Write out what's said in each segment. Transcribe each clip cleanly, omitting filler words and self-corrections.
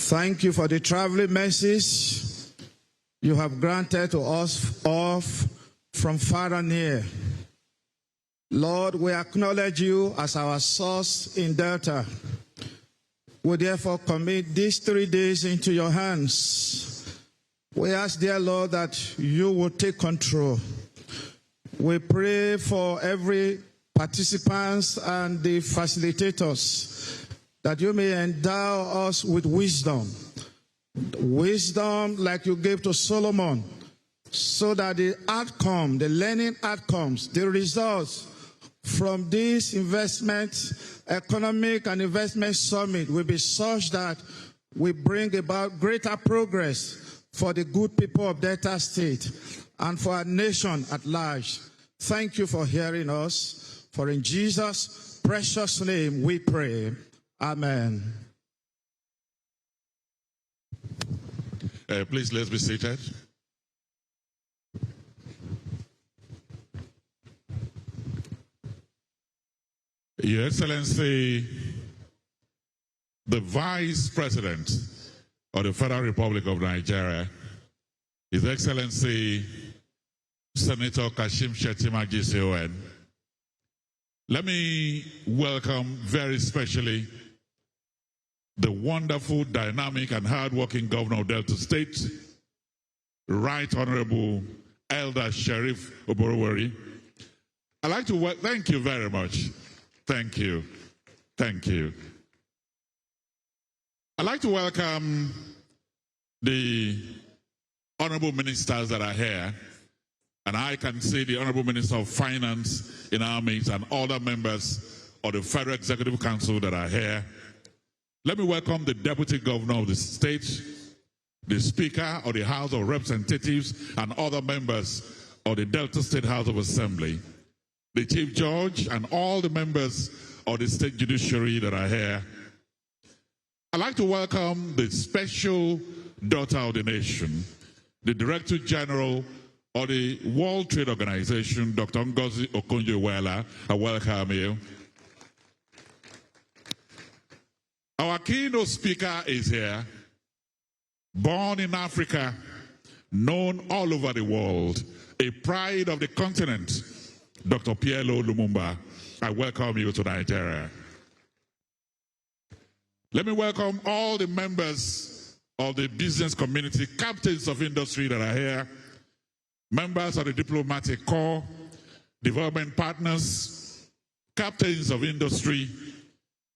Thank you for the traveling mercies you have granted to us all from far and near. Lord, we acknowledge you as our source in Delta. We therefore commit these 3 days into your hands. We ask, dear Lord, that you will take control. We pray for every participants and the facilitators, that you may endow us with wisdom. Wisdom like you gave to Solomon, so that the outcome, the learning outcomes, the results from this investment, economic and investment summit will be such that we bring about greater progress for the good people of Delta State and for our nation at large. Thank you for hearing us. For in Jesus' precious name we pray. Amen. Please, let's be seated. Your Excellency, the Vice President of the Federal Republic of Nigeria, His Excellency Senator Kashim Shettima GCON, let me welcome very specially the wonderful, dynamic, and hardworking Governor of Delta State, Right Honorable Elder Sheriff Oborevwori. I'd like to thank you very much. Thank you. Thank you. I'd like to welcome the honorable ministers that are here. And I can see the Honorable Minister of Finance in our midst and other members of the Federal Executive Council that are here. Let me welcome the Deputy Governor of the state, the Speaker of the House of Representatives, and other members of the Delta State House of Assembly, the Chief Judge, and all the members of the State Judiciary that are here. I'd like to welcome the Special Daughter of the Nation, the Director General of the World Trade Organization, Dr. Okonjo-Iweala. I welcome you. Our keynote speaker is here, born in Africa, known all over the world, a pride of the continent, Dr. Pierlo Lumumba. I welcome you to Nigeria. Let me welcome all the members of the business community, captains of industry that are here, members of the diplomatic corps, development partners, captains of industry,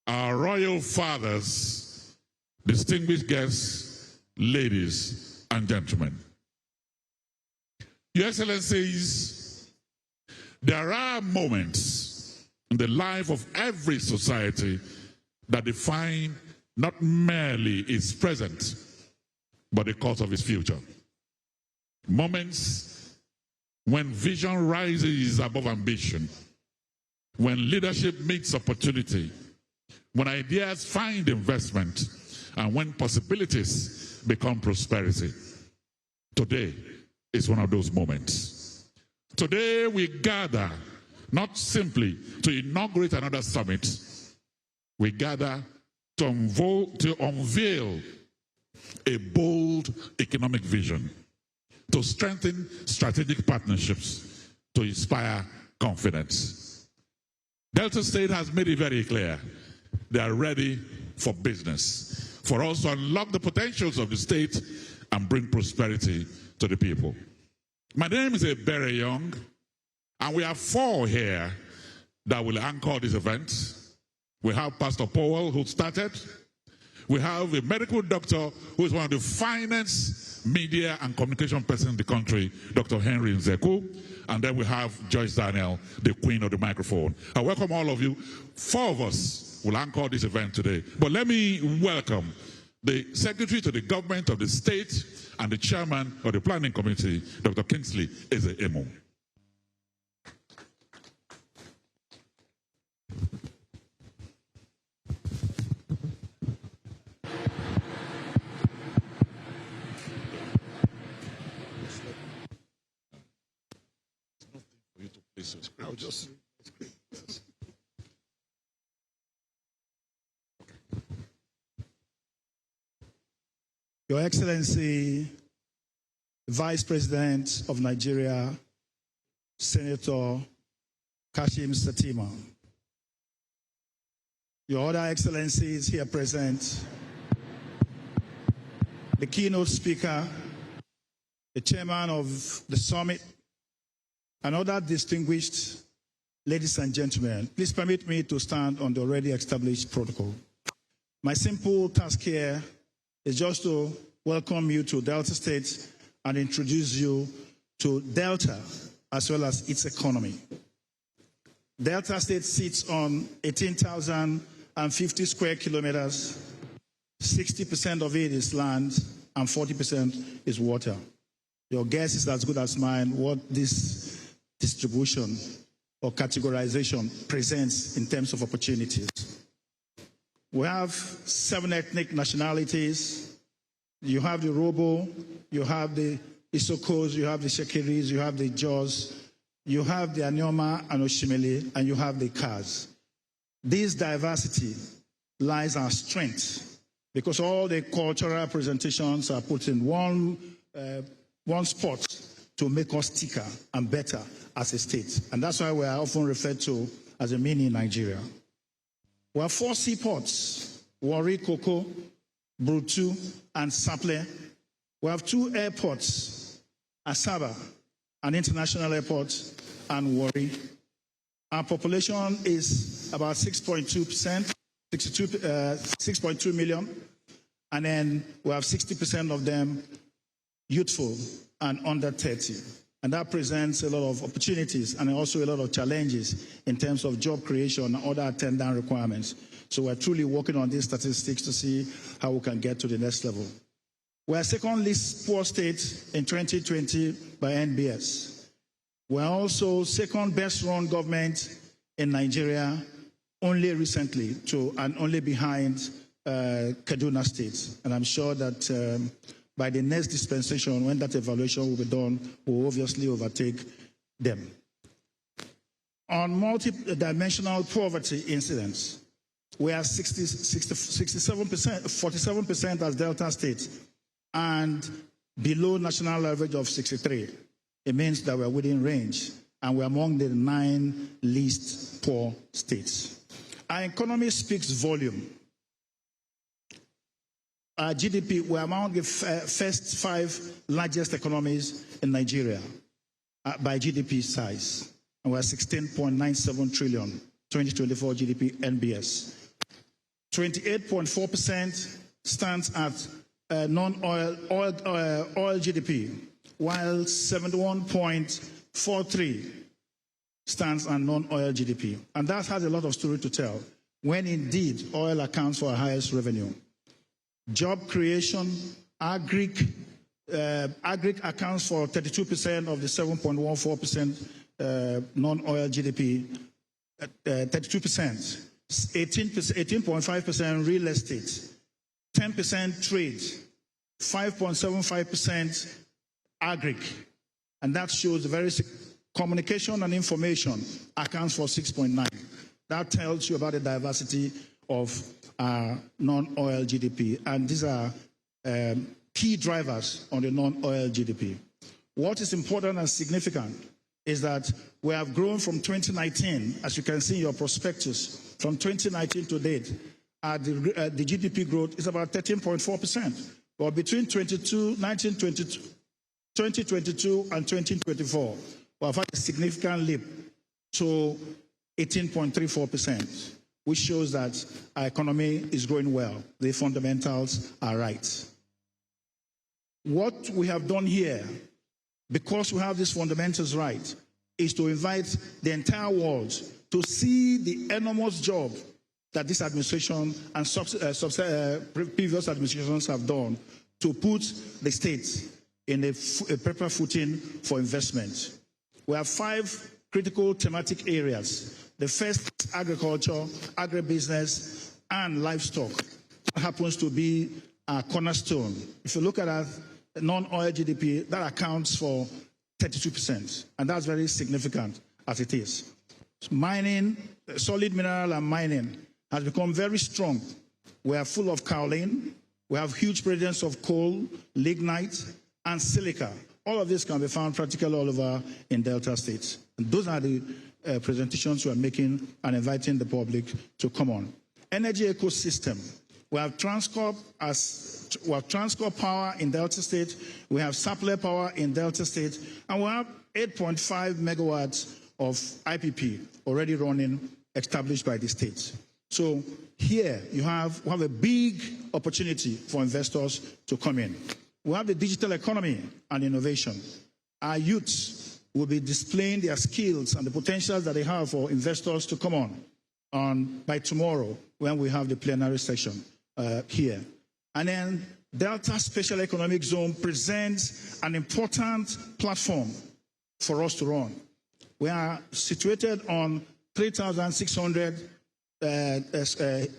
our royal fathers, distinguished guests, ladies and gentlemen. Your Excellencies, there are moments in the life of every society that define not merely its present, but the course of its future. Moments when vision rises above ambition, when leadership meets opportunity, when ideas find investment, and when possibilities become prosperity. Today is one of those moments. Today we gather not simply to inaugurate another summit, we gather to unveil a bold economic vision, to strengthen strategic partnerships, to inspire confidence. Delta State has made it very clear they are ready for business, for us to unlock the potentials of the state and bring prosperity to the people. My name is Ebere Young, and we have 4 here that will anchor this event. We have Pastor Powell, who started. We have a medical doctor who is one of the finest media and communication persons in the country, Dr. Henry Nzeku. And then we have Joyce Daniel, the queen of the microphone. I welcome all of you. 4 of us will anchor this event today. But let me welcome the Secretary to the Government of the State and the Chairman of the Planning Committee, Dr. Kingsley Eze-Emo. I'll just... Your Excellency, Vice President of Nigeria, Senator Kashim Shettima, your other excellencies here present, the keynote speaker, the chairman of the summit, and other distinguished ladies and gentlemen, please permit me to stand on the already established protocol. My simple task here is just to welcome you to Delta State and introduce you to Delta as well as its economy. Delta State sits on 18,050 square kilometers. 60% of it is land and 40% is water. Your guess is as good as mine what this distribution or categorization presents in terms of opportunities. We have 7 ethnic nationalities. You have the Robo, you have the Isokos, you have the Shekiris, you have the Jaws, you have the Anyoma and Oshimele, and you have the Kaz. This diversity lies our strength because all the cultural presentations are put in one spot to make us thicker and better as a state. And that's why we are often referred to as a mini Nigeria. We have 4 seaports, Warri, Koko, Brutu, and Saple. We have 2 airports, Asaba, an international airport, and Warri. Our population is about 6.2%, 6.2 million. And then we have 60% of them youthful and under 30. And that presents a lot of opportunities and also a lot of challenges in terms of job creation and other attendant requirements. So we're truly working on these statistics to see how we can get to the next level. We're second least poor state in 2020 by NBS. We're also second best run government in Nigeria only recently and only behind Kaduna State. And I'm sure that by the next dispensation, when that evaluation will be done, we'll obviously overtake them. On multi-dimensional poverty incidents, we are 47% as Delta State, and below national average of 63. It means that we're within range, and we're among the 9 least poor states. Our economy speaks volume. Our GDP, we're among the first 5 largest economies in Nigeria by GDP size. And we're 16.97 trillion, 2024 GDP NBS. 28.4% stands at non-oil oil GDP, while 71.43 stands on non-oil GDP. And that has a lot of story to tell, when indeed oil accounts for our highest revenue. Job creation, agric accounts for 32% of the 7.14% non-oil GDP, 32%, 18.5% real estate, 10% trade, 5.75% agric, and that shows the very communication and information accounts for 6.9%. That tells you about the diversity of our non-oil GDP, and these are key drivers on the non-oil GDP. What is important and significant is that we have grown from 2019, as you can see in your prospectus, from 2019 to date, the GDP growth is about 13.4%. But between 2022 and 2024, we have had a significant leap to 18.34%. which shows that our economy is growing well. The fundamentals are right. What we have done here, because we have these fundamentals right, is to invite the entire world to see the enormous job that this administration and previous administrations have done to put the state in a proper footing for investment. We have 5 critical thematic areas. The first is agriculture, agribusiness, and livestock. It happens to be a cornerstone. If you look at our non-oil GDP, that accounts for 32%, and that's very significant as it is. Mining, solid mineral and mining has become very strong. We are full of kaolin, We have huge presence of coal, lignite, and silica. All of this can be found practically all over in Delta State. And those are the presentations we are making and inviting the public to come on. Energy ecosystem. We have Transcorp power in Delta State. We have Sapele power in Delta State. And we have 8.5 megawatts of IPP already running, established by the state. So here we have a big opportunity for investors to come in. We have the digital economy and innovation. Our youths will be displaying their skills and the potentials that they have for investors to come on by tomorrow when we have the plenary session here. And then Delta Special Economic Zone presents an important platform for us to run. We are situated on 3,600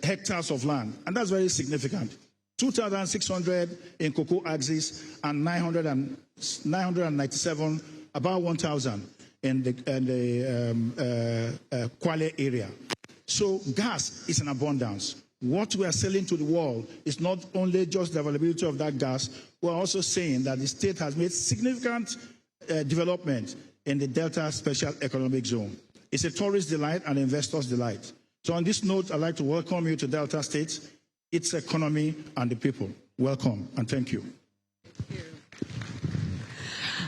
hectares of land, and that's very significant. 2,600 in cocoa axis and 997, about 1,000 in the Kwale area. So gas is in abundance. What we are selling to the world is not only just the availability of that gas, we're also saying that the state has made significant development in the Delta Special Economic Zone. It's a tourist delight and investor's delight. So on this note, I'd like to welcome you to Delta State, its economy, and the people. Welcome, and thank you. Thank you.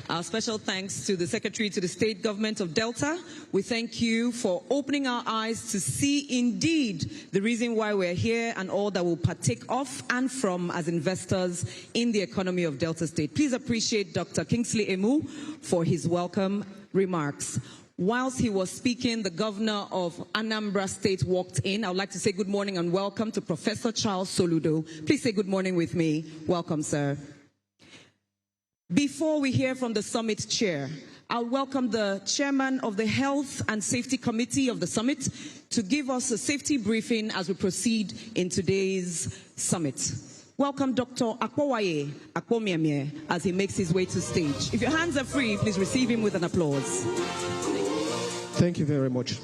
Our special thanks to the Secretary to the State Government of Delta. We thank you for opening our eyes to see indeed the reason why we're here and all that we'll partake of and from as investors in the economy of Delta State. Please appreciate Dr. Kingsley Emu for his welcome remarks. Whilst he was speaking, the governor of Anambra State walked in. I would like to say good morning and welcome to Professor Charles Soludo. Please say good morning with me. Welcome, sir. Before we hear from the summit chair, I'll welcome the chairman of the Health and Safety Committee of the summit to give us a safety briefing as we proceed in today's summit. Welcome Dr. Akpomiemie as he makes his way to stage. If your hands are free, please receive him with an applause. Thank you very much.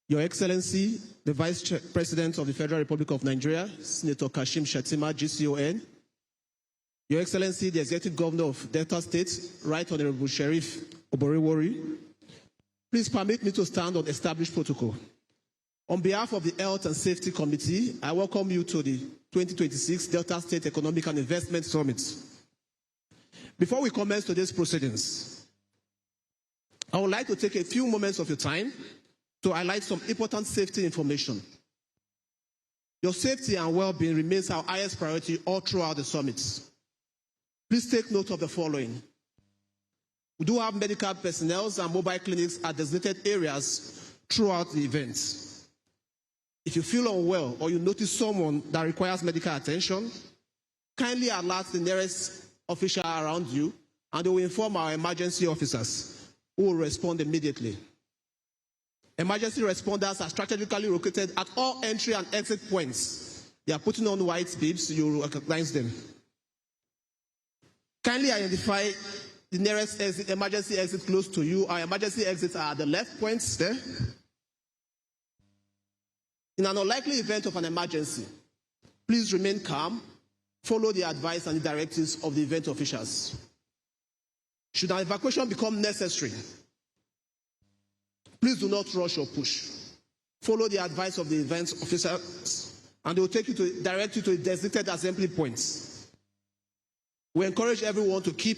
Your Excellency, the Vice President of the Federal Republic of Nigeria, Senator Kashim Shettima, GCON. Your Excellency, the Executive Governor of Delta State, Right Honorable Sheriff Oborevwori. Please permit me to stand on established protocol. On behalf of the Health and Safety Committee, I welcome you to the 2026 Delta State Economic and Investment Summit. Before we commence today's proceedings, I would like to take a few moments of your time to highlight some important safety information. Your safety and well-being remains our highest priority all throughout the summit. Please take note of the following. We do have medical personnel and mobile clinics at designated areas throughout the event. If you feel unwell or you notice someone that requires medical attention, kindly alert the nearest official around you and they will inform our emergency officers who will respond immediately. Emergency responders are strategically located at all entry and exit points. They are putting on white bibs, you will recognize them. Kindly identify the nearest exit, emergency exit close to you. Our emergency exits are at the left points there. In an unlikely event of an emergency, please remain calm, follow the advice and the directives of the event officials. Should an evacuation become necessary, please do not rush or push. Follow the advice of the event officers and they will direct you to the designated assembly points. We encourage everyone to keep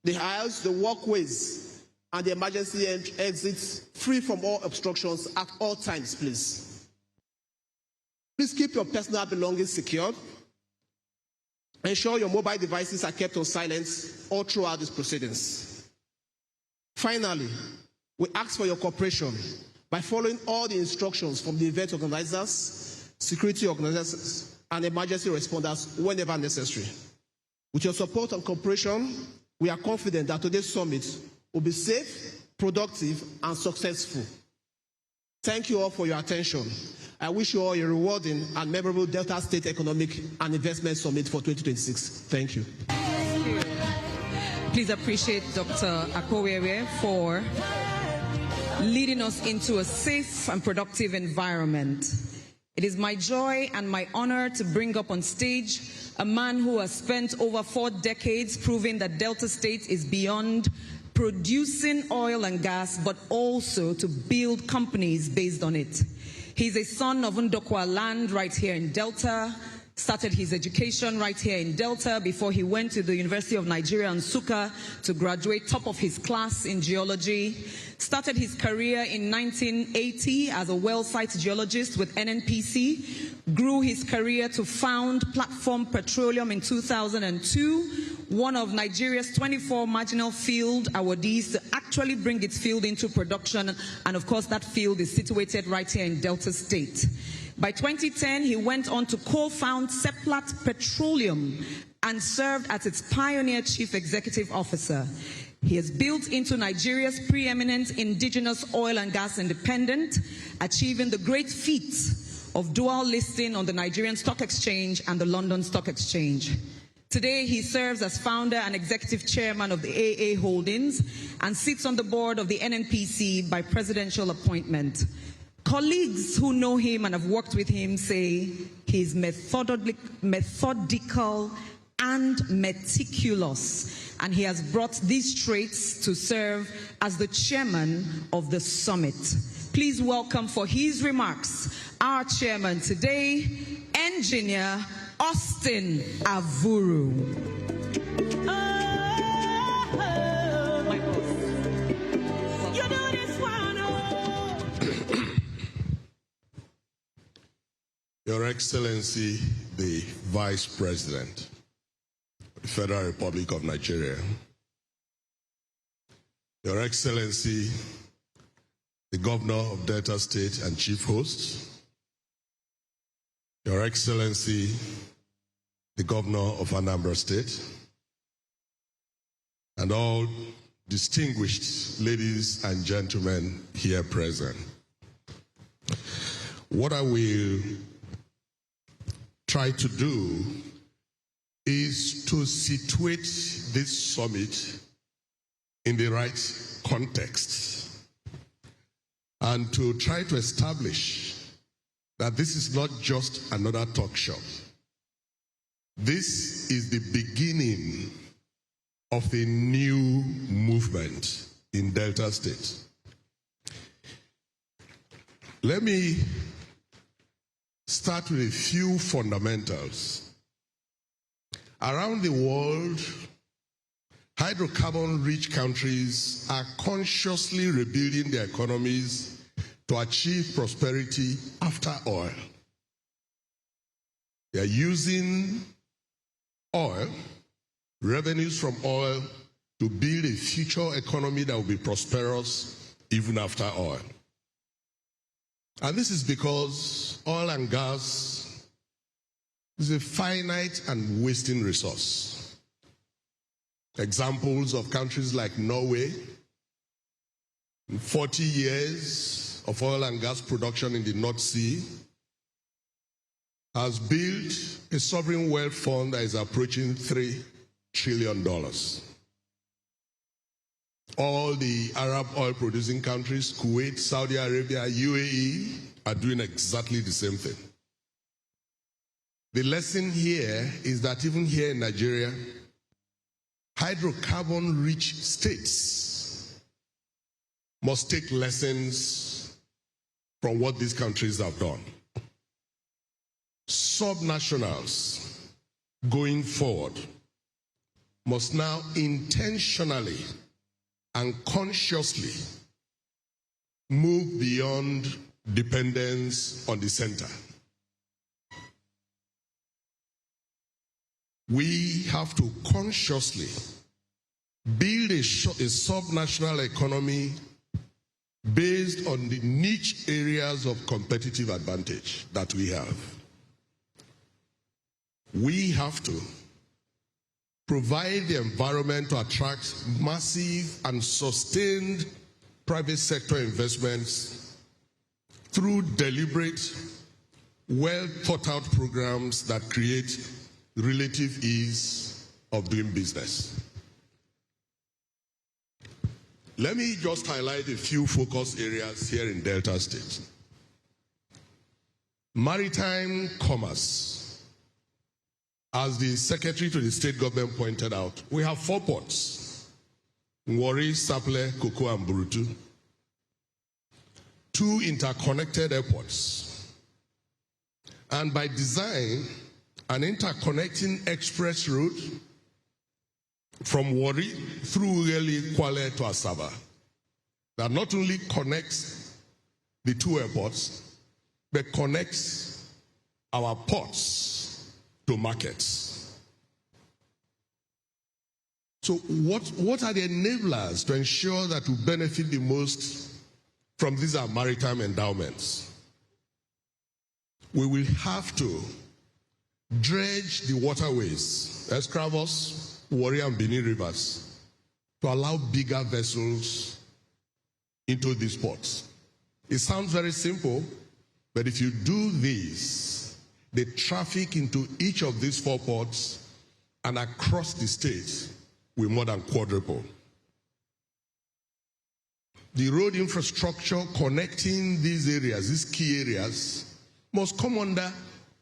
the aisles, the walkways, and the emergency exits free from all obstructions at all times, please. Please keep your personal belongings secured. Ensure your mobile devices are kept on silence all throughout these proceedings. Finally, we ask for your cooperation by following all the instructions from the event organizers, security organizers, and emergency responders whenever necessary. With your support and cooperation, we are confident that today's summit will be safe, productive, and successful. Thank you all for your attention. I wish you all a rewarding and memorable Delta State Economic and Investment Summit for 2026. Thank you. Thank you. Please appreciate Dr. Akpomiemie for leading us into a safe and productive environment. It is my joy and my honor to bring up on stage a man who has spent over 4 decades proving that Delta State is beyond producing oil and gas, but also to build companies based on it. He's a son of Ndokwa land right here in Delta, started his education right here in Delta before he went to the University of Nigeria, Nsukka, to graduate top of his class in geology. Started his career in 1980 as a well site geologist with NNPC. Grew his career to found Platform Petroleum in 2002, one of Nigeria's 24 marginal field awardees to actually bring its field into production. And of course, that field is situated right here in Delta State. By 2010, he went on to co-found Seplat Petroleum and served as its pioneer chief executive officer. He has built into Nigeria's preeminent indigenous oil and gas independent, achieving the great feat of dual listing on the Nigerian Stock Exchange and the London Stock Exchange. Today, he serves as founder and executive chairman of the AA Holdings and sits on the board of the NNPC by presidential appointment. Colleagues who know him and have worked with him say he's methodical and meticulous, and he has brought these traits to serve as the chairman of the summit. Please welcome for his remarks our chairman today, Engineer Austin Avuru. Your Excellency, the Vice President of the Federal Republic of Nigeria, Your Excellency, the Governor of Delta State and Chief Host, Your Excellency, the Governor of Anambra State, and all distinguished ladies and gentlemen here present. What I will try to do is to situate this summit in the right context and to try to establish that this is not just another talk shop. This is the beginning of a new movement in Delta State. Let me start with a few fundamentals. Around the world, hydrocarbon-rich countries are consciously rebuilding their economies to achieve prosperity after oil. They are using oil, revenues from oil, to build a future economy that will be prosperous even after oil. And this is because oil and gas is a finite and wasting resource. Examples of countries like Norway, 40 years of oil and gas production in the North Sea, has built a sovereign wealth fund that is approaching $3 trillion. All the Arab oil-producing countries, Kuwait, Saudi Arabia, UAE, are doing exactly the same thing. The lesson here is that even here in Nigeria, hydrocarbon-rich states must take lessons from what these countries have done. Subnationals going forward must now intentionally and consciously move beyond dependence on the center. We have to consciously build a subnational economy based on the niche areas of competitive advantage that we have. We have to provide the environment to attract massive and sustained private sector investments through deliberate, well thought out programs that create relative ease of doing business. Let me just highlight a few focus areas here in Delta State. Maritime commerce. As the Secretary to the State Government pointed out, we have 4 ports: Warri, Sapele, Koko, and Burutu. 2 interconnected airports. And by design, an interconnecting express route from Warri through Ughelli, Kwale to Asaba that not only connects the 2 airports, but connects our ports to markets. So what are the enablers to ensure that we benefit the most from these maritime endowments? We will have to dredge the waterways, Escravos, Warri, and Benin rivers, to allow bigger vessels into these ports. It sounds very simple, but if you do this, the traffic into each of these 4 ports and across the state will more than quadruple. The road infrastructure connecting these areas, these key areas, must come under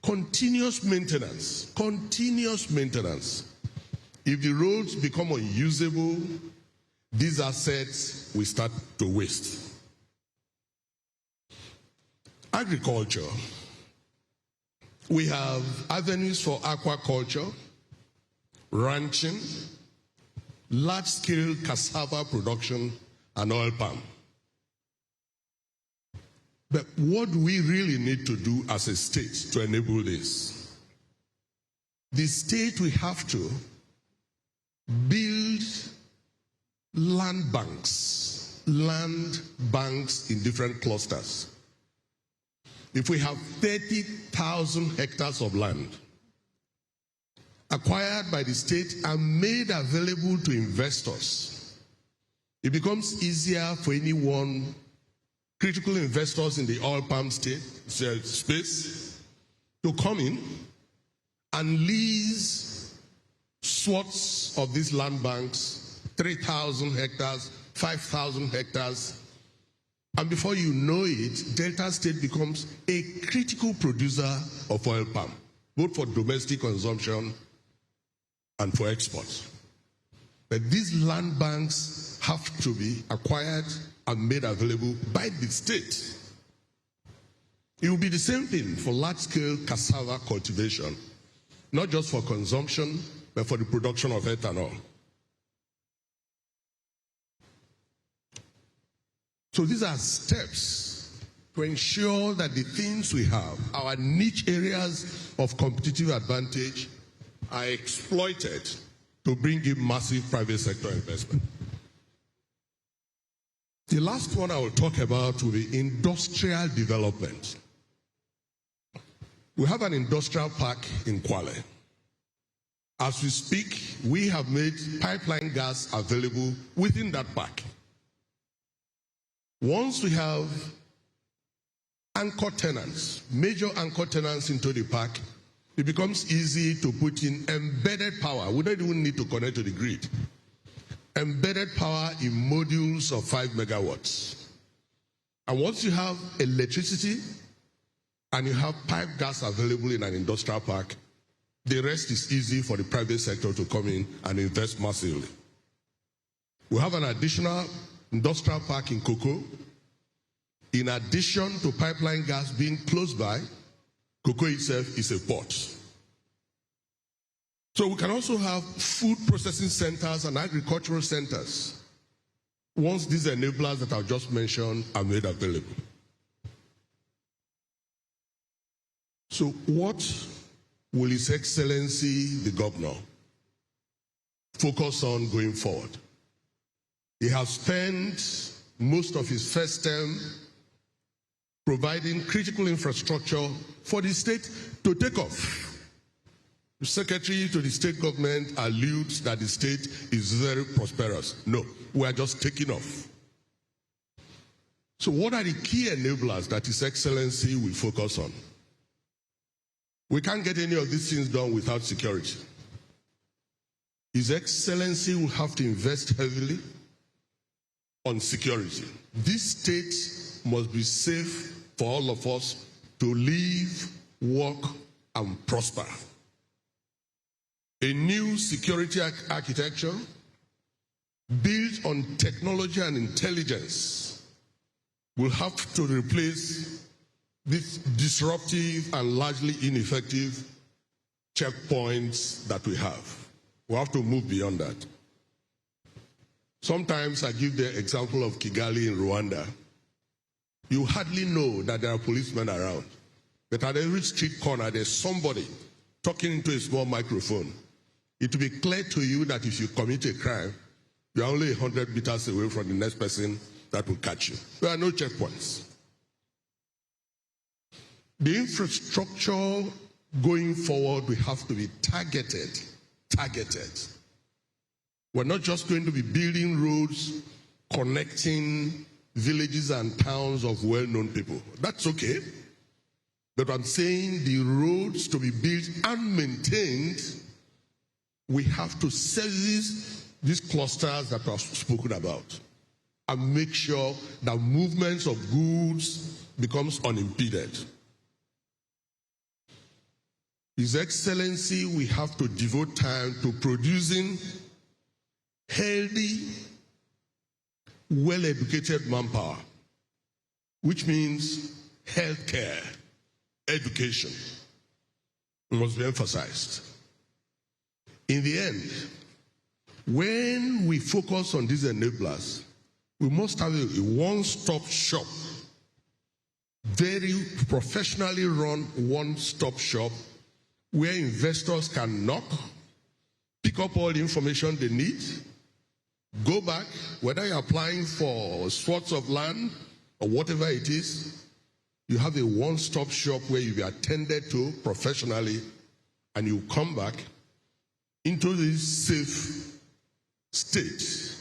continuous maintenance. Continuous maintenance. If the roads become unusable, these assets will start to waste. Agriculture. We have avenues for aquaculture, ranching, large-scale cassava production, and oil palm. But what do we really need to do as a state to enable this? The state will have to build land banks in different clusters. If we have 30,000 hectares of land acquired by the state and made available to investors, it becomes easier for anyone, critical investors in the oil palm space, to come in and lease swaths of these land banks, 3,000 hectares, 5,000 hectares, and before you know it, Delta State becomes a critical producer of oil palm, both for domestic consumption and for export. But these land banks have to be acquired and made available by the state. It will be the same thing for large-scale cassava cultivation, not just for consumption, but for the production of ethanol. So these are steps to ensure that the things we have, our niche areas of competitive advantage, are exploited to bring in massive private sector investment. The last one I will talk about will be industrial development. We have an industrial park in Kwale. As we speak, we have made pipeline gas available within that park. Once we have anchor tenants, major anchor tenants into the park, it becomes easy to put in embedded power. We don't even need to connect to the grid. Embedded power in modules of 5 megawatts. And once you have electricity and you have pipe gas available in an industrial park, the rest is easy for the private sector to come in and invest massively. We have an additional industrial park in Koko. In addition to pipeline gas being close by, Koko itself is a port. So we can also have food processing centers and agricultural centers once these enablers that I've just mentioned are made available. So what will His Excellency the Governor focus on going forward? He has spent most of his first term providing critical infrastructure for the state to take off. The Secretary to the State Government alludes that the state is very prosperous. No, we are just taking off. So what are the key enablers that His Excellency will focus on? We can't get any of these things done without security. His Excellency will have to invest heavily on security. This state must be safe for all of us to live, work, and prosper. A new security architecture built on technology and intelligence will have to replace these disruptive and largely ineffective checkpoints that we have. We have to move beyond that. Sometimes I give the example of Kigali in Rwanda. You hardly know that there are policemen around, but at every street corner there's somebody talking into a small microphone. It will be clear to you that if you commit a crime, you're only 100 meters away from the next person that will catch you. There are no checkpoints. The infrastructure going forward will have to be targeted. We're not just going to be building roads, connecting villages and towns of well-known people. That's okay. But I'm saying the roads to be built and maintained, we have to service these clusters that I've spoken about and make sure that movements of goods becomes unimpeded. His Excellency, we have to devote time to producing healthy, well-educated manpower, which means healthcare, education must be emphasized. In the end, when we focus on these enablers, we must have a one-stop shop, very professionally run one-stop shop where investors can knock, pick up all the information they need, go back, whether you're applying for swaths of land or whatever it is, you have a one-stop shop where you be attended to professionally, and you come back into this safe state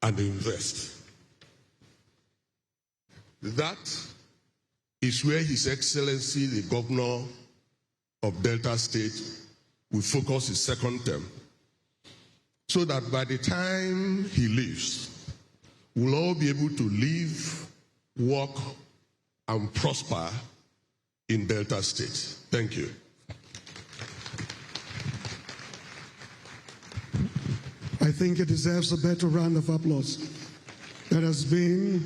and invest. That is where His Excellency, the Governor of Delta State, will focus his second term, so that by the time he leaves, we'll all be able to live, work, and prosper in Delta State. Thank you. I think it deserves a better round of applause. That has been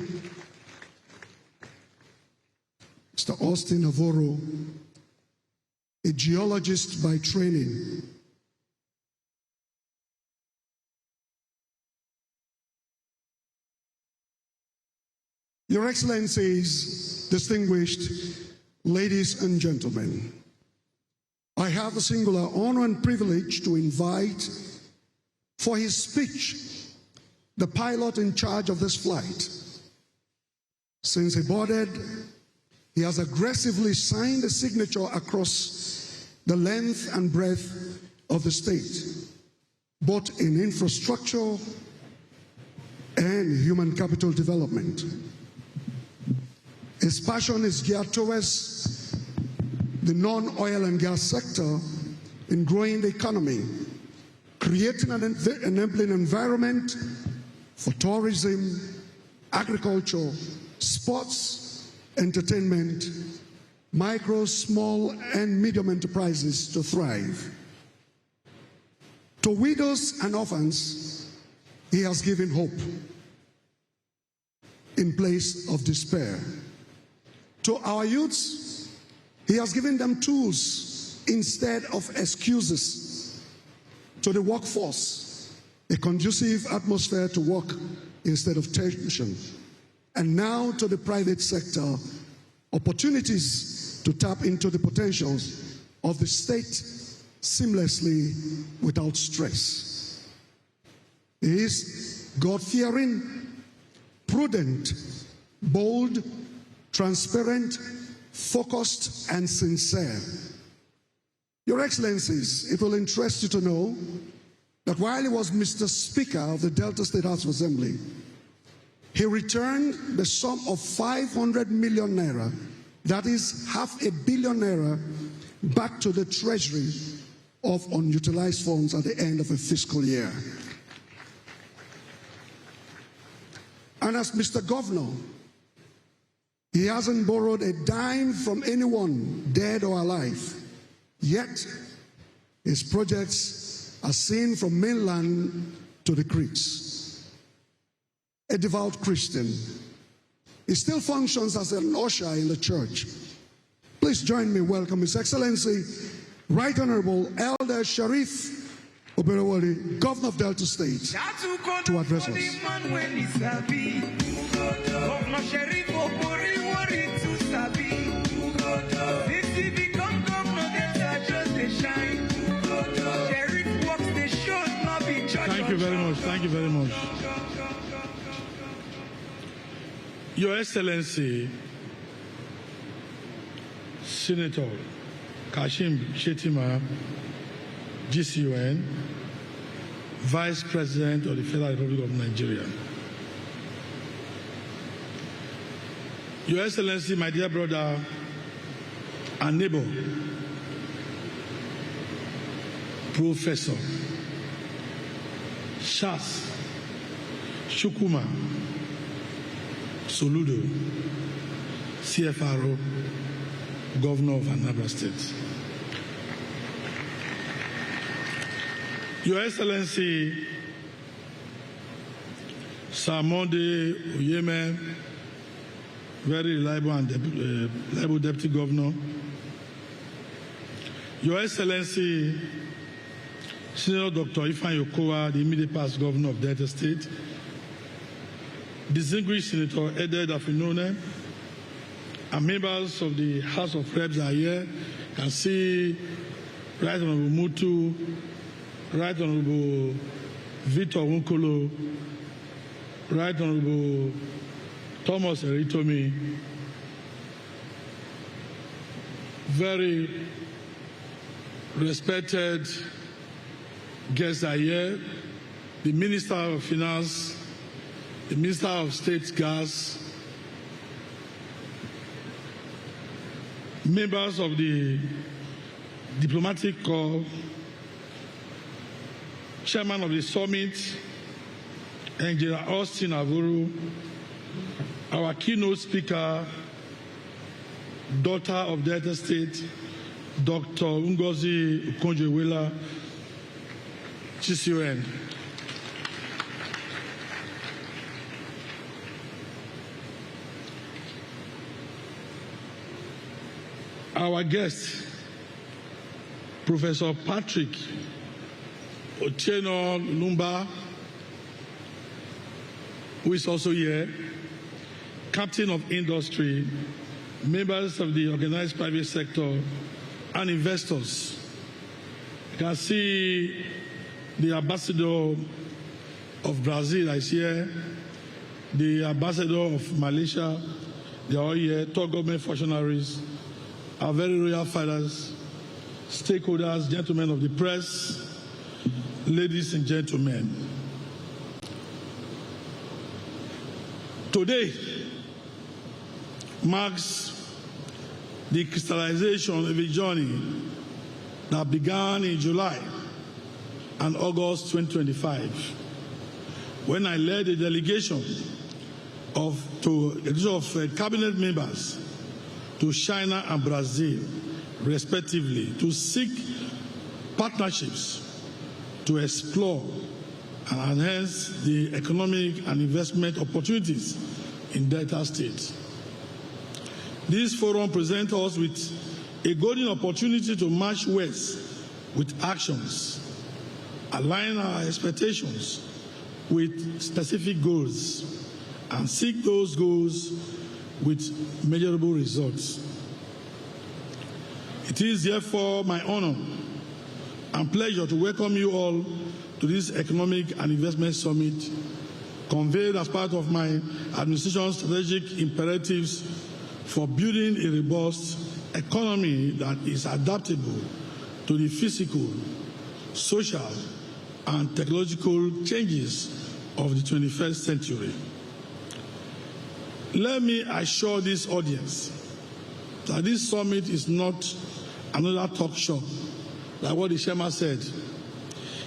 Mr. Austin Avoro, a geologist by training. Your Excellencies, distinguished ladies and gentlemen, I have the singular honor and privilege to invite for his speech the pilot in charge of this flight. Since he boarded, he has aggressively signed a signature across the length and breadth of the state, both in infrastructure and human capital development. His passion is geared towards the non-oil and gas sector in growing the economy, creating an enabling environment for tourism, agriculture, sports, entertainment, micro, small, and medium enterprises to thrive. To widows and orphans, he has given hope in place of despair. To our youths, he has given them tools instead of excuses. To the workforce, a conducive atmosphere to work instead of tension. And now to the private sector, opportunities to tap into the potentials of the state seamlessly without stress. He is God-fearing, prudent, bold, transparent, focused, and sincere. Your Excellencies, it will interest you to know that while he was Mr. Speaker of the Delta State House of Assembly, he returned the sum of 500 million naira, that is $500 million naira, back to the Treasury of unutilized funds at the end of a fiscal year. And as Mr. Governor, he He hasn't borrowed a dime from anyone, dead or alive. Yet, his projects are seen from mainland to the creeks. A devout Christian. He still functions as an usher in the church. Please join me in welcoming His Excellency, Right Honorable Elder Sharif Oborevwori, Governor of Delta State, to address us. Thank you very much. Thank you very much. Your Excellency, Senator Kashim Shettima, GCON, Vice President of the Federal Republic of Nigeria. Your Excellency, my dear brother and neighbor, Professor Shas Shukuma Soludo, CFRO, Governor of Anambra State. Your Excellency, Sir Monday Oyeme, very reliable and reliable Deputy Governor. Your Excellency, Senator Dr. Ifeanyi Okowa, the immediate past Governor of Delta State. Distinguished Senator Edward Afinone, and members of the House of Reps are here. You can see Right Honorable Mutu, Right Honorable Victor Wunkolo, Right Honorable Thomas Eritomi. Very respected guests are here. The Minister of Finance, the Minister of State Gas, members of the Diplomatic Corps, Chairman of the Summit, Engineer Austin Avuru, our keynote speaker, daughter of Delta State, Dr. Okonjo-Iweala, GCON. Our guest, Professor Patrick Otieno Lumba, who is also here, Captain of Industry, members of the organized private sector, and investors. You can see the ambassador of Brazil is here, the ambassador of Malaysia, they are all here, top government functionaries, our very royal fathers, stakeholders, gentlemen of the press, ladies and gentlemen. Today marks the crystallization of a journey that began in July and August 2025, when I led a delegation of cabinet members to China and Brazil, respectively, to seek partnerships to explore and enhance the economic and investment opportunities in Delta State. This forum presents us with a golden opportunity to march west with actions, align our expectations with specific goals, and seek those goals with measurable results. It is therefore my honor and pleasure to welcome you all to this Economic and Investment Summit, convened as part of my administration's strategic imperatives for building a robust economy that is adaptable to the physical, social, and technological changes of the 21st century. Let me assure this audience that this summit is not another talk show, like what the chairman said.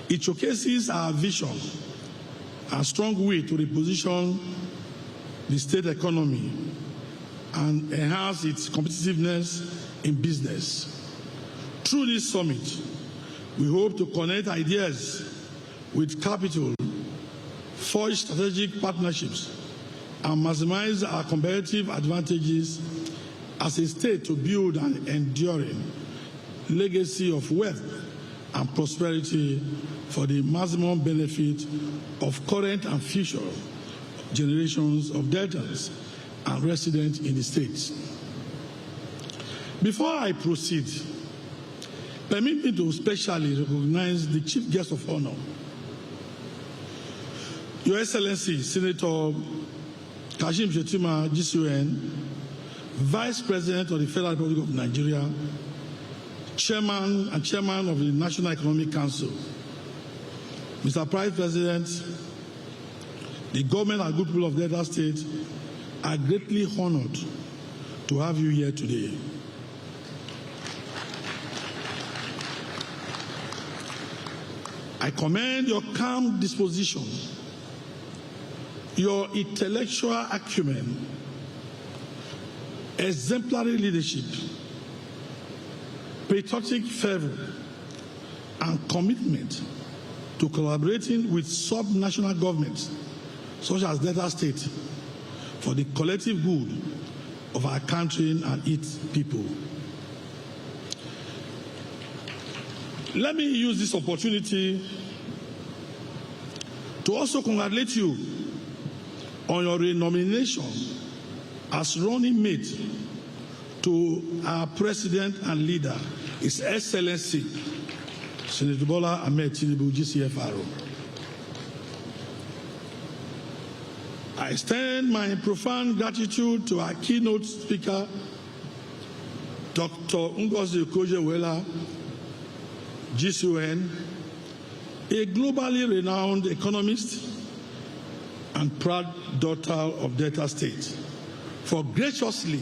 It showcases our vision and strong will to reposition the state economy and enhance its competitiveness in business. Through this summit, we hope to connect ideas with capital, forge strategic partnerships, and maximize our competitive advantages as a state to build an enduring legacy of wealth and prosperity for the maximum benefit of current and future generations of Deltans and residents in the state. Before I proceed, permit me to specially recognize the Chief Guest of Honor, Your Excellency Senator Kashim Shettima, GCON, Vice President of the Federal Republic of Nigeria, Chairman of the National Economic Council. Mr. Vice President, the government and good people of Delta State are greatly honored to have you here today. I commend your calm disposition, your intellectual acumen, exemplary leadership, patriotic fervor, and commitment to collaborating with sub-national governments such as Delta State for the collective good of our country and its people. Let me use this opportunity to also congratulate you on your renomination as running mate to our President and leader, His Excellency Senator Bola Ahmed Tinubu, GCFRO. I extend my profound gratitude to our keynote speaker, Dr. Okonjo-Iweala, GCON, a globally renowned economist and proud daughter of Delta State, for graciously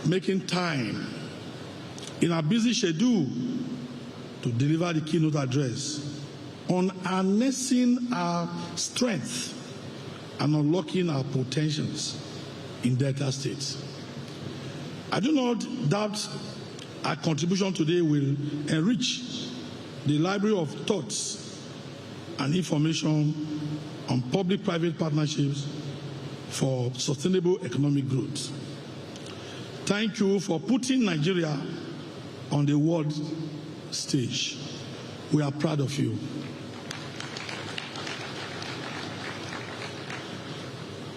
making time in our busy schedule to deliver the keynote address on harnessing our strength and unlocking our potentials in Delta State. I do not doubt our contribution today will enrich the library of thoughts and information on public-private partnerships for sustainable economic growth. Thank you for putting Nigeria on the world stage. We are proud of you.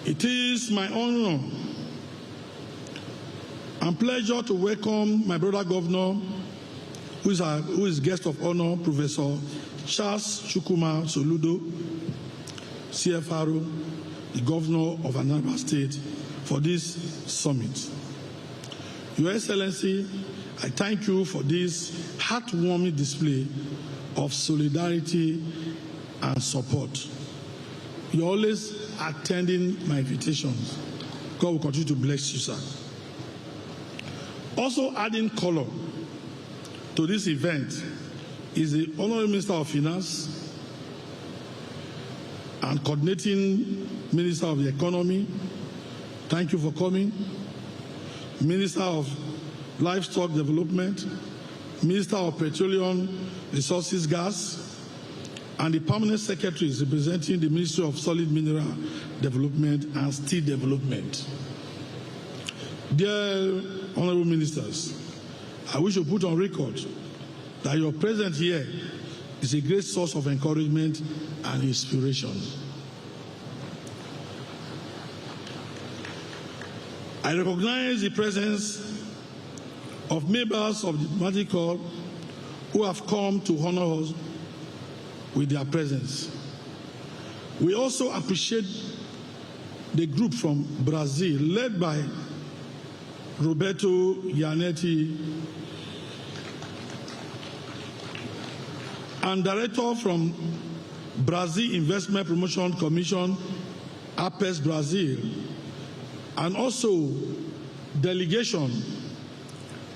It is my honor and pleasure to welcome my brother governor, who is guest of honor, Professor Charles Chukwuma Soludo, CFRO, the governor of Anambra State, for this summit. Your Excellency, I thank you for this heartwarming display of solidarity and support. You're always attending my invitations. God will continue to bless you, sir. Also adding color to this event is the Honorable Minister of Finance and Coordinating Minister of the Economy. Thank you for coming. Minister of Livestock Development, Minister of Petroleum Resources, Gas, and the Permanent Secretaries representing the Ministry of Solid Mineral Development and Steel Development. Dear Honorable Ministers, I wish to put on record that your presence here is a great source of encouragement and inspiration. I recognize the presence of members of the diplomatic corps who have come to honor us with their presence. We also appreciate the group from Brazil, led by Roberto Gianetti, and director from Brazil Investment Promotion Commission, APES Brazil, and also delegation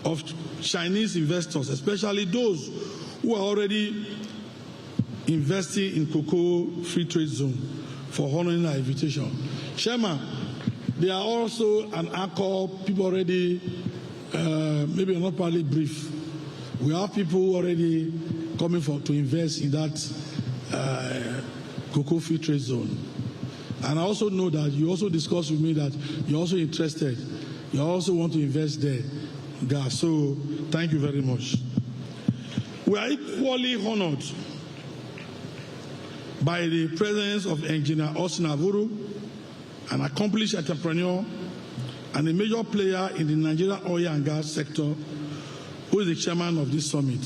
of Chinese investors, especially those who are already investing in cocoa free trade zone, for honoring our invitation. Chairman, There are also an anchor, people already, maybe not partly brief. We have people already coming to invest in that cocoa free trade zone. And I also know that you also discussed with me that you're also interested. You also want to invest there. So thank you very much. We are equally honored by the presence of Engineer Oborevwori, an accomplished entrepreneur and a major player in the Nigerian oil and gas sector, who is the chairman of this summit.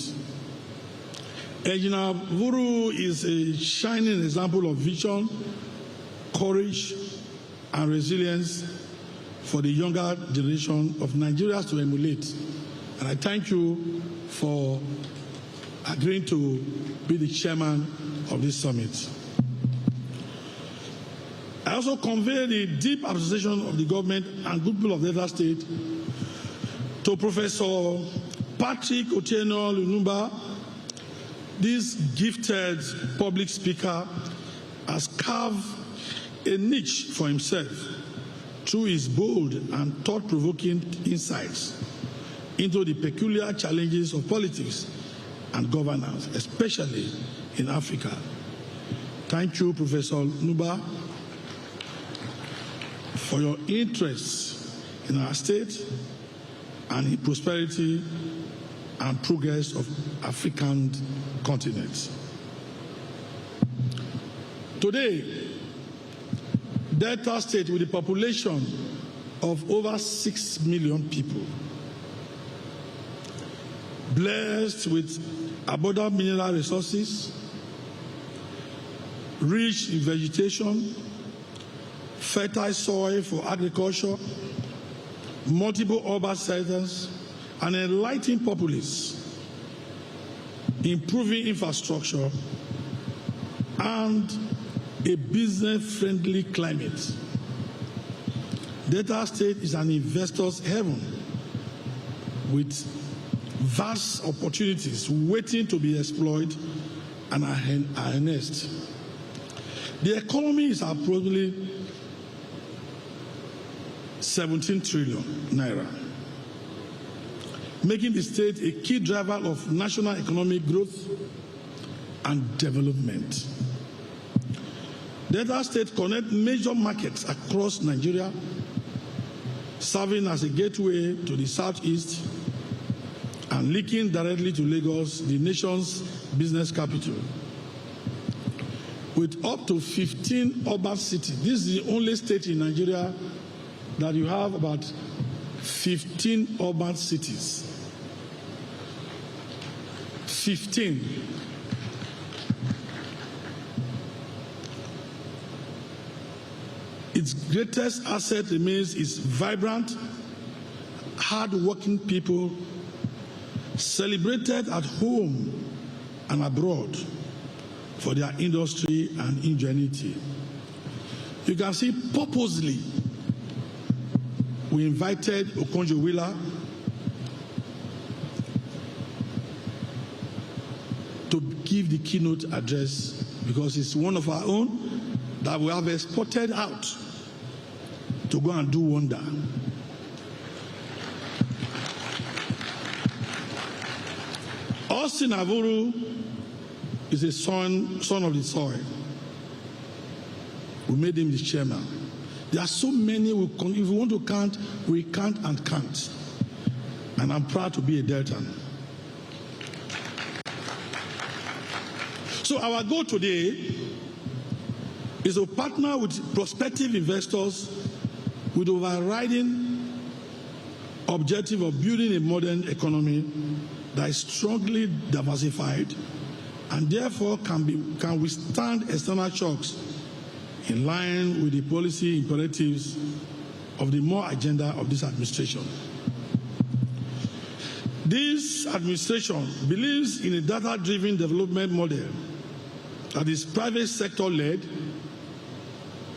Engineer Oborevwori is a shining example of vision, courage, and resilience for the younger generation of Nigerians to emulate. And I thank you for agreeing to be the chairman of this summit. I also convey the deep appreciation of the government and good people of Delta State to Professor Patrick Otieno-Lunumba. This gifted public speaker has carved a niche for himself through his bold and thought-provoking insights into the peculiar challenges of politics and governance, especially in Africa. Thank you, Professor Lunumba, for your interest in our state and in prosperity and progress of African continent. Today, Delta State, with a population of over 6 million people, blessed with abundant mineral resources, rich in vegetation, fertile soil for agriculture, multiple urban centers, an enlightened populace, improving infrastructure, and a business-friendly climate. Delta State is an investor's heaven with vast opportunities waiting to be exploited and harnessed. The economy is approximately 17 trillion naira, making the state a key driver of national economic growth and development. Delta State connects major markets across Nigeria, serving as a gateway to the southeast and linking directly to Lagos, the nation's business capital. With up to 15 urban cities, this is the only state in Nigeria that you have about 15 urban cities. 15. Its greatest asset remains its vibrant, hard-working people, celebrated at home and abroad for their industry and ingenuity. You can see purposely we invited Okonjo-Iweala to give the keynote address because it's one of our own that we have exported out to go and do wonder. Austin Oborevwori is a son of the soil. We made him the chairman. There are so many, if we want to count, we can't and can't. And I'm proud to be a Deltan. So our goal today is to partner with prospective investors with overriding objective of building a modern economy that is strongly diversified and therefore can withstand external shocks in line with the policy imperatives of the MOU agenda of this administration. This administration believes in a data-driven development model that is private sector-led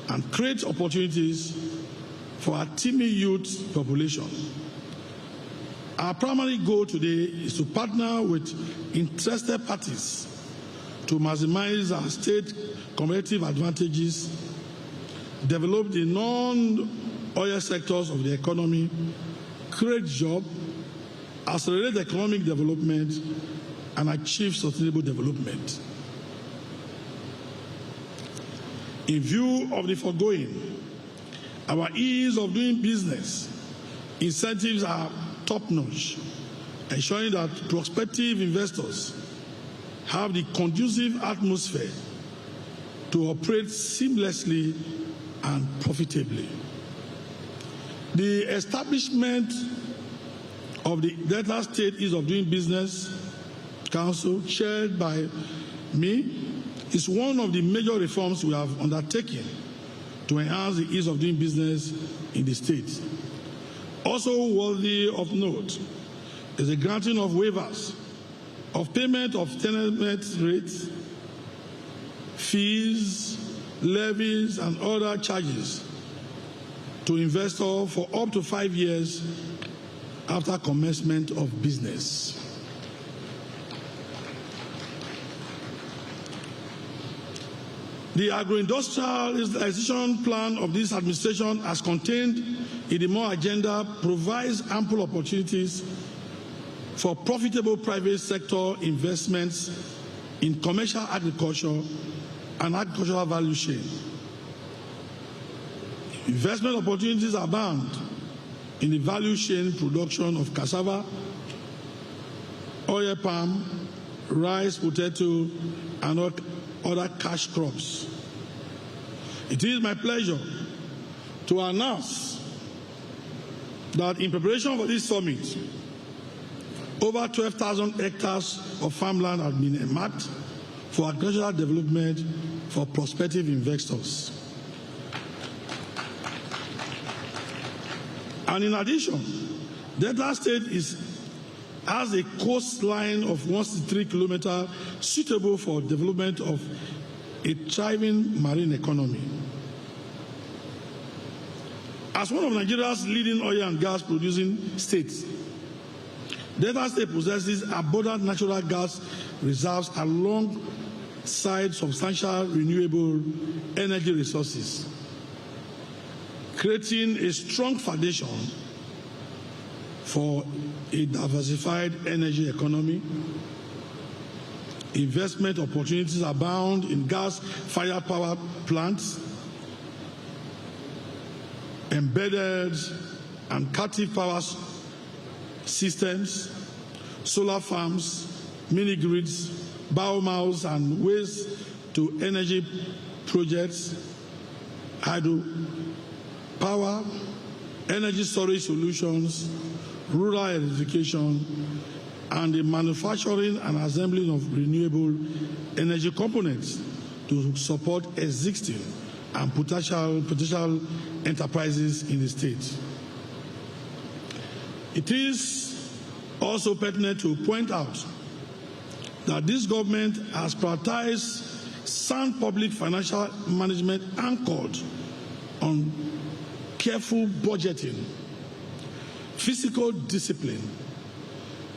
and creates opportunities for our teeming youth population. Our primary goal today is to partner with interested parties to maximize our state competitive advantages, develop the oil sectors of the economy, create jobs, accelerate economic development, and achieve sustainable development. In view of the foregoing, our ease of doing business incentives are top-notch, ensuring that prospective investors have the conducive atmosphere to operate seamlessly and profitably. The establishment of the Delta State Ease of Doing Business Council, chaired by me, is one of the major reforms we have undertaken to enhance the ease of doing business in the state. Also worthy of note is the granting of waivers of payment of tenement rates, fees, levies, and other charges to investors for up to 5 years after commencement of business. The agro-industrialization plan of this administration, as contained in the MOU agenda, provides ample opportunities for profitable private sector investments in commercial agriculture and agricultural value chain. Investment opportunities abound in the value chain production of cassava, oil palm, rice, potato, and other cash crops. It is my pleasure to announce that in preparation for this summit, over 12,000 hectares of farmland have been earmarked for agricultural development for prospective investors. And in addition, Delta State has a coastline of 163 kilometers suitable for development of a thriving marine economy. As one of Nigeria's leading oil and gas producing states, Delta State possesses abundant natural gas reserves alongside substantial renewable energy resources, creating a strong foundation for a diversified energy economy. Investment opportunities abound in gas-fired power plants, embedded and captive power systems, solar farms, mini-grids, MOUs and waste-to-energy projects, hydro power, energy storage solutions, rural electrification, and the manufacturing and assembling of renewable energy components to support existing and potential enterprises in the state. It is also pertinent to point out that this government has prioritized sound public financial management anchored on careful budgeting, fiscal discipline,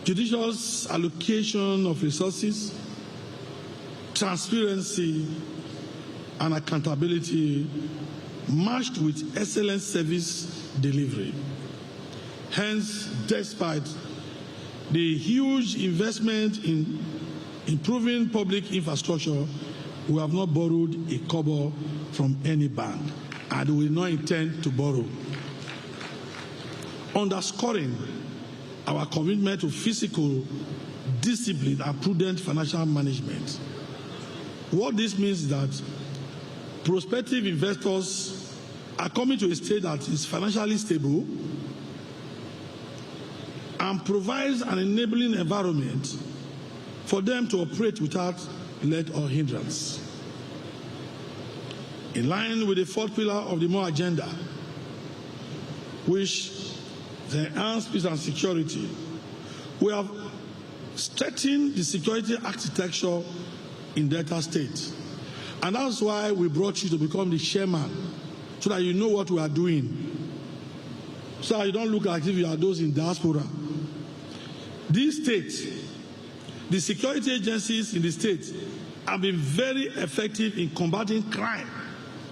judicious allocation of resources, transparency, and accountability matched with excellent service delivery. Hence, despite the huge investment in improving public infrastructure, we have not borrowed a kobo from any bank, and we will not intend to borrow. Underscoring our commitment to fiscal discipline and prudent financial management. What this means is that prospective investors are coming to a state that is financially stable and provides an enabling environment for them to operate without let or hindrance. In line with the fourth pillar of the MOU agenda, which is enhanced peace and security, we have strengthened the security architecture in Delta State. And that's why we brought you to become the chairman, so that you know what we are doing, so that you don't look like if you are those in diaspora. This state, the security agencies in the state have been very effective in combating crime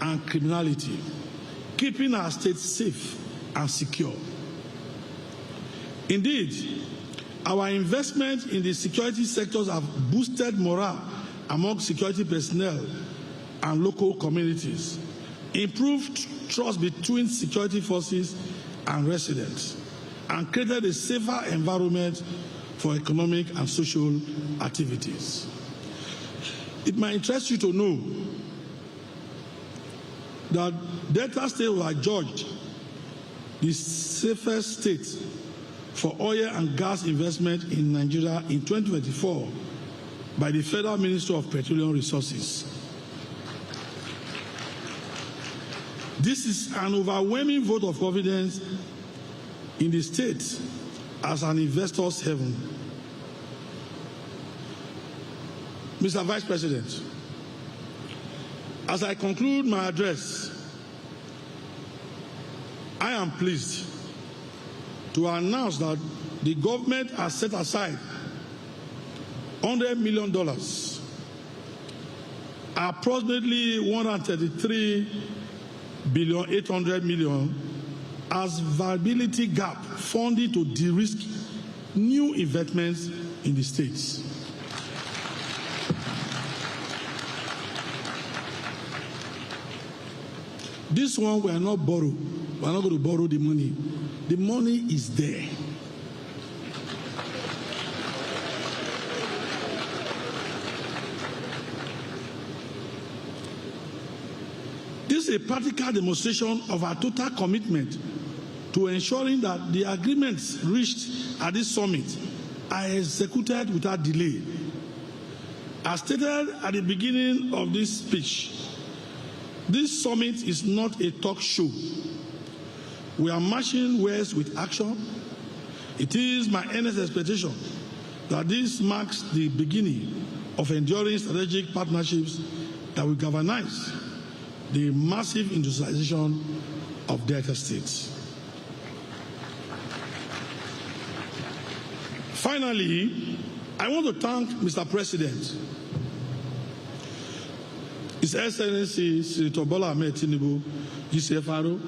and criminality. keeping our state safe and secure. Indeed, our investment in the security sectors have boosted morale among security personnel and local communities, improved trust between security forces and residents, and created a safer environment for economic and social activities. It might interest you to know that Delta State was adjudged the safest state for oil and gas investment in Nigeria in 2024 by the Federal Ministry of Petroleum Resources. This is an overwhelming vote of confidence in the state as an investor's haven. Mr. Vice President, as I conclude my address, I am pleased to announce that the government has set aside $100 million, approximately $133.8 billion, as viability gap funding to de-risk new investments in the states. This one we are not borrow. We are not going to borrow the money. The money is there. This is a practical demonstration of our total commitment to ensuring that the agreements reached at this summit are executed without delay. As stated at the beginning of this speech, this summit is not a talk show. We are marching west with action. It is my earnest expectation that this marks the beginning of enduring strategic partnerships that will galvanize the massive industrialization of Delta states. Finally, I want to thank Mr. President, His Excellency Senator Bola Ahmed Tinubu, GCFRO,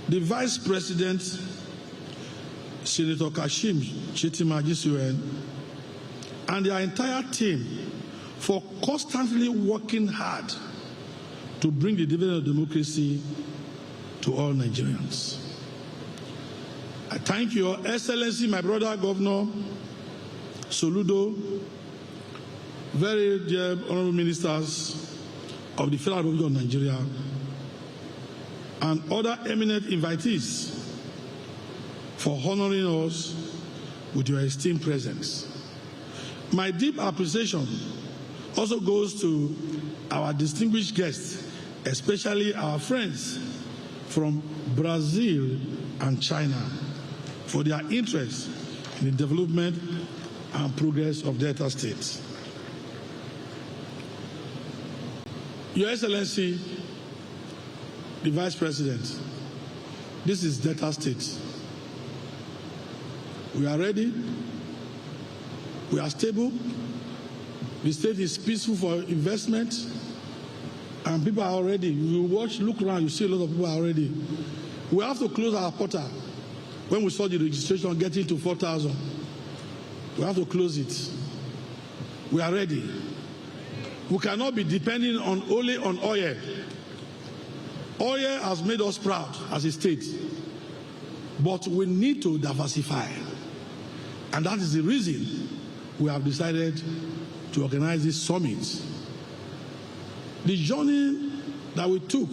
the Vice President, Senator Shettima, GCON, and their entire team for constantly working hard to bring the dividend of democracy to all Nigerians. I thank Your Excellency, my brother Governor Soludo, very dear honorable ministers of the Federal Republic of Nigeria, and other eminent invitees for honoring us with your esteemed presence. My deep appreciation also goes to our distinguished guests, especially our friends from Brazil and China, for their interest in the development and progress of Delta states. Your Excellency, the Vice President, this is Delta State. We are ready. We are stable. The state is peaceful for investment. And people are ready. You look around, you see a lot of people are ready. We have to close our portal. When we saw the registration getting to 4,000, we have to close it. We are ready. We cannot be depending only on oil. Oil has made us proud as a state, but we need to diversify. And that is the reason we have decided to organize this summit. The journey that we took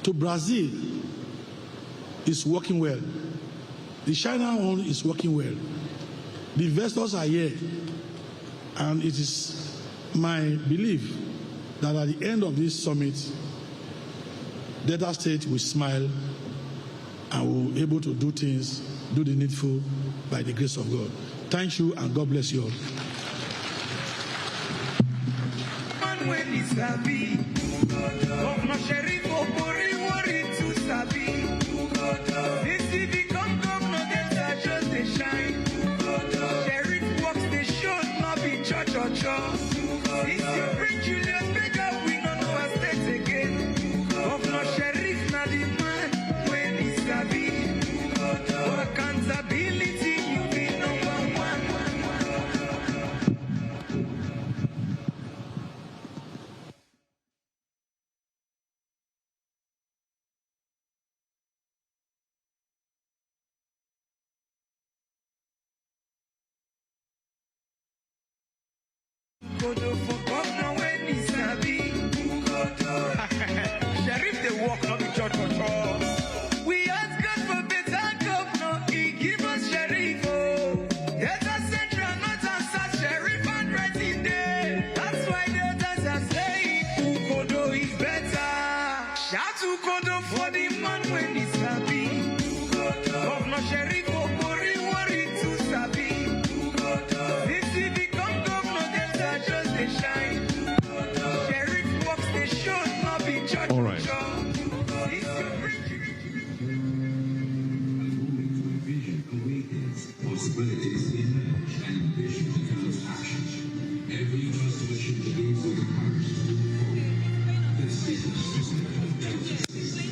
to Brazil is working well. The China one is working well. The investors are here. And it is my belief that at the end of this summit, Delta State will smile and will be able to do things, do the needful by the grace of God. Thank you and God bless you all. kodo for governor when he sabi. Sheriff they walk not be judge for us. We ask God for better governor, he give us sheriff. Delta Central, not answer sheriff and right in there. That's why Deltas are saying Ukodo is better. Shout Ukodo for the man when he sabi. Governor Sheriff Oborevwori to sabi. This he become governor, Delta just they shine. Sheriff works they show, not be judge. All right. Possibilities emerge and ambition becomes action. Every transformation begins with the courage to move forward. This is the story of Delta State.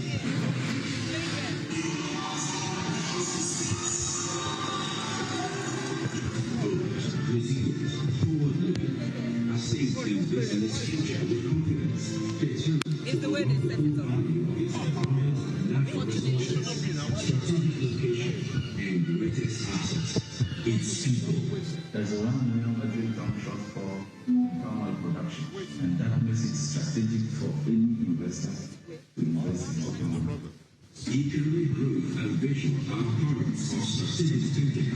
Bold, resilient, forward-looking, a safe in business future with confidence, determined. It's the way they set it up. Natural resources, strategic location, and greatest assets, its people. There's a 1 million metric ton shortfall in palm oil production, and that makes it strategic for any investor to invest in oil. Economic growth and vision are products of strategic thinking.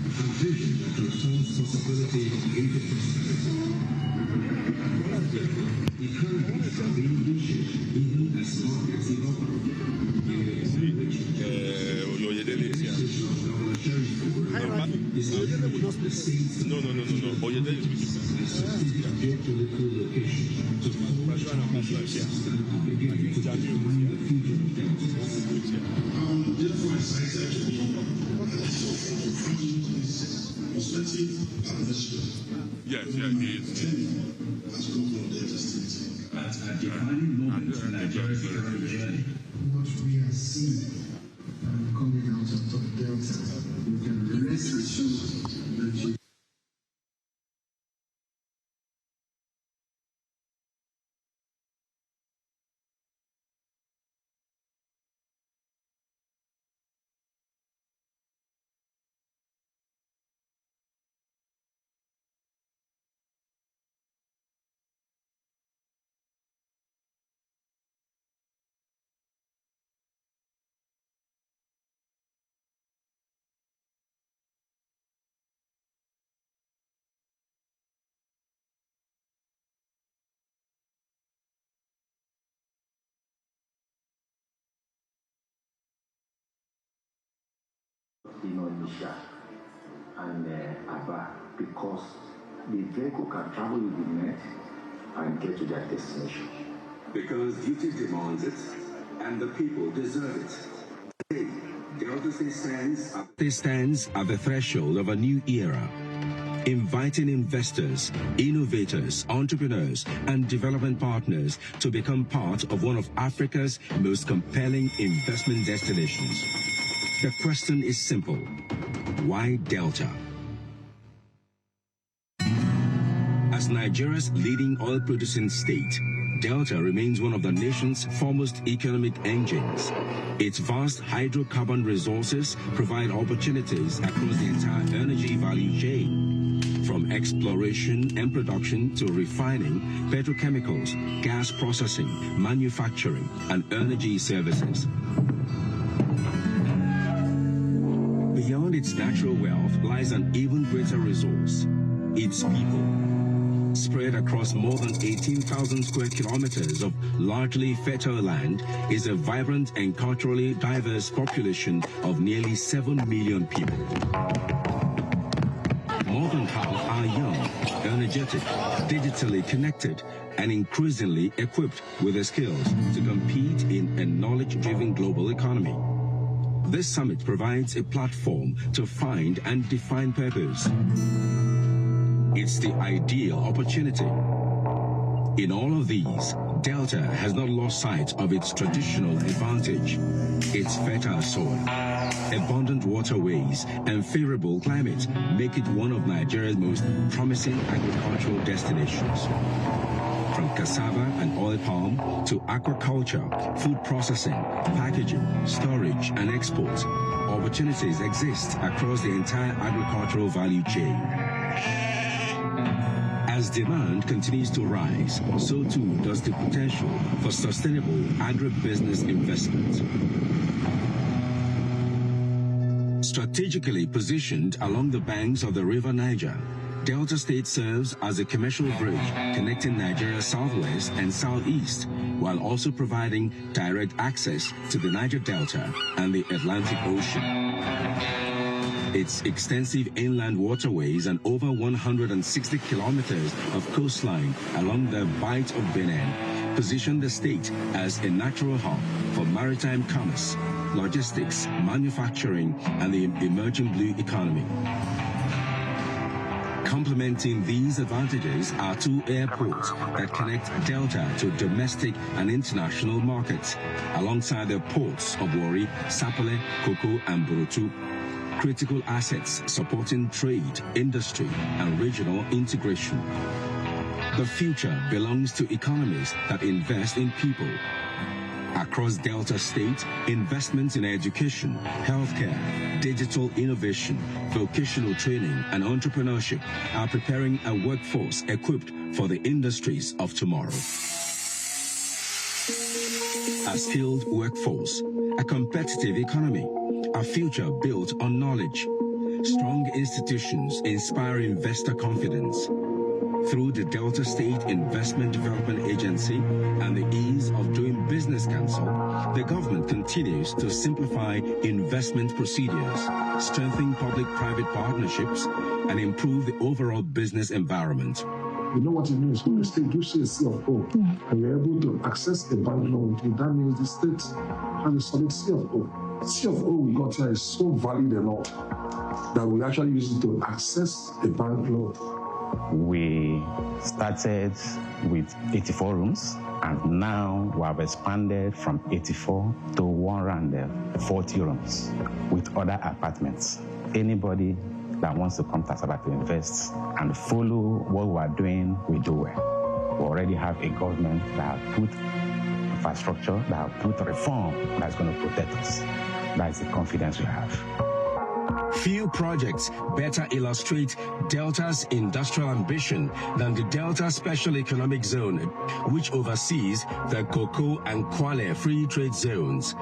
A vision that transforms possibility into prosperity. Economies are being reshaped even as markets evolve. No. Oyedele is geopolitical location to Yes, he is. At a defining moment in Nigeria's economic journey, what we are seeing coming out of Delta, we can rest assured that you Indonesia and Aba, because the vehicle can travel with the net and get to their destination. because duty demands it, and the people deserve it. Today, Delta State stands at the threshold of a new era, inviting investors, innovators, entrepreneurs, and development partners to become part of one of Africa's most compelling investment destinations. The question is simple: why Delta? As Nigeria's leading oil-producing state, Delta remains one of the nation's foremost economic engines. Its vast hydrocarbon resources provide opportunities across the entire energy value chain, from exploration and production to refining, petrochemicals, gas processing, manufacturing, and energy services. Beyond its natural wealth lies an even greater resource: its people. Spread across more than 18,000 square kilometers of largely fertile land is a vibrant and culturally diverse population of nearly 7 million people. More than half are young, energetic, digitally connected, and increasingly equipped with the skills to compete in a knowledge-driven global economy. This summit provides a platform to find and define purpose. It's the ideal opportunity. In all of these, Delta has not lost sight of its traditional advantage: its fertile soil, abundant waterways, and favorable climate make it one of Nigeria's most promising agricultural destinations. From cassava and oil palm to aquaculture, food processing, packaging, storage, and export, opportunities exist across the entire agricultural value chain. As demand continues to rise, so too does the potential for sustainable agribusiness investment. Strategically positioned along the banks of the River Niger, Delta State serves as a commercial bridge connecting Nigeria's southwest and southeast, while also providing direct access to the Niger Delta and the Atlantic Ocean. Its extensive inland waterways and over 160 kilometers of coastline along the Bight of Benin position the state as a natural hub for maritime commerce, logistics, manufacturing, and the emerging blue economy. Complementing these advantages are two airports that connect Delta to domestic and international markets, alongside the ports of Warri, Sapele, Koko, and Burutu. Critical assets supporting trade, industry, and regional integration. The future belongs to economies that invest in people. Across Delta State, investments in education, healthcare, digital innovation, vocational training, and entrepreneurship are preparing a workforce equipped for the industries of tomorrow. A skilled workforce, a competitive economy, a future built on knowledge, strong institutions inspire investor confidence. Through the Delta State Investment Development Agency and the Ease of Doing Business Council, the government continues to simplify investment procedures, strengthen public-private partnerships, and improve the overall business environment. You know what it means? When the state gives you a CFO and you're able to access a bank loan, that means the state has a solid CFO. CFO we got here is so valued enough that we actually use it to access a bank loan. We started with 84 rooms, and now we have expanded from 84 to 140 rooms with other apartments. Anybody that wants to come to Asaba to invest and follow what we are doing, we do well. We already have a government that have put infrastructure, that have put reform that's going to protect us. That's the confidence we have. Few projects better illustrate Delta's industrial ambition than the Delta Special Economic Zone, which oversees the Cocoa and Kwale Free Trade Zones.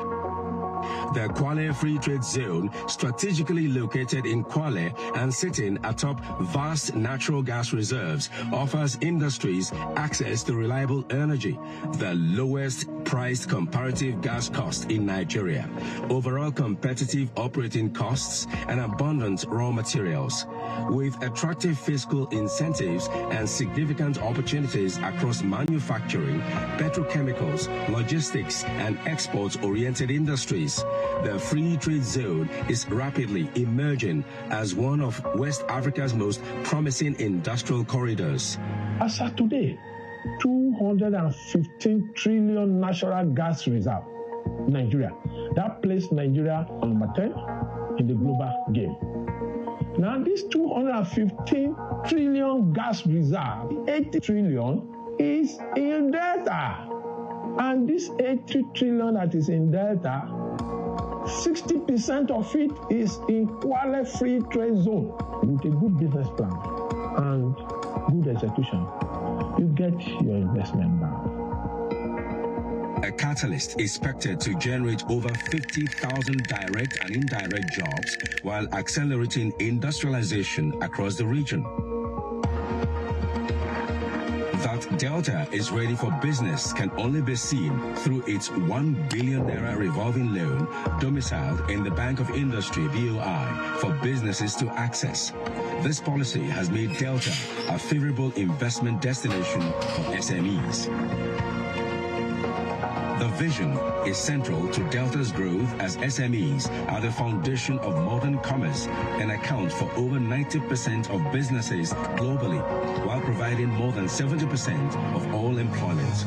The Kwale Free Trade Zone, strategically located in Kwale and sitting atop vast natural gas reserves, offers industries access to reliable energy, the lowest priced comparative gas cost in Nigeria, overall competitive operating costs, and abundant raw materials. With attractive fiscal incentives and significant opportunities across manufacturing, petrochemicals, logistics, and export-oriented industries, the Free Trade Zone is rapidly emerging as one of West Africa's most promising industrial corridors. As of today, 215 trillion natural gas reserve, Nigeria. That placed Nigeria on number 10 in the global game. Now, this 215 trillion gas reserve, 80 trillion is in Delta. And this 80 trillion that is in Delta, 60% of it is in Kwale Free Trade Zone. With a good business plan and good execution, you get your investment back. A catalyst is expected to generate over 50,000 direct and indirect jobs while accelerating industrialization across the region. That Delta is ready for business can only be seen through its 1 billion naira revolving loan domiciled in the Bank of Industry BOI for businesses to access. This policy has made Delta a favorable investment destination for SMEs. The vision is central to Delta's growth as SMEs are the foundation of modern commerce and account for over 90% of businesses globally, while providing more than 70% of all employment.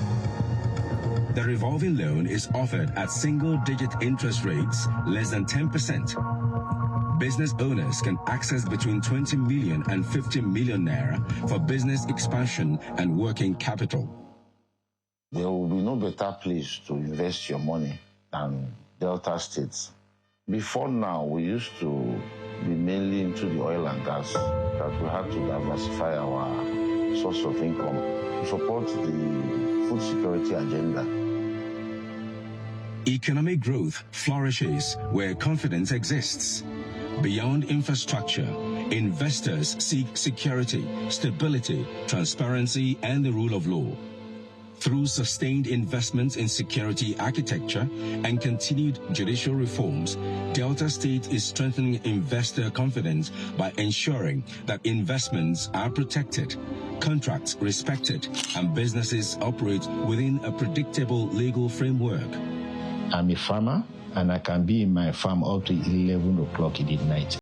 The revolving loan is offered at single-digit interest rates, less than 10%. Business owners can access between 20 million and 50 million naira for business expansion and working capital. There will be no better place to invest your money than Delta States. Before now, we used to be mainly into the oil and gas, that we had to diversify our source of income to support the food security agenda. Economic growth flourishes where confidence exists. Beyond infrastructure, investors seek security, stability, transparency, and the rule of law. Through sustained investments in security architecture and continued judicial reforms, Delta State is strengthening investor confidence by ensuring that investments are protected, contracts respected, and businesses operate within a predictable legal framework. I'm a farmer, and I can be in my farm up to 11 o'clock in the night.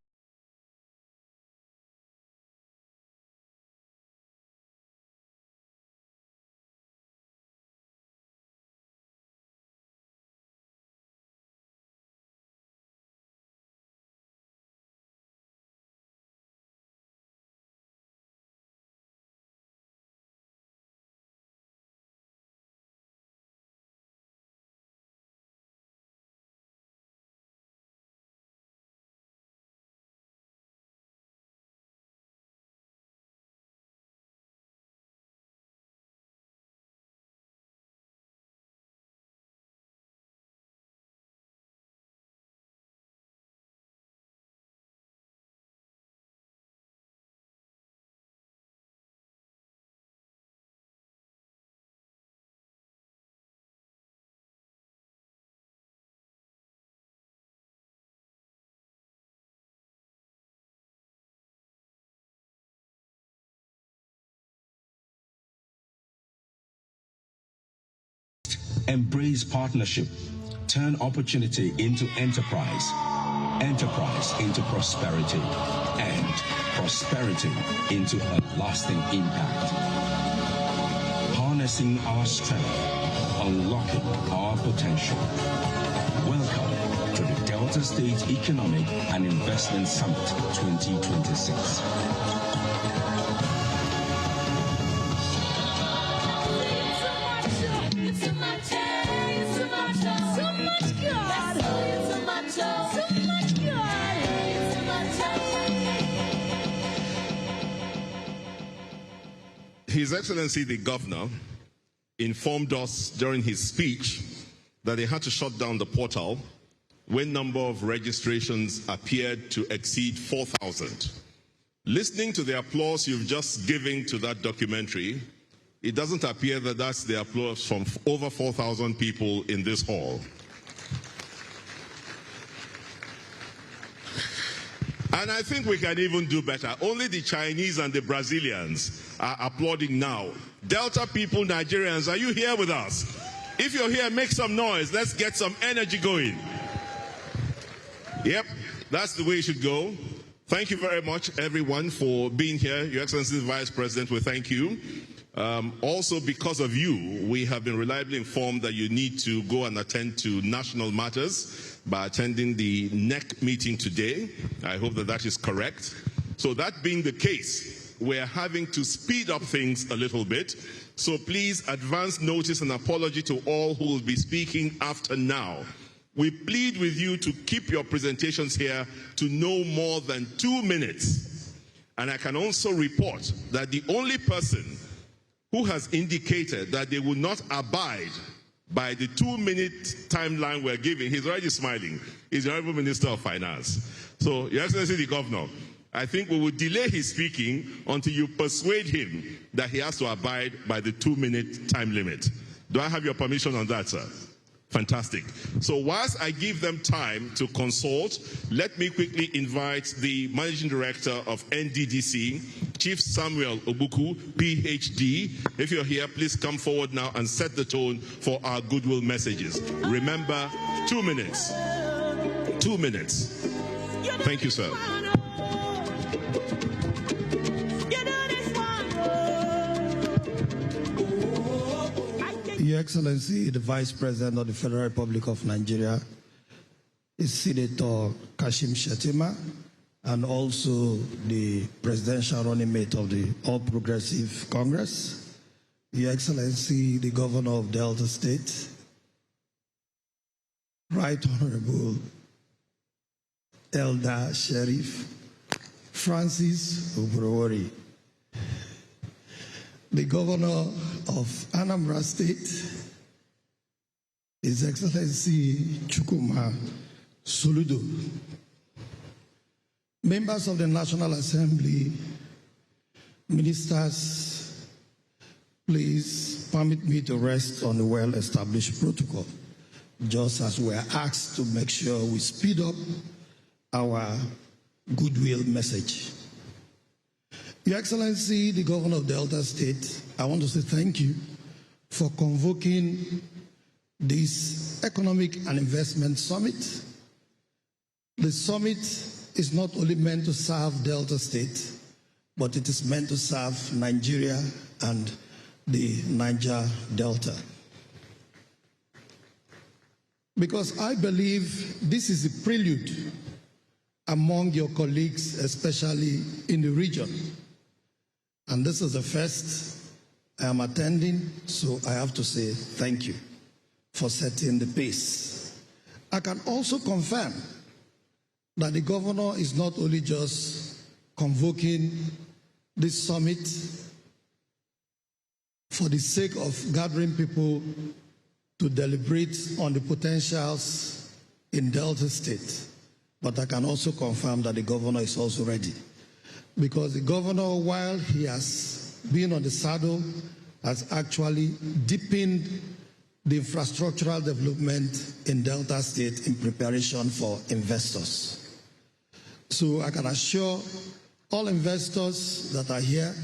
Embrace partnership. Turn opportunity into enterprise. Enterprise into prosperity. And prosperity into a lasting impact. Harnessing our strength. Unlocking our potential. Welcome to the Delta State Economic and Investment Summit 2026. His Excellency the Governor informed us during his speech that they had to shut down the portal when number of registrations appeared to exceed 4,000. Listening to the applause you've just given to that documentary, it doesn't appear that that's the applause from over 4,000 people in this hall. And I think we can even do better. Only the Chinese and the Brazilians are applauding now. Delta people, Nigerians, are you here with us? If you're here, make some noise. Let's get some energy going. Yep, that's the way it should go. Thank you very much, everyone, for being here. Your Excellency, the Vice President, we thank you. Also, because of you, we have been reliably informed that you need to go and attend to national matters by attending the NEC meeting today. I hope that that is correct. So that being the case, we're having to speed up things a little bit. So please advance notice and apology to all who will be speaking after now. We plead with you to keep your presentations here to no more than 2 minutes. And I can also report that the only person who has indicated that they will not abide by the 2-minute timeline we're giving, he's already smiling, is the Honorable Minister of Finance. So, Your Excellency the Governor, I think we will delay his speaking until you persuade him that he has to abide by the 2-minute time limit. Do I have your permission on that, sir? Fantastic. So whilst I give them time to consult, let me quickly invite the Managing Director of NDDC, Chief Samuel Obuku, PhD. If you're here, please come forward now and set the tone for our goodwill messages. Remember, 2 minutes. 2 minutes. Thank you, sir. Your Excellency, the Vice President of the Federal Republic of Nigeria, is Senator Kashim Shettima, and also the presidential running mate of the All Progressive Congress, Your Excellency, the Governor of Delta State, Right Honorable Elder Sheriff Francis Oborevwori, the governor of Anambra State, His Excellency Chukwuma Soludo, members of the National Assembly, ministers, please permit me to rest on a well-established protocol, just as we are asked to make sure we speed up our goodwill message. Your Excellency, the Governor of Delta State, I want to say thank you for convoking this Economic and Investment Summit. The summit is not only meant to serve Delta State, but it is meant to serve Nigeria and the Niger Delta. Because I believe this is a prelude among your colleagues, especially in the region. And this is the first I am attending, so I have to say thank you for setting the pace. I can also confirm that the governor is not only just convoking this summit for the sake of gathering people to deliberate on the potentials in Delta State, but I can also confirm that the governor is also ready. Because the governor, while he has been on the saddle, has actually deepened the infrastructural development in Delta State in preparation for investors. So I can assure all investors that are here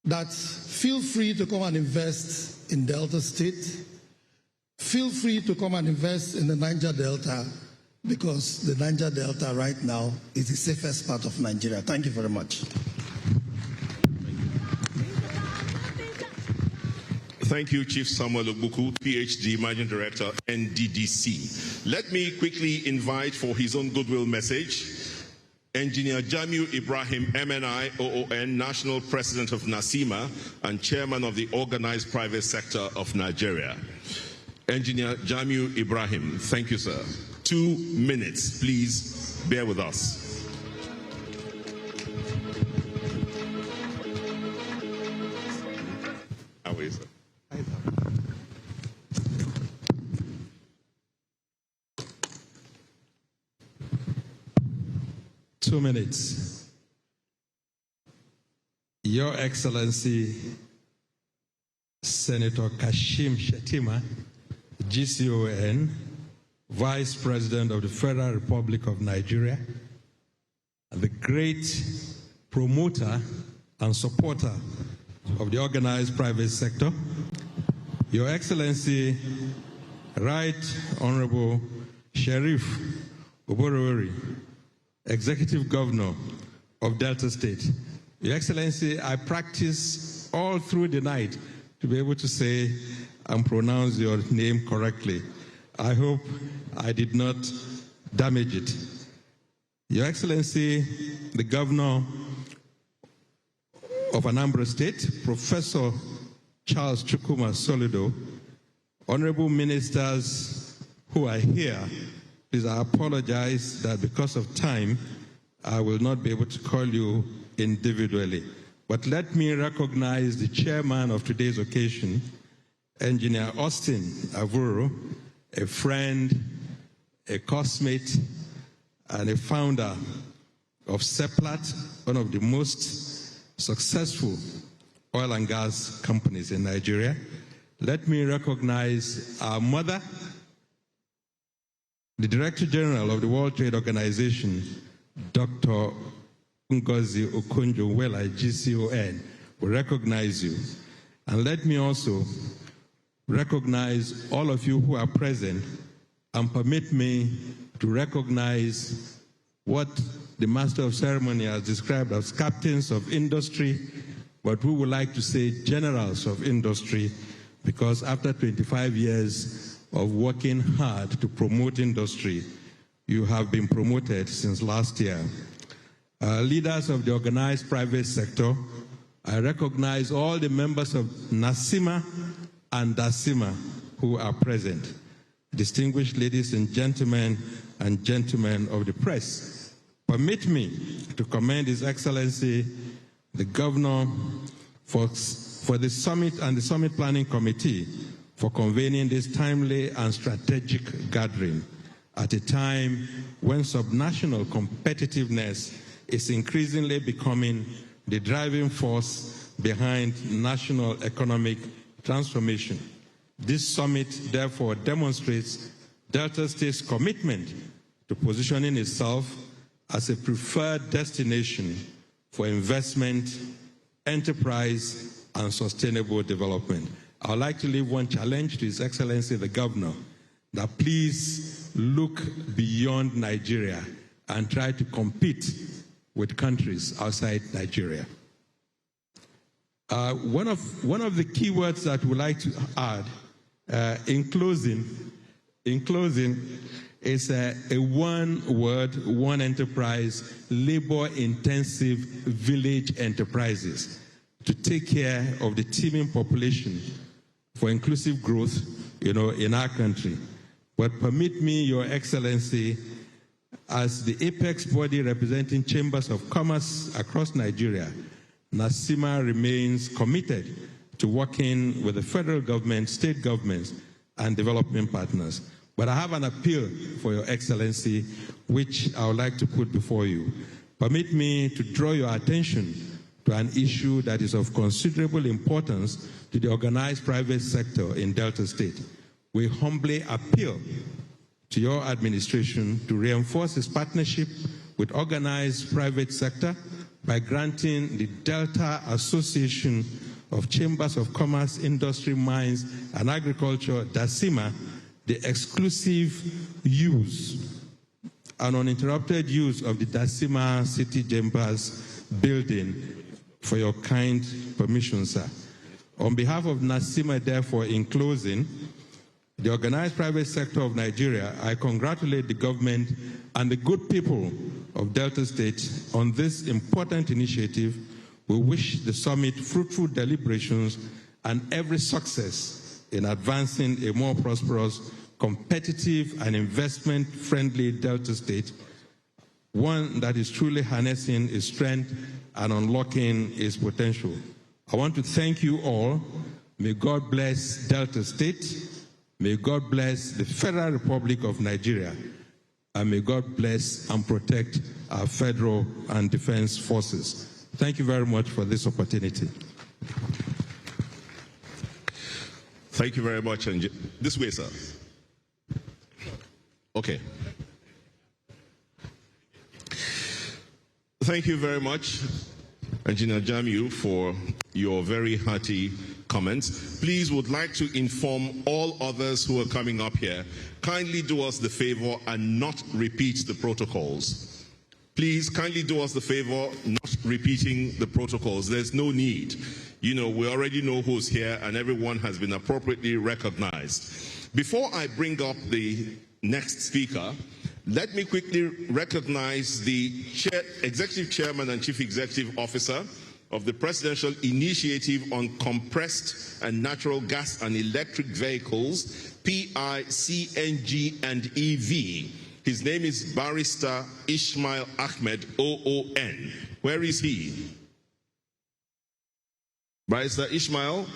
that feel free to come and invest in Delta State. Feel free to come and invest in the Niger Delta, because the Niger Delta right now is the safest part of Nigeria. Thank you very much. Thank you, Chief Samuel Ogbuku, PhD, Managing Director, NDDC. Let me quickly invite for his own goodwill message, Engineer Jamiu Ibrahim, MNI, OON, National President of NASIMA and Chairman of the Organized Private Sector of Nigeria. Engineer Jamiu Ibrahim, thank you, sir. 2 minutes, please bear with us. How are you, sir? 2 minutes. Your Excellency, Senator Kashim Shettima, GCON, Vice President of the Federal Republic of Nigeria, and the great promoter and supporter of the organized private sector, Your Excellency, Right Honorable Sheriff Oborevwori, Executive Governor of Delta State. Your Excellency, I practice all through the night to be able to say and pronounce your name correctly. I hope I did not damage it. Your Excellency, the Governor of Anambra State, Professor Charles Chukwuma Soludo, honorable ministers who are here, please, I apologize that because of time, I will not be able to call you individually. But let me recognize the chairman of today's occasion, Engineer Austin Avuro, a friend, a classmate, and a founder of Seplat, one of the most successful oil and gas companies in Nigeria. Let me recognize our mother, the Director General of the World Trade Organization, Dr. Okonjo-Iweala, GCON. We recognize you. And let me also recognize all of you who are present and permit me to recognize what the Master of Ceremony has described as captains of industry, but we would like to say generals of industry, because after 25 years of working hard to promote industry, you have been promoted since last year. Leaders of the organized private sector, I recognize all the members of NASIMA and DASIMA who are present. Distinguished ladies and gentlemen of the press, permit me to commend His Excellency, the Governor, for the summit and the Summit Planning Committee for convening this timely and strategic gathering at a time when subnational competitiveness is increasingly becoming the driving force behind national economic transformation. This summit, therefore, demonstrates Delta State's commitment to positioning itself as a preferred destination for investment, enterprise, and sustainable development. I would like to leave one challenge to His Excellency the Governor, that please look beyond Nigeria and try to compete with countries outside Nigeria. One of the key words that we'd like to add in closing is a one word, one enterprise, labor-intensive village enterprises to take care of the teeming population for inclusive growth, in our country. But permit me, Your Excellency, as the apex body representing chambers of commerce across Nigeria, NASIMA remains committed to working with the federal government, state governments, and development partners. But I have an appeal for Your Excellency, which I would like to put before you. Permit me to draw your attention to an issue that is of considerable importance to the organized private sector in Delta State. We humbly appeal to your administration to reinforce its partnership with organized private sector by granting the Delta Association of Chambers of Commerce, Industry, Mines, and Agriculture, DASIMA, the exclusive use and uninterrupted use of the DASIMA City Chambers building for your kind permission, sir. On behalf of NASIMA, therefore, in closing, the organized private sector of Nigeria, I congratulate the government and the good people of Delta State on this important initiative. We wish the summit fruitful deliberations and every success in advancing a more prosperous, competitive, and investment-friendly Delta State, one that is truly harnessing its strength and unlocking its potential. I want to thank you all. May God bless Delta State. May God bless the Federal Republic of Nigeria, and may God bless and protect our federal and defense forces. Thank you very much for this opportunity. Thank you very much. And this way, sir. Okay. Thank you very much, Engineer Jamiu, for your very hearty comments. Please would like to inform all others who are coming up here, kindly do us the favor and not repeat the protocols. Please kindly do us the favor not repeating the protocols. There's no need. We already know who's here and everyone has been appropriately recognized. Before I bring up the next speaker, let me quickly recognize the Executive Chairman and Chief Executive Officer of the Presidential Initiative on Compressed and Natural Gas and Electric Vehicles, PI, CNG, and EV. His name is Barrister Ishmael Ahmed, OON. Where is he? Barrister Ishmael?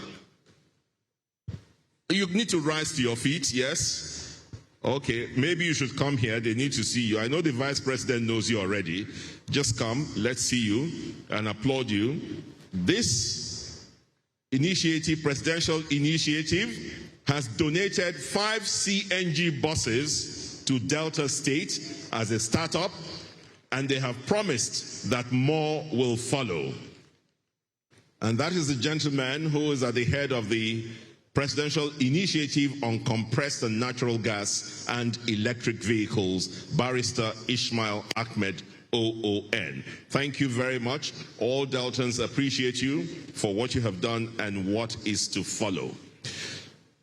You need to rise to your feet, yes? Okay, maybe you should come here. They need to see you. I know the Vice President knows you already. Just come, let's see you and applaud you. This initiative, presidential initiative, has donated 5 CNG buses to Delta State as a startup, and they have promised that more will follow. And that is the gentleman who is at the head of the Presidential Initiative on Compressed and Natural Gas and Electric Vehicles, Barrister Ishmael Ahmed, OON. Thank you very much. All Deltans appreciate you for what you have done and what is to follow.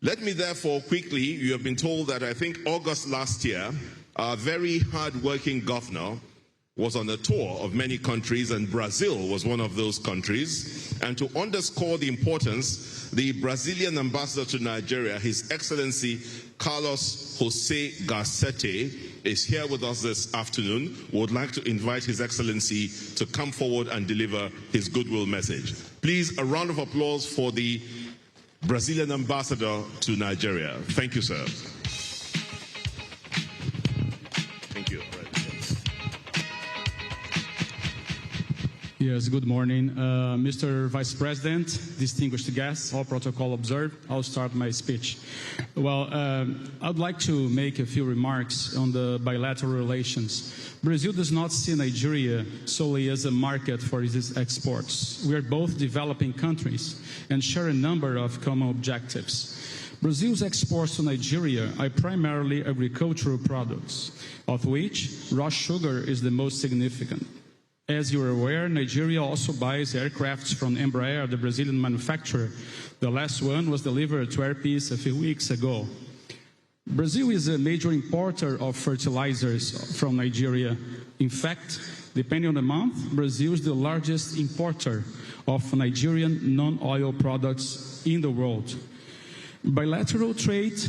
Let me therefore quickly, you have been told that I think August last year, our very hard-working governor was on a tour of many countries, and Brazil was one of those countries. And to underscore the importance, the Brazilian ambassador to Nigeria, His Excellency Carlos Jose Garcete, is here with us this afternoon. We would like to invite His Excellency to come forward and deliver his goodwill message. Please, a round of applause for the Brazilian ambassador to Nigeria. Thank you, sir. Thank you. Yes, good morning. Mr. Vice President, distinguished guests, all protocol observed, I'll start my speech. Well, I'd like to make a few remarks on the bilateral relations. Brazil does not see Nigeria solely as a market for its exports. We are both developing countries and share a number of common objectives. Brazil's exports to Nigeria are primarily agricultural products, of which raw sugar is the most significant. As you are aware, Nigeria also buys aircrafts from Embraer, the Brazilian manufacturer. The last one was delivered to Air Peace a few weeks ago. Brazil is a major importer of fertilizers from Nigeria. In fact, depending on the month, Brazil is the largest importer of Nigerian non-oil products in the world. Bilateral trade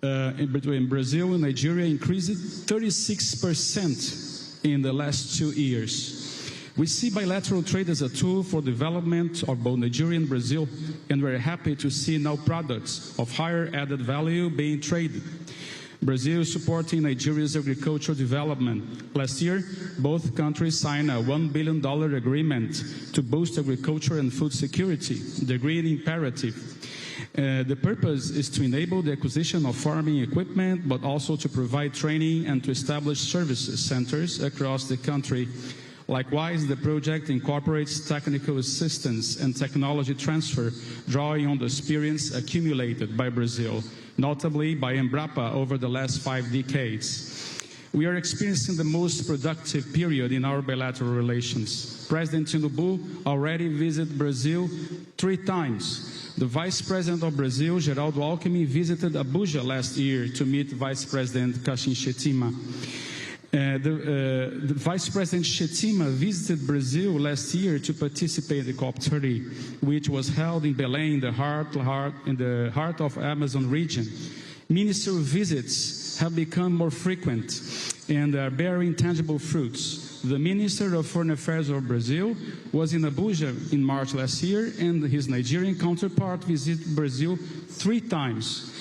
between Brazil and Nigeria increased 36% in the last 2 years. We see bilateral trade as a tool for development of both Nigeria and Brazil, and we're happy to see now products of higher added value being traded. Brazil is supporting Nigeria's agricultural development. Last year, both countries signed a $1 billion agreement to boost agriculture and food security, the Green Imperative. The purpose is to enable the acquisition of farming equipment, but also to provide training and to establish services centers across the country. Likewise, the project incorporates technical assistance and technology transfer, drawing on the experience accumulated by Brazil, notably by Embrapa over the last 5 decades. We are experiencing the most productive period in our bilateral relations. President Tinubu already visited Brazil 3 times. The Vice President of Brazil, Geraldo Alckmin, visited Abuja last year to meet Vice President Shettima. The Vice President Shettima visited Brazil last year to participate in the COP30, which was held in Belém, in the heart of Amazon region. Ministerial visits have become more frequent and are bearing tangible fruits. The Minister of Foreign Affairs of Brazil was in Abuja in March last year, and his Nigerian counterpart visited Brazil 3 times.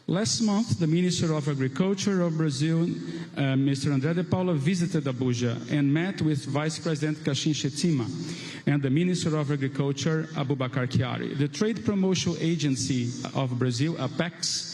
Last month, the Minister of Agriculture of Brazil, Mr. André de Paula, visited Abuja and met with Vice President Shettima and the Minister of Agriculture, Abubakar Chiari. The Trade Promotion Agency of Brazil, APEX,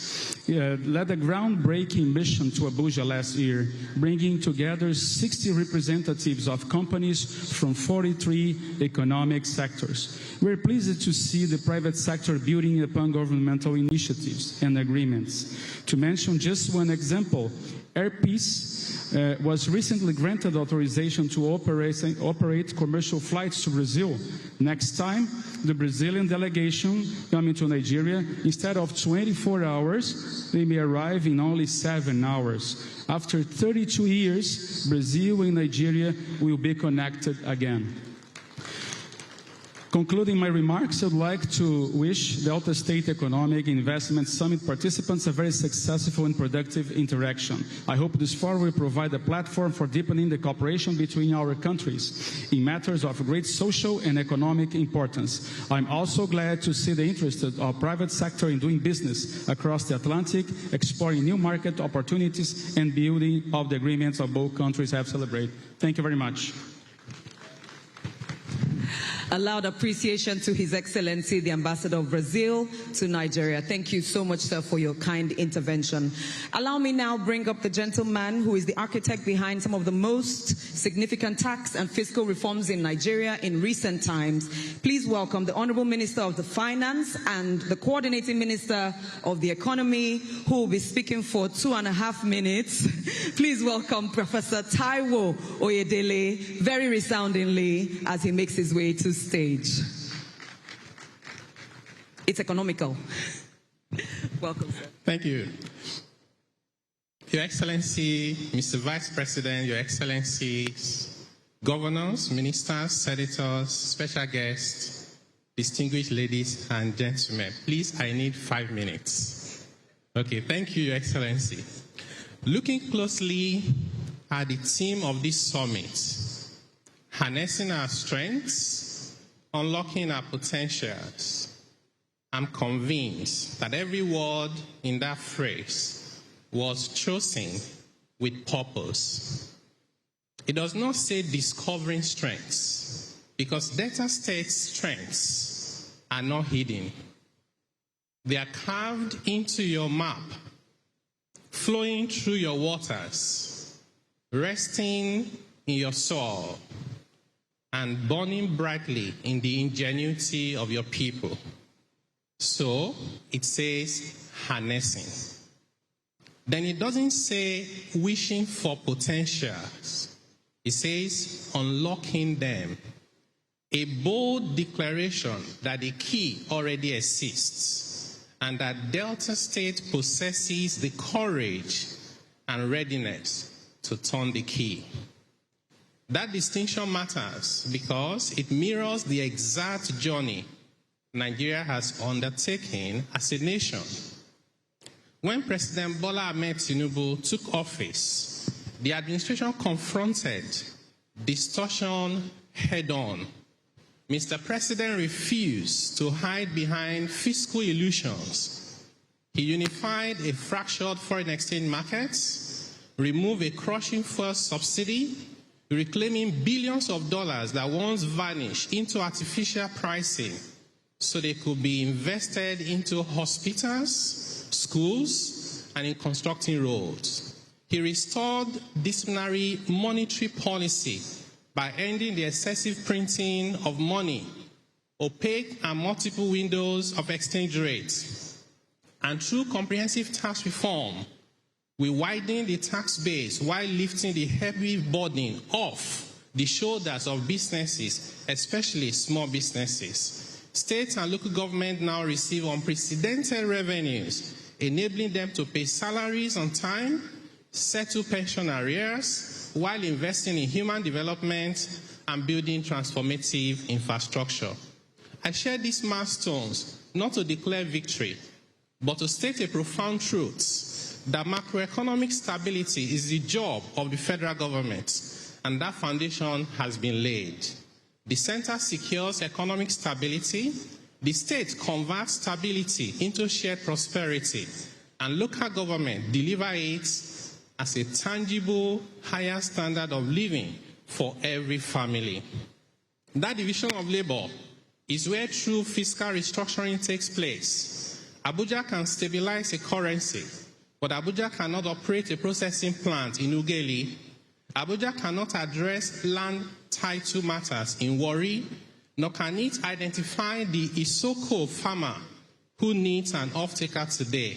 led a groundbreaking mission to Abuja last year, bringing together 60 representatives of companies from 43 economic sectors. We're pleased to see the private sector building upon governmental initiatives and agreements. To mention just one example, Air Peace was recently granted authorization to operate commercial flights to Brazil. Next time, the Brazilian delegation coming to Nigeria, instead of 24 hours, they may arrive in only 7 hours. After 32 years, Brazil and Nigeria will be connected again. Concluding my remarks, I'd like to wish Delta State Economic Investment Summit participants a very successful and productive interaction. I hope this forum will provide a platform for deepening the cooperation between our countries in matters of great social and economic importance. I'm also glad to see the interest of private sector in doing business across the Atlantic, exploring new market opportunities and building of the agreements of both countries have celebrated. Thank you very much. A loud appreciation to His Excellency, the Ambassador of Brazil to Nigeria. Thank you so much, sir, for your kind intervention. Allow me now bring up the gentleman who is the architect behind some of the most significant tax and fiscal reforms in Nigeria in recent times. Please welcome the Honorable Minister of the Finance and the Coordinating Minister of the Economy, who will be speaking for 2.5 minutes. Please welcome Professor Taiwo Oyedele, very resoundingly, as he makes his way to stage. It's economical. Welcome, sir. Thank you. Your Excellency, Mr. Vice President, Your Excellencies, governors, ministers, senators, special guests, distinguished ladies and gentlemen, please, I need 5 minutes. Okay, thank you, Your Excellency. Looking closely at the theme of this summit, harnessing our strengths, unlocking our potentials, I'm convinced that every word in that phrase was chosen with purpose. It does not say discovering strengths, because Delta State's strengths are not hidden. They are carved into your map, flowing through your waters, resting in your soil, and burning brightly in the ingenuity of your people. So it says harnessing. Then it doesn't say wishing for potentials. It says unlocking them. A bold declaration that the key already exists and that Delta State possesses the courage and readiness to turn the key. That distinction matters because it mirrors the exact journey Nigeria has undertaken as a nation. When President Bola Ahmed Tinubu took office, the administration confronted distortion head-on. Mr. President refused to hide behind fiscal illusions. He unified a fractured foreign exchange market, removed a crushing fuel subsidy, reclaiming billions of dollars that once vanished into artificial pricing so they could be invested into hospitals, schools, and in constructing roads. He restored disciplinary monetary policy by ending the excessive printing of money, opaque and multiple windows of exchange rates. And through comprehensive tax reform, we widened the tax base while lifting the heavy burden off the shoulders of businesses, especially small businesses. States and local government now receive unprecedented revenues, enabling them to pay salaries on time, settle pension arrears, while investing in human development and building transformative infrastructure. I share these milestones not to declare victory, but to state a profound truth that macroeconomic stability is the job of the federal government, and that foundation has been laid. The center secures economic stability, the state converts stability into shared prosperity, and local government deliver it as a tangible, higher standard of living for every family. That division of labor is where true fiscal restructuring takes place. Abuja can stabilize a currency, but Abuja cannot operate a processing plant in Ughelli. Abuja cannot address land title matters in Warri, nor can it identify the Isoko farmer who needs an off-taker today.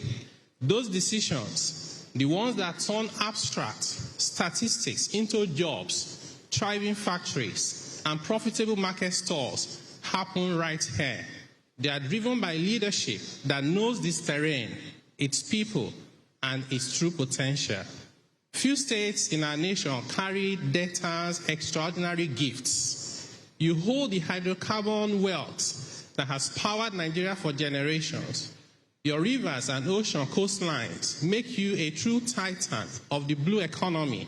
Those decisions, the ones that turn abstract statistics into jobs, thriving factories, and profitable market stores, happen right here. They are driven by leadership that knows this terrain, its people, and its true potential. Few states in our nation carry Delta's extraordinary gifts. You hold the hydrocarbon wealth that has powered Nigeria for generations. Your rivers and ocean coastlines make you a true titan of the blue economy.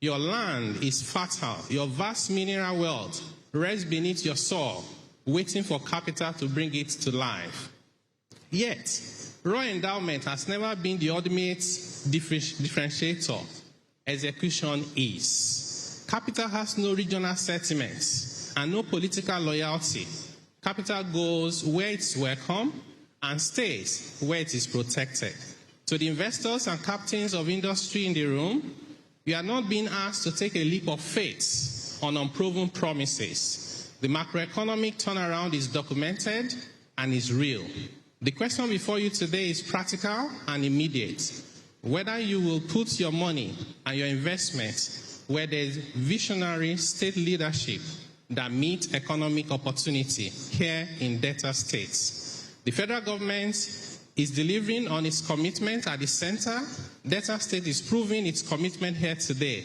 Your land is fertile. Your vast mineral wealth rests beneath your soil, waiting for capital to bring it to life. Yet, raw endowment has never been the ultimate differentiator. Execution is. Capital has no regional sentiments and no political loyalty. Capital goes where it's welcome and stays where it is protected. To the investors and captains of industry in the room, you are not being asked to take a leap of faith on unproven promises. The macroeconomic turnaround is documented and is real. The question before you today is practical and immediate. Whether you will put your money and your investments where there is visionary state leadership that meets economic opportunity here in Delta States. The federal government is delivering on its commitment at the center. Delta State is proving its commitment here today.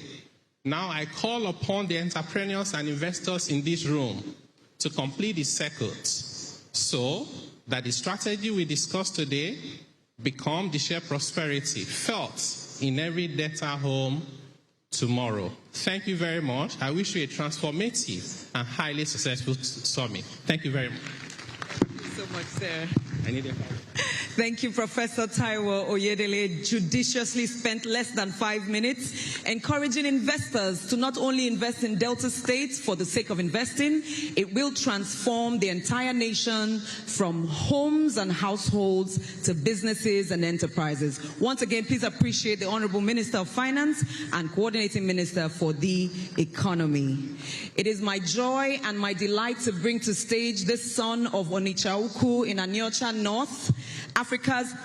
Now I call upon the entrepreneurs and investors in this room to complete the circuit so that the strategy we discussed today become the shared prosperity felt in every Delta home tomorrow. Thank you very much. I wish you a transformative and highly successful summit. Thank you very much. Thank you so much, sir. I need a Thank you, Professor Taiwo Oyedele. Judiciously spent less than 5 minutes encouraging investors to not only invest in Delta states for the sake of investing, it will transform the entire nation from homes and households to businesses and enterprises. Once again, please appreciate the Honorable Minister of Finance and Coordinating Minister for the Economy. It is my joy and my delight to bring to stage this son of Onitsha-Ukwu in Aniocha North,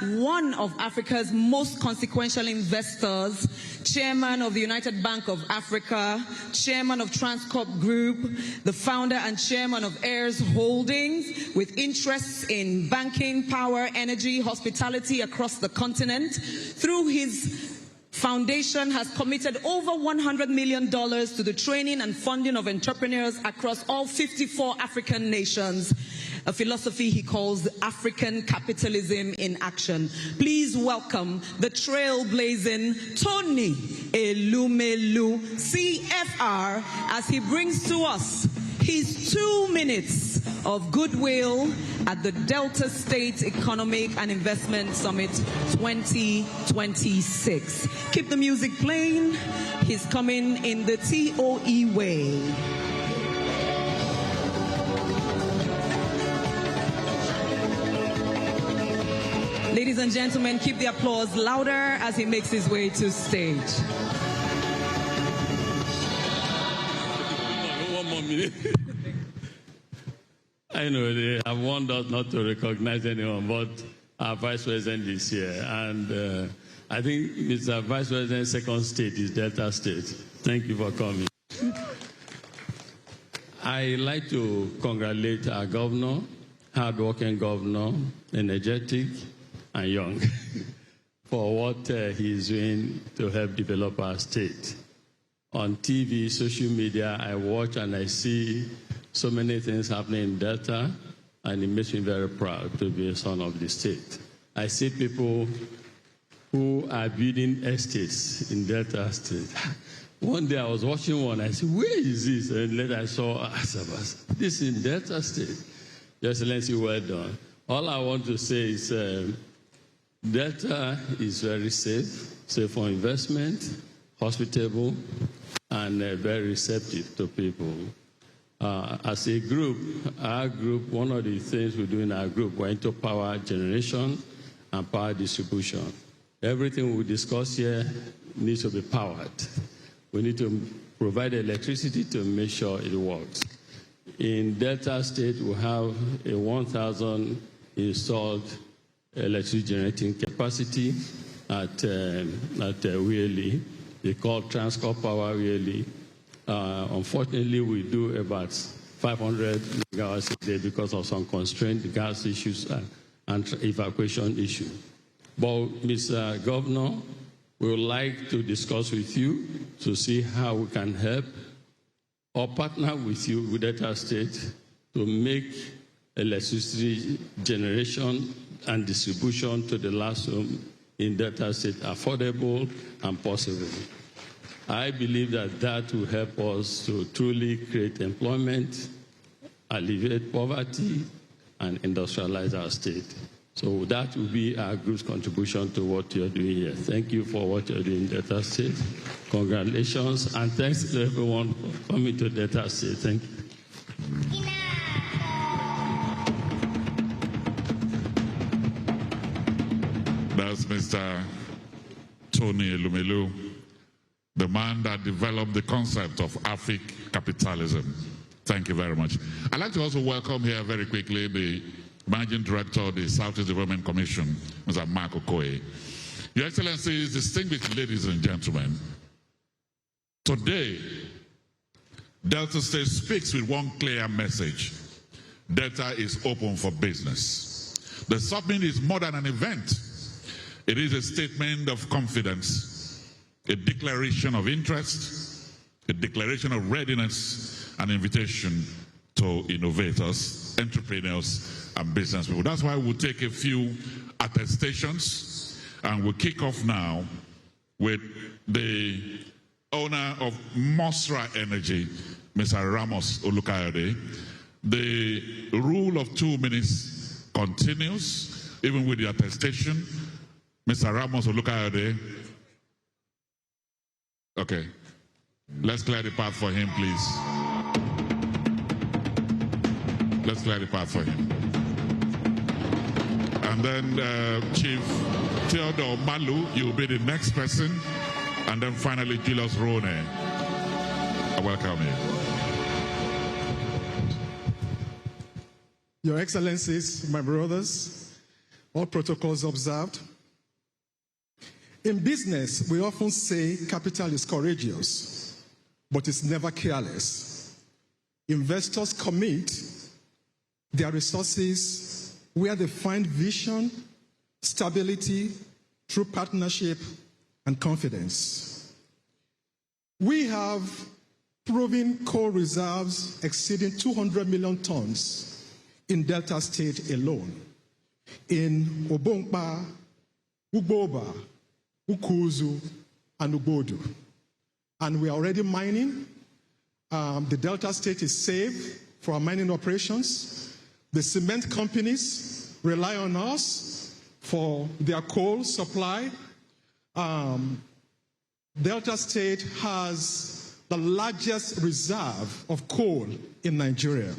one of Africa's most consequential investors, chairman of the United Bank of Africa, chairman of Transcorp Group, the founder and chairman of Heirs Holdings, with interests in banking, power, energy, hospitality across the continent. Through his foundation has committed over $100 million to the training and funding of entrepreneurs across all 54 African nations, a philosophy he calls African capitalism in action. Please welcome the trailblazing Tony Elumelu, CFR, as he brings to us his 2 minutes of goodwill at the Delta State Economic and Investment Summit 2026. Keep the music playing. He's coming in the TOE way. Ladies and gentlemen, keep the applause louder as he makes his way to stage. One more minute. I know they have warned us not to recognize anyone, but our Vice President is here. And I think Mr. Vice President's second state is Delta State. Thank you for coming. I'd like to congratulate our governor, hardworking governor, energetic and young, for what he is doing to help develop our state. On TV, social media, I watch and I see so many things happening in Delta, and it makes me very proud to be a son of the state. I see people who are building estates in Delta State. One day I was watching one, I said, where is this? And later I saw Asabas. This is in Delta State. Your Excellency, well done. All I want to say is Delta is very safe for investment, hospitable, and very receptive to people. As a group, our group, one of the things we do in our group, we're into power generation and power distribution. Everything we discuss here needs to be powered. We need to provide electricity to make sure it works. In Delta State, we have a 1,000 installed electricity generating capacity at Ueli. They call Transcorp Power Ueli. Unfortunately, we do about 500 megawatts a day because of some constrained gas issues and evacuation issues. But, Mr. Governor, we would like to discuss with you to see how we can help or partner with you with Delta State to make electricity generation and distribution to the last home in Delta State affordable and possible. I believe that that will help us to truly create employment, alleviate poverty, and industrialize our state. So that will be our group's contribution to what you're doing here. Thank you for what you're doing in Delta State. Congratulations, and thanks to everyone for coming to Delta State. Thank you. That's Mr. Tony Elumelu, the man that developed the concept of African capitalism. Thank you very much. I'd like to also welcome here very quickly the Managing Director of the Southeast Development Commission, Mr. Mark Okoye. Your Excellencies, distinguished ladies and gentlemen, today, Delta State speaks with one clear message. Delta is open for business. The summit is more than an event. It is a statement of confidence, a declaration of interest, a declaration of readiness, an invitation to innovators, entrepreneurs, and business people. That's why we'll take a few attestations, and we'll kick off now with the owner of Mosra Energy, Mr. Ramos Olukayode. The rule of 2 minutes continues, even with the attestation. Mr. Ramos Olukayode. Okay. Let's clear the path for him, please. Let's clear the path for him. And then Chief Theodore Malu, you'll be the next person. And then finally, Julius Rone. I welcome you. Your Excellencies, my brothers, all protocols observed. In business, we often say capital is courageous, but it's never careless. Investors commit their resources where they find vision, stability, true partnership, and confidence. We have proven coal reserves exceeding 200 million tons in Delta State alone. In Obonkpa, Ugboba, Ukuzu, and Ugbodu. And we are already mining. The Delta State is safe for our mining operations. The cement companies rely on us for their coal supply. Delta State has the largest reserve of coal in Nigeria.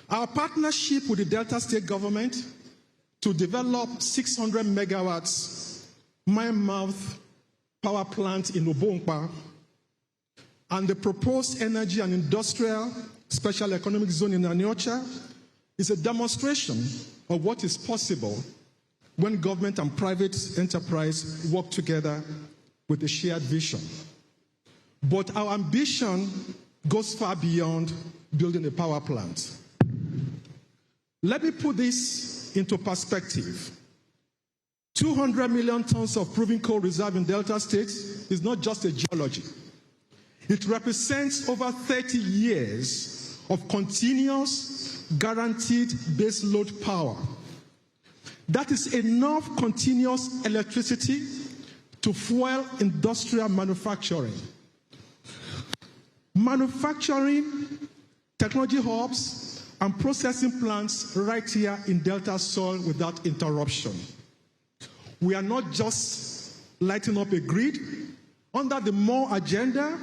Our partnership with the Delta State government to develop 600 megawatts mine-mouth power plant in Obonkpa and the proposed energy and industrial special economic zone in Aniocha is a demonstration of what is possible when government and private enterprise work together with a shared vision. But our ambition goes far beyond building a power plant. Let me put this into perspective. 200 million tons of proven coal reserve in Delta State is not just a geology. It represents over 30 years of continuous, guaranteed baseload power. That is enough continuous electricity to fuel industrial manufacturing. Manufacturing, technology hubs, and processing plants right here in Delta soil without interruption. We are not just lighting up a grid. Under the MOU agenda,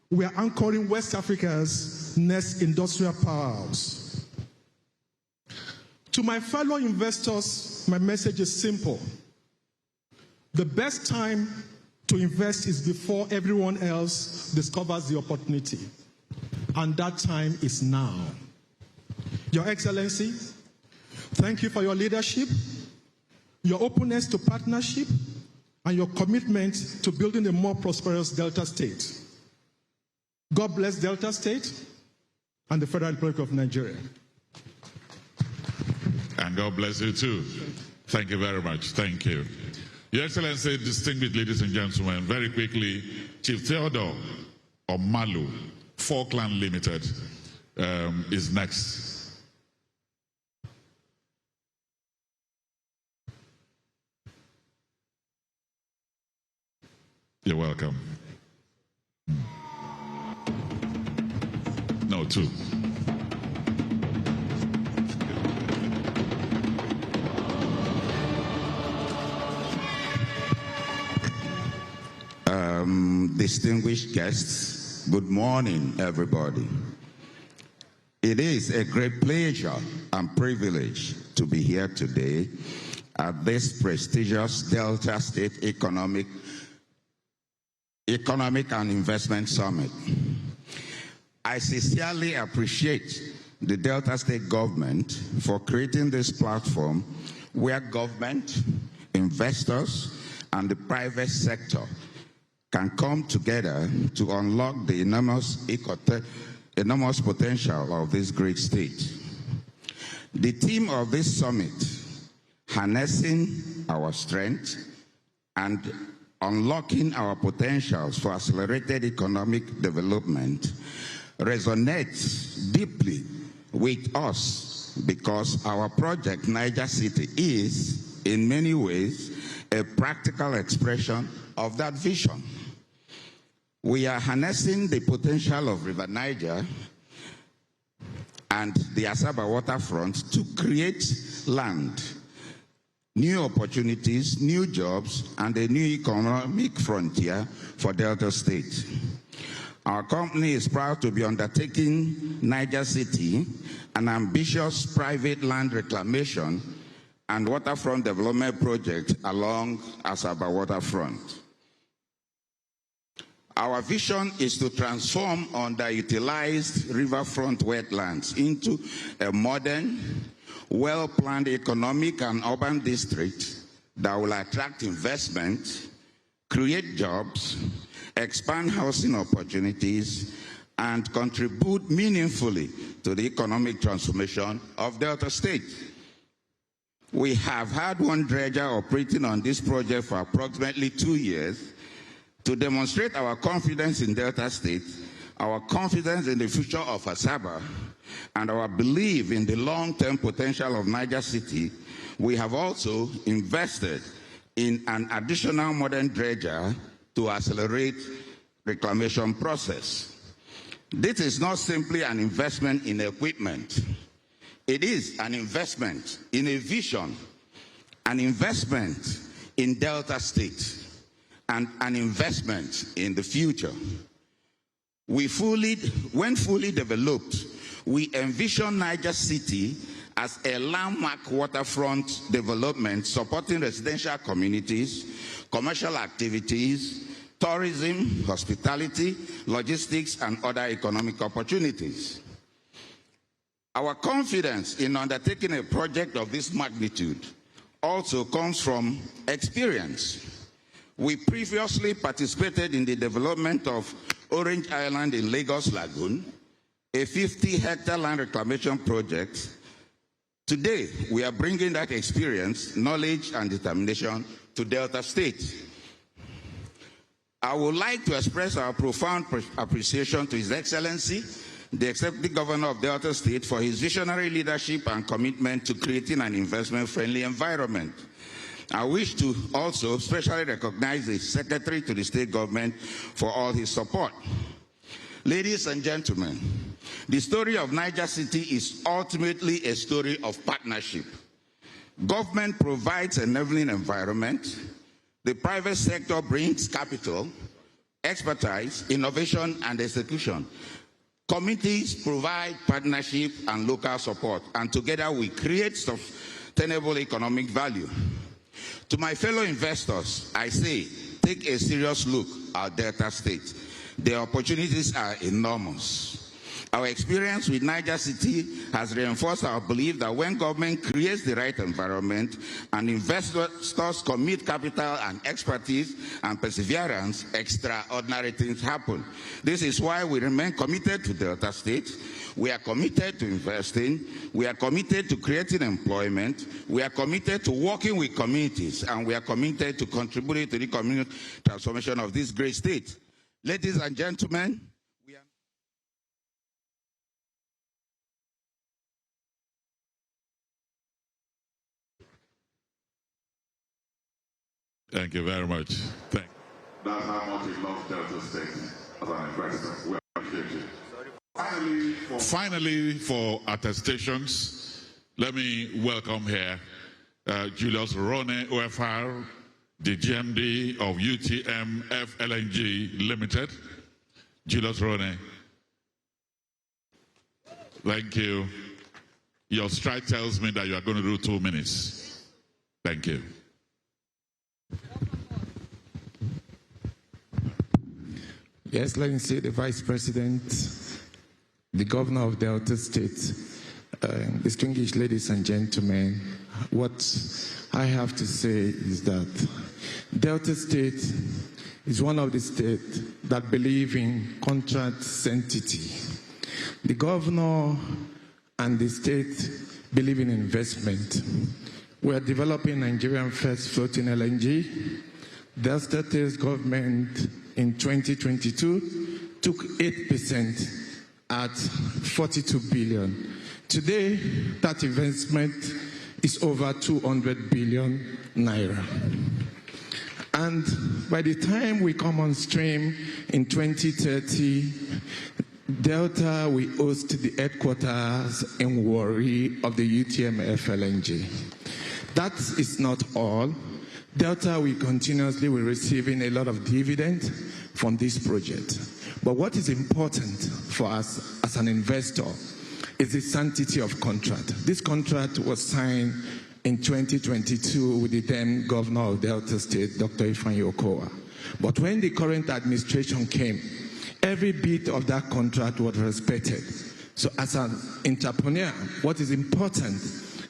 we are anchoring West Africa's next industrial powerhouse. To my fellow investors, my message is simple. The best time to invest is before everyone else discovers the opportunity. And that time is now. Your Excellency, thank you for your leadership, your openness to partnership, and your commitment to building a more prosperous Delta State. God bless Delta State and the Federal Republic of Nigeria. And God bless you too. Thank you very much. Thank you. Your Excellency, distinguished ladies and gentlemen, very quickly, Chief Theodore Omalu, Falkland Limited, is next. You're welcome. No, two. Distinguished guests, good morning, everybody. It is a great pleasure and privilege to be here today at this prestigious Delta State Economic and Investment Summit. I sincerely appreciate the Delta State government for creating this platform where government, investors, and the private sector can come together to unlock the enormous potential of this great state. The theme of this summit, harnessing our strength and unlocking our potentials for accelerated economic development, resonates deeply with us because our project, Niger City, is, in many ways, a practical expression of that vision. We are harnessing the potential of River Niger and the Asaba waterfront to create land, new opportunities, new jobs, and a new economic frontier for Delta State. Our company is proud to be undertaking Niger City, an ambitious private land reclamation and waterfront development project along Asaba waterfront. Our vision is to transform underutilized riverfront wetlands into a modern, well-planned economic and urban district that will attract investment, create jobs, expand housing opportunities, and contribute meaningfully to the economic transformation of Delta State. We have had one dredger operating on this project for approximately 2 years to demonstrate our confidence in Delta State, our confidence in the future of Asaba, and our belief in the long-term potential of Niger City. We have also invested in an additional modern dredger to accelerate reclamation process. This is not simply an investment in equipment. It is an investment in a vision, an investment in Delta State, and an investment in the future. When fully developed, we envision Niger City as a landmark waterfront development supporting residential communities, commercial activities, tourism, hospitality, logistics, and other economic opportunities. Our confidence in undertaking a project of this magnitude also comes from experience. We previously participated in the development of Orange Island in Lagos Lagoon, a 50-hectare land reclamation project. Today, we are bringing that experience, knowledge, and determination to Delta State. I would like to express our profound appreciation to His Excellency, the Executive Governor of Delta State, for his visionary leadership and commitment to creating an investment-friendly environment. I wish to also specially recognize the Secretary to the State Government for all his support. Ladies and gentlemen, the story of Niger City is ultimately a story of partnership. Government provides an enabling environment. The private sector brings capital, expertise, innovation, and execution. Communities provide partnership and local support, and together we create sustainable economic value. To my fellow investors, I say, take a serious look at Delta State. The opportunities are enormous. Our experience with Niger City has reinforced our belief that when government creates the right environment and investors commit capital and expertise and perseverance, extraordinary things happen. This is why we remain committed to Delta State. We are committed to investing. We are committed to creating employment. We are committed to working with communities, and we are committed to contributing to the community transformation of this great state. Ladies and gentlemen, Thank you very much. That's how much we love Delta State as an investor. We appreciate it. Finally, for attestations, let me welcome here Julius Rone OFR, the GMD of UTM FLNG Limited. Julius Rone. Thank you. Your strike tells me that you are going to do 2 minutes. Thank you. Your Excellency, the Vice President, the Governor of Delta State, distinguished ladies and gentlemen, what I have to say is that Delta State is one of the states that believe in contract sanctity. The Governor and the state believe in investment. We are developing Nigerian first floating LNG. Delta State's government in 2022 took 8% at 42 billion. Today, that investment is over 200 billion naira. And by the time we come on stream in 2030, Delta will host the headquarters in Warri of the UTMF LNG. That is not all. Delta will continuously be receiving a lot of dividends from this project. But what is important for us as an investor is the sanctity of contract. This contract was signed in 2022 with the then governor of Delta State, Dr. Okonjo-Iweala. But when the current administration came, every bit of that contract was respected. So as an entrepreneur, what is important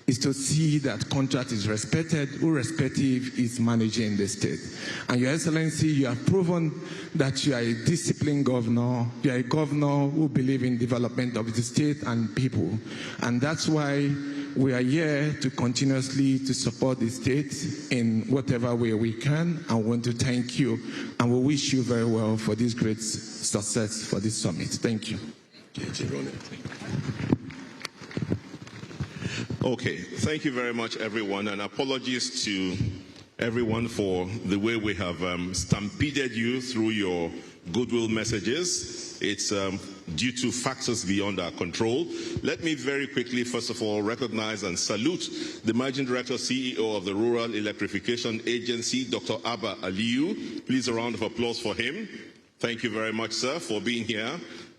is to see that contract is respected, irrespective is managing the state. And Your Excellency, you have proven that you are a disciplined governor. You are a governor who believes in development of the state and people. And that's why we are here to continuously to support the state in whatever way we can. I want to thank you, and we wish you very well for this great success for this summit. Thank you. Okay, thank you very much, everyone, and apologies to everyone for the way we have stampeded you through your goodwill messages. It's due to factors beyond our control. Let me very quickly, first of all, recognize and salute the Managing Director, CEO of the Rural Electrification Agency, Dr. Abba Aliyu. Please, a round of applause for him. Thank you very much, sir, for being here.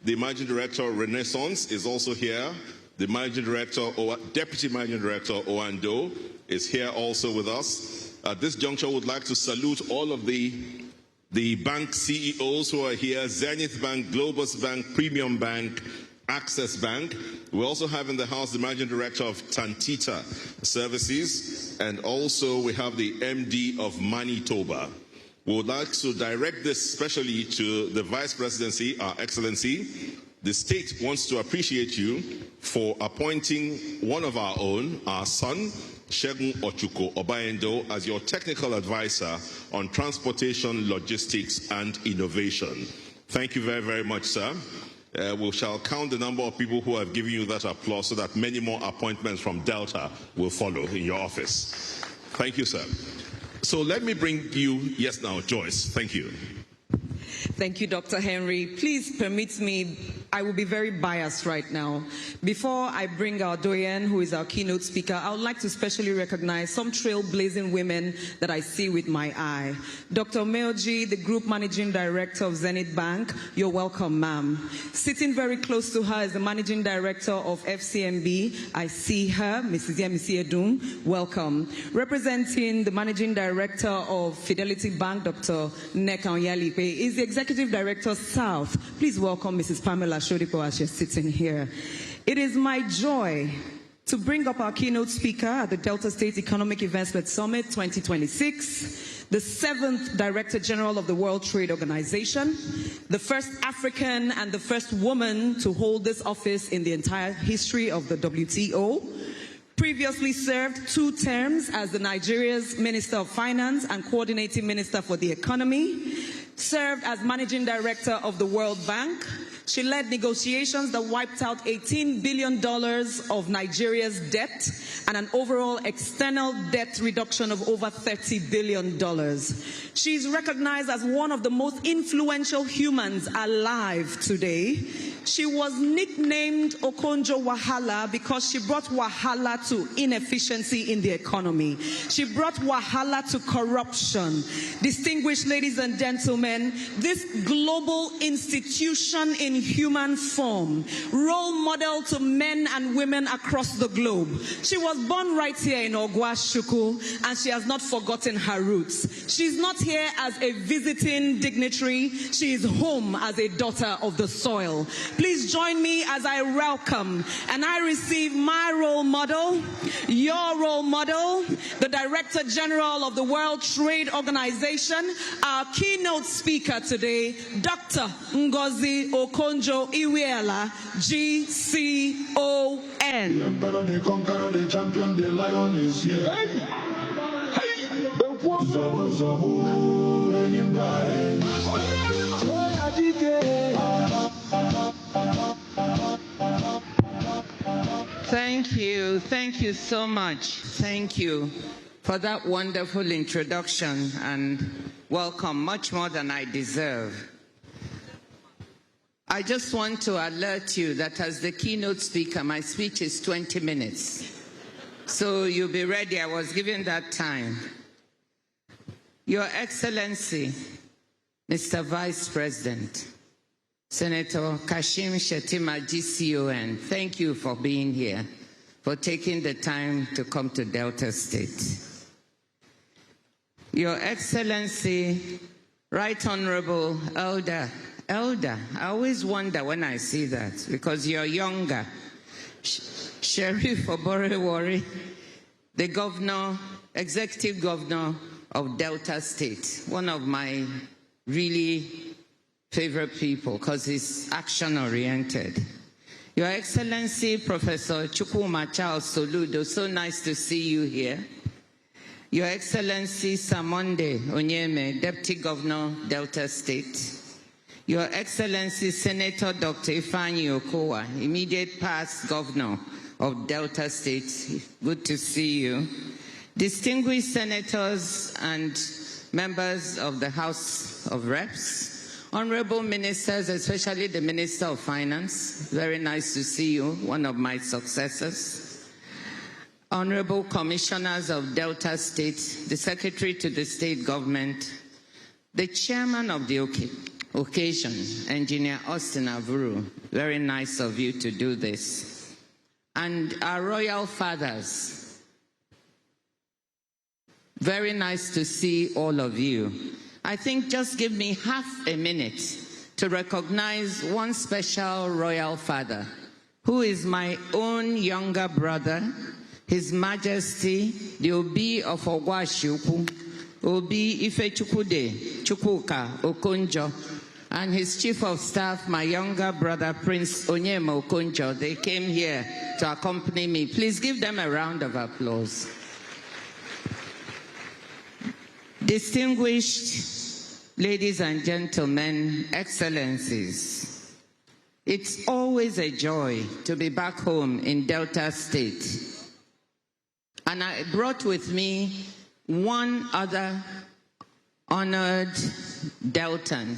The Managing Director, Renaissance, is also here. The Managing Director, or Deputy Managing Director, Oando, is here also with us. At this juncture, I would like to salute all of the bank CEOs who are here: Zenith Bank, Globus Bank, Premium Bank, Access Bank. We also have in the house the Managing Director of Tantita Services, and also we have the MD of Manitoba. We would like to direct this especially to the Vice Presidency, Our Excellency. The state wants to appreciate you for appointing one of our own, our son, Segun Ochuko Obayendo, as your technical advisor on transportation, logistics, and innovation. Thank you very, very much, sir. We shall count the number of people who have given you that applause so that many more appointments from Delta will follow in your office. Thank you, sir. So let me bring you, yes now, Joyce. Thank you. Thank you, Dr. Henry. Please permit me, I will be very biased right now. Before I bring our doyen, who is our keynote speaker, I would like to specially recognize some trailblazing women that I see with my eye. Dr. Meoji, the Group Managing Director of Zenith Bank, you're welcome, ma'am. Sitting very close to her is the Managing Director of FCMB. I see her, Mrs. Yemisi Edun, welcome. Representing the Managing Director of Fidelity Bank, Dr. Nneka Onyalipe, is the Executive Director South. Please welcome Mrs. Pamela Shodipo as she's sitting here. It is my joy to bring up our keynote speaker at the Delta State Economic Investment Summit 2026, the 7th Director General of the World Trade Organization, the first African and the first woman to hold this office in the entire history of the WTO, previously served 2 terms as the Nigeria's Minister of Finance and Coordinating Minister for the Economy, served as Managing Director of the World Bank. She led negotiations that wiped out $18 billion of Nigeria's debt and an overall external debt reduction of over $30 billion. She's recognized as one of the most influential humans alive today. She was nicknamed Okonjo-Iweala because she brought wahala to inefficiency in the economy. She brought wahala to corruption. Distinguished ladies and gentlemen, this global institution in human form, role model to men and women across the globe. She was born right here in Ogwashuku, and she has not forgotten her roots. She's not here as a visiting dignitary. She is home as a daughter of the soil. Please join me as I welcome and I receive my role model, your role model, the Director General of the World Trade Organization, our keynote speaker today, Dr. Ngozi Okonjo-Iweala, GCON. The emperor, the conqueror, the champion, the lion is here. Thank you so much. Thank you. for that wonderful introduction and welcome, much more than I deserve. I just want to alert you that as the keynote speaker, my speech is 20 minutes. So you'll be ready. I was given that time. Your Excellency, Mr. Vice President, Senator Kashim Shettima, GCON, thank you for being here, for taking the time to come to Delta State. Your Excellency, Right Honorable Elder, I always wonder when I see that, because you're younger, Sheriff Oborevwori, the governor, executive governor of Delta State, one of my really favorite people because he's action-oriented. Your Excellency, Professor Chukwuma Charles Soludo, so nice to see you here. Your Excellency, Samonde Onyeme, Deputy Governor, Delta State. Your Excellency, Senator Dr. Ifeanyi Okowa, immediate past Governor of Delta State, good to see you. Distinguished senators and members of the House of Reps, honorable ministers, especially the Minister of Finance, very nice to see you, one of my successors. Honorable commissioners of Delta State, the Secretary to the State Government, the Chairman of the occasion, Engineer Austin Avuru, very nice of you to do this. And our royal fathers, very nice to see all of you. I think just give me half a minute to recognize one special royal father, who is my own younger brother, His Majesty, the Obi of Ogwashiukwu, Obi Ifechukwude Chukwuka Okonjo, and his Chief of Staff, my younger brother, Prince Onyema Okonjo. They came here to accompany me. Please give them a round of applause. Distinguished ladies and gentlemen, excellencies, it's always a joy to be back home in Delta State. And I brought with me one other honored Deltan.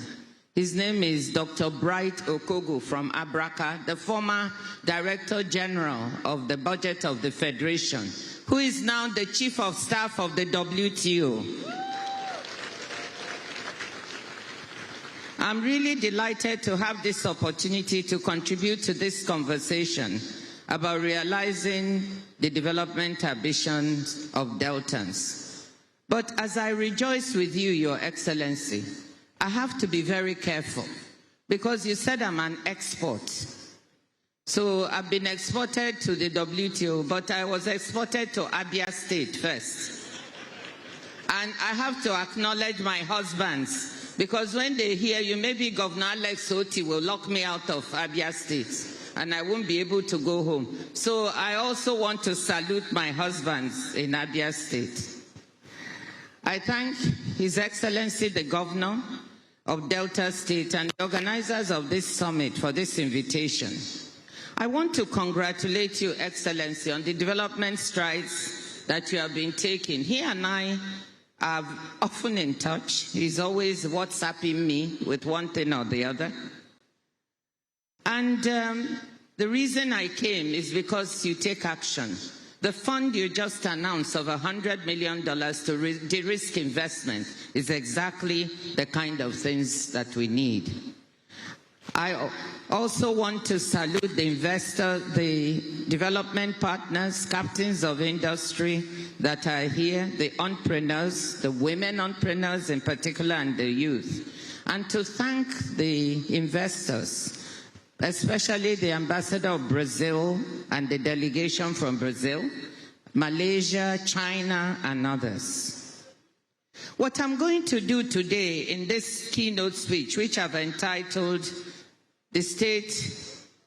His name is Dr. Bright Okogo from Abraka, the former Director General of the Budget of the Federation, who is now the Chief of Staff of the WTO. I'm really delighted to have this opportunity to contribute to this conversation about realizing the development ambitions of Deltans. But as I rejoice with you, Your Excellency, I have to be very careful because you said I'm an export. So I've been exported to the WTO, but I was exported to Abia State first. And I have to acknowledge my husbands, because when they hear you, maybe Governor Alex Oti will lock me out of Abia State and I won't be able to go home. So I also want to salute my husbands in Abia State. I thank His Excellency the Governor of Delta State and the organizers of this summit for this invitation. I want to congratulate you, Excellency, on the development strides that you have been taking. He and I are often in touch. He's always WhatsApping me with one thing or the other. And the reason I came is because you take action. The fund you just announced of $100 million to de-risk investment is exactly the kind of things that we need. I also want to salute the investors, the development partners, captains of industry that are here, the entrepreneurs, the women entrepreneurs in particular, and the youth. And to thank the investors, especially the ambassador of Brazil and the delegation from Brazil, Malaysia, China, and others. What I'm going to do today in this keynote speech, which I've entitled The State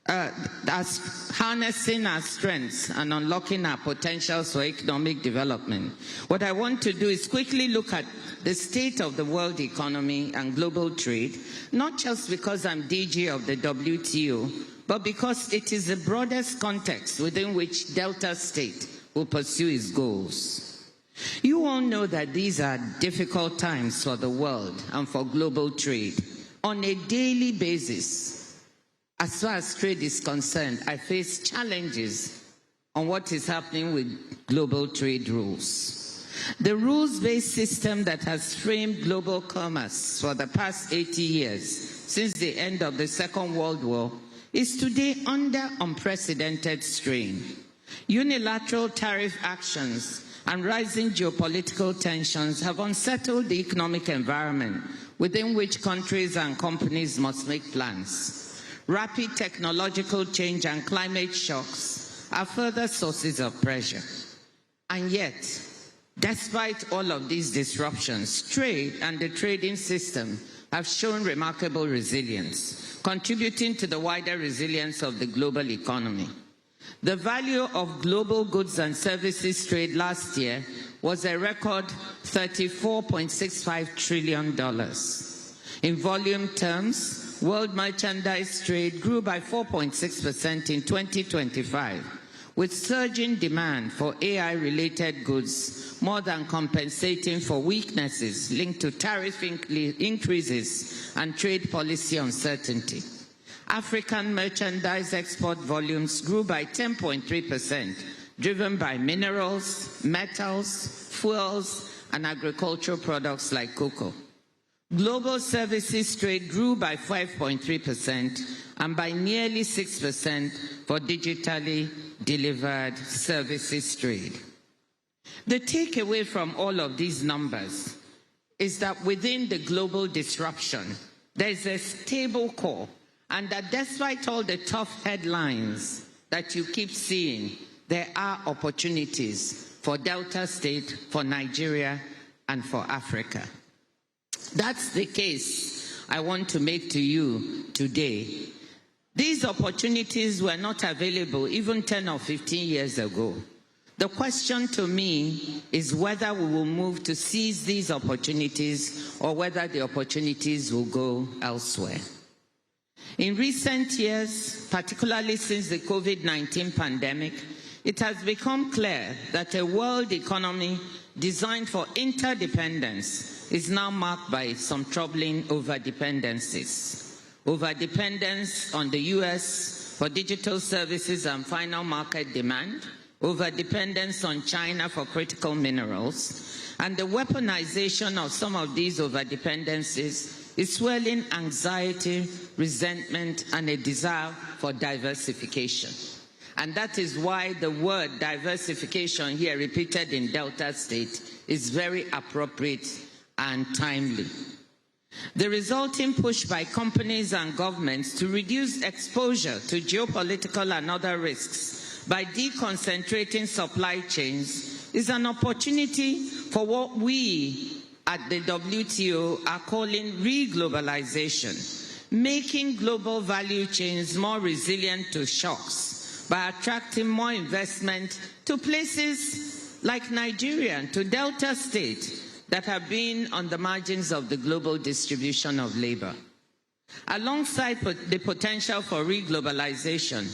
as Harnessing Our Strengths and Unlocking Our Potentials for Economic Development. What I want to do is quickly look at the state of the world economy and global trade, not just because I'm DG of the WTO, but because it is the broadest context within which Delta State will pursue its goals. You all know that these are difficult times for the world and for global trade. On a daily basis, as far as trade is concerned, I face challenges on what is happening with global trade rules. The rules-based system that has framed global commerce for the past 80 years, since the end of the Second World War, is today under unprecedented strain. Unilateral tariff actions and rising geopolitical tensions have unsettled the economic environment within which countries and companies must make plans. Rapid technological change and climate shocks are further sources of pressure. And yet, despite all of these disruptions, trade and the trading system have shown remarkable resilience, contributing to the wider resilience of the global economy. The value of global goods and services trade last year was a record $34.65 trillion. In volume terms, world merchandise trade grew by 4.6% in 2025, with surging demand for AI-related goods more than compensating for weaknesses linked to tariff increases and trade policy uncertainty. African merchandise export volumes grew by 10.3%, driven by minerals, metals, fuels, and agricultural products like cocoa. Global services trade grew by 5.3% and by nearly 6% for digitally delivered services trade. The takeaway from all of these numbers is that within the global disruption, there is a stable core, and that despite all the tough headlines that you keep seeing, there are opportunities for Delta State, for Nigeria, and for Africa. That's the case I want to make to you today. These opportunities were not available even 10 or 15 years ago. The question to me is whether we will move to seize these opportunities or whether the opportunities will go elsewhere. In recent years, particularly since the COVID-19 pandemic, it has become clear that a world economy designed for interdependence is now marked by some troubling overdependencies. Overdependence on the US for digital services and final market demand, overdependence on China for critical minerals, and the weaponization of some of these overdependencies is swelling anxiety, resentment, and a desire for diversification. And that is why the word diversification here repeated in Delta State is very appropriate and timely. The resulting push by companies and governments to reduce exposure to geopolitical and other risks by deconcentrating supply chains is an opportunity for what we at the WTO are calling re-globalization, making global value chains more resilient to shocks by attracting more investment to places like Nigeria and to Delta State that have been on the margins of the global distribution of labor. Alongside the potential for re-globalization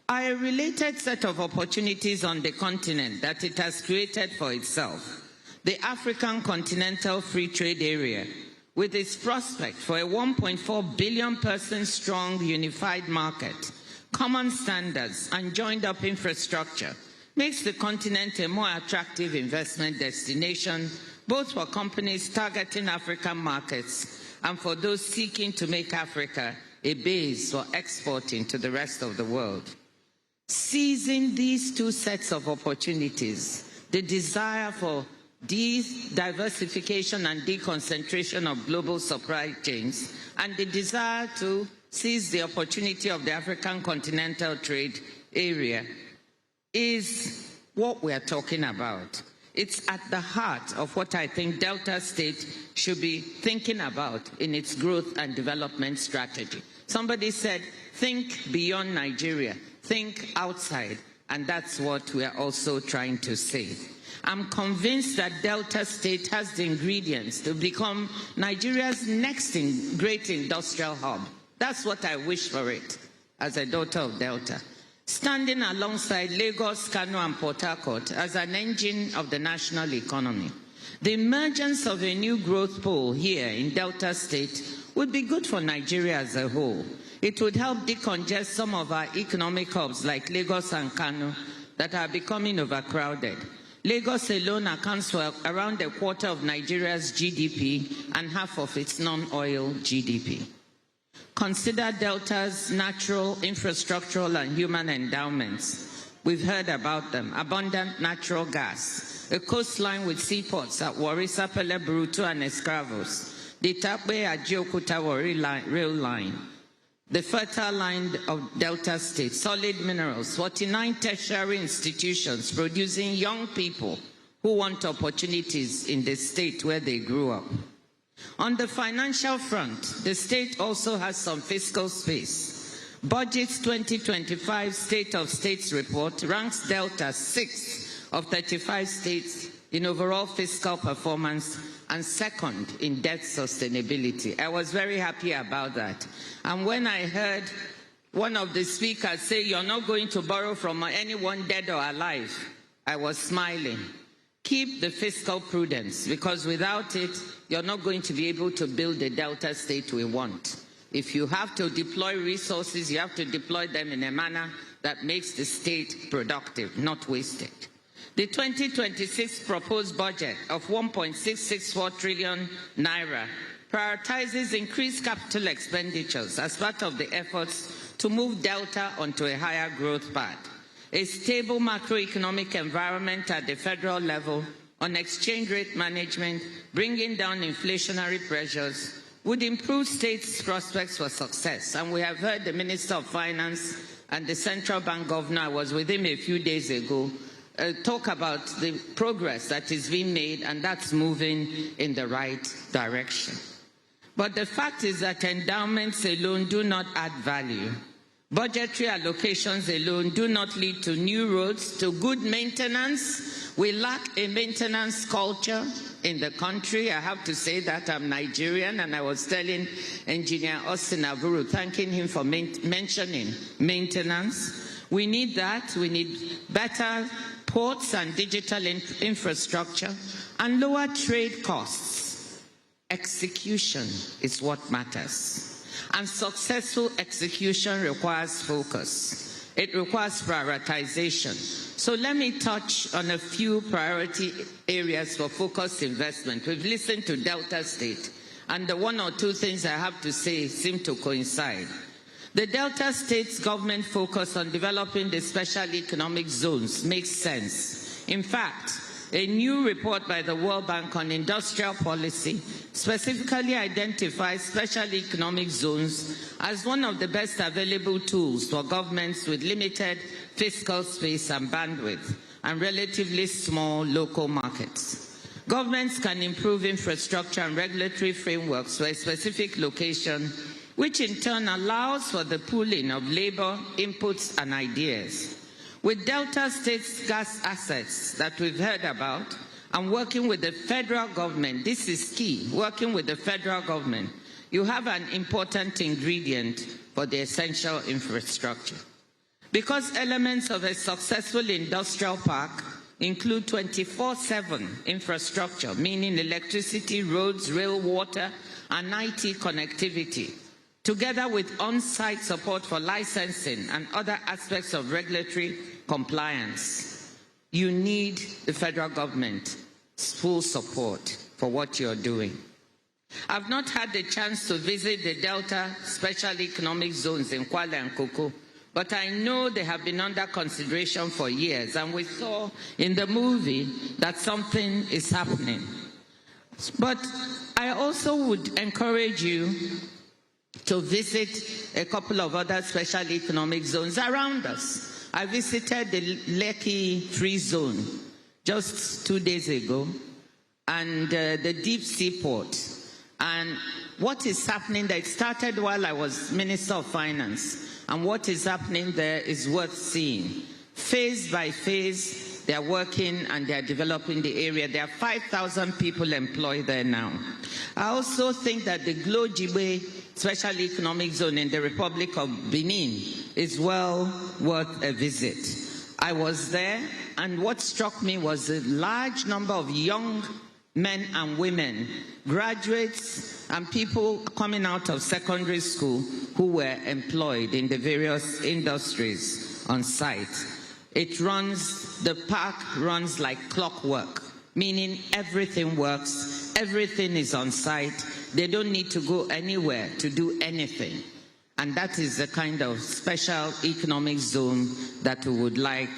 are a related set of opportunities on the continent that it has created for itself. The African Continental Free Trade Area, with its prospect for a 1.4 billion person strong unified market, common standards, and joined-up infrastructure, makes the continent a more attractive investment destination, both for companies targeting African markets and for those seeking to make Africa a base for exporting to the rest of the world. Seizing these two sets of opportunities, the desire for diversification and deconcentration of global supply chains, and the desire to seize the opportunity of the African Continental Trade Area is what we are talking about. It's at the heart of what I think Delta State should be thinking about in its growth and development strategy. Somebody said, think beyond Nigeria, think outside, and that's what we are also trying to say. I'm convinced that Delta State has the ingredients to become Nigeria's next great industrial hub. That's what I wish for it as a daughter of Delta. standing alongside Lagos, Kano, and Port Harcourt as an engine of the national economy. The emergence of a new growth pole here in Delta State would be good for Nigeria as a whole. It would help decongest some of our economic hubs like Lagos and Kano that are becoming overcrowded. Lagos alone accounts for around a quarter of Nigeria's GDP and half of its non-oil GDP. Consider Delta's natural, infrastructural, and human endowments. We've heard about them. Abundant natural gas, a coastline with seaports at Warri, Sapele, Bruto, and Escravos, the Tapwe-Ajaokuta-Warri rail line, the fertile land of Delta State, solid minerals, 49 tertiary institutions producing young people who want opportunities in the state where they grew up. On the financial front, the state also has some fiscal space. Budget's 2025 State of States report ranks Delta 6th of 35 states in overall fiscal performance and second in debt sustainability. I was very happy about that. And when I heard one of the speakers say, "You're not going to borrow from anyone dead or alive," I was smiling. Keep the fiscal prudence, because without it, you're not going to be able to build the Delta State we want. If you have to deploy resources, you have to deploy them in a manner that makes the state productive, not wasted. The 2026 proposed budget of 1.664 trillion naira prioritizes increased capital expenditures as part of the efforts to move Delta onto a higher growth path. A stable macroeconomic environment at the federal level on exchange rate management, bringing down inflationary pressures, would improve states' prospects for success. And we have heard the Minister of Finance and the Central Bank Governor, I was with him a few days ago, talk about the progress that is being made, and that's moving in the right direction. But the fact is that endowments alone do not add value. Budgetary allocations alone do not lead to new roads, to good maintenance. We lack a maintenance culture in the country. I have to say that I'm Nigerian, and I was telling Engineer Austin Avuru, thanking him for mentioning maintenance. We need that. We need better ports and digital infrastructure and lower trade costs. Execution is what matters. And successful execution requires focus. It requires prioritization. So let me touch on a few priority areas for focused investment. We've listened to Delta State, and the one or two things I have to say seem to coincide. The Delta State's government focus on developing the special economic zones makes sense. In fact, a new report by the World Bank on industrial policy specifically identifies special economic zones as one of the best available tools for governments with limited fiscal space and bandwidth and relatively small local markets. Governments can improve infrastructure and regulatory frameworks for a specific location, which in turn allows for the pooling of labor, inputs, and ideas. With Delta State's gas assets that we've heard about, and working with the federal government, this is key, working with the federal government, you have an important ingredient for the essential infrastructure. Because elements of a successful industrial park include 24/7 infrastructure, meaning electricity, roads, rail, water, and IT connectivity, together with on-site support for licensing and other aspects of regulatory compliance, you need the federal government's full support for what you're doing. I've not had the chance to visit the Delta Special Economic Zones in Kwale and Koko, but I know they have been under consideration for years, and we saw in the movie that something is happening. But I also would encourage you to visit a couple of other special economic zones around us. I visited the Lekki Free Zone just 2 days ago, and the deep sea port. And what is happening there, it started while I was Minister of Finance, and what is happening there is worth seeing. Phase by phase, they're working and they're developing the area. There are 5,000 people employed there now. I also think that the Glo-Jibe Special Economic Zone in the Republic of Benin is well worth a visit. I was there, and what struck me was the large number of young men and women, graduates and people coming out of secondary school who were employed in the various industries on site. The park runs like clockwork, meaning everything works, everything is on site. They don't need to go anywhere to do anything. And that is the kind of special economic zone that we would like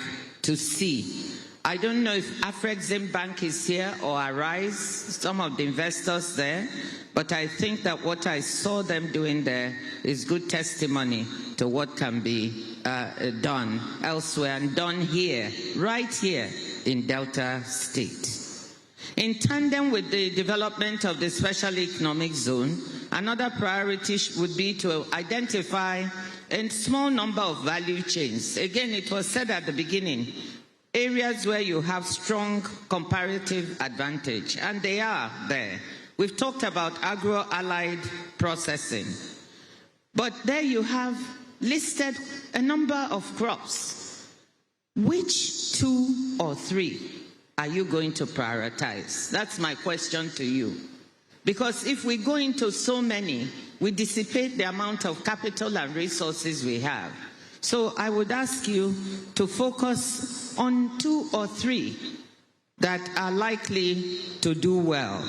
to see. I don't know if Afrexim Bank is here or Arise, some of the investors there, but I think that what I saw them doing there is good testimony to what can be done elsewhere and done here, right here in Delta State. In tandem with the development of the special economic zone, another priority would be to identify a small number of value chains. Again, it was said at the beginning, areas where you have strong comparative advantage, and they are there. We've talked about agro-allied processing, but there you have listed a number of crops. Which 2 or 3 are you going to prioritize? That's my question to you. Because if we go into so many, we dissipate the amount of capital and resources we have. So I would ask you to focus on 2 or 3 that are likely to do well.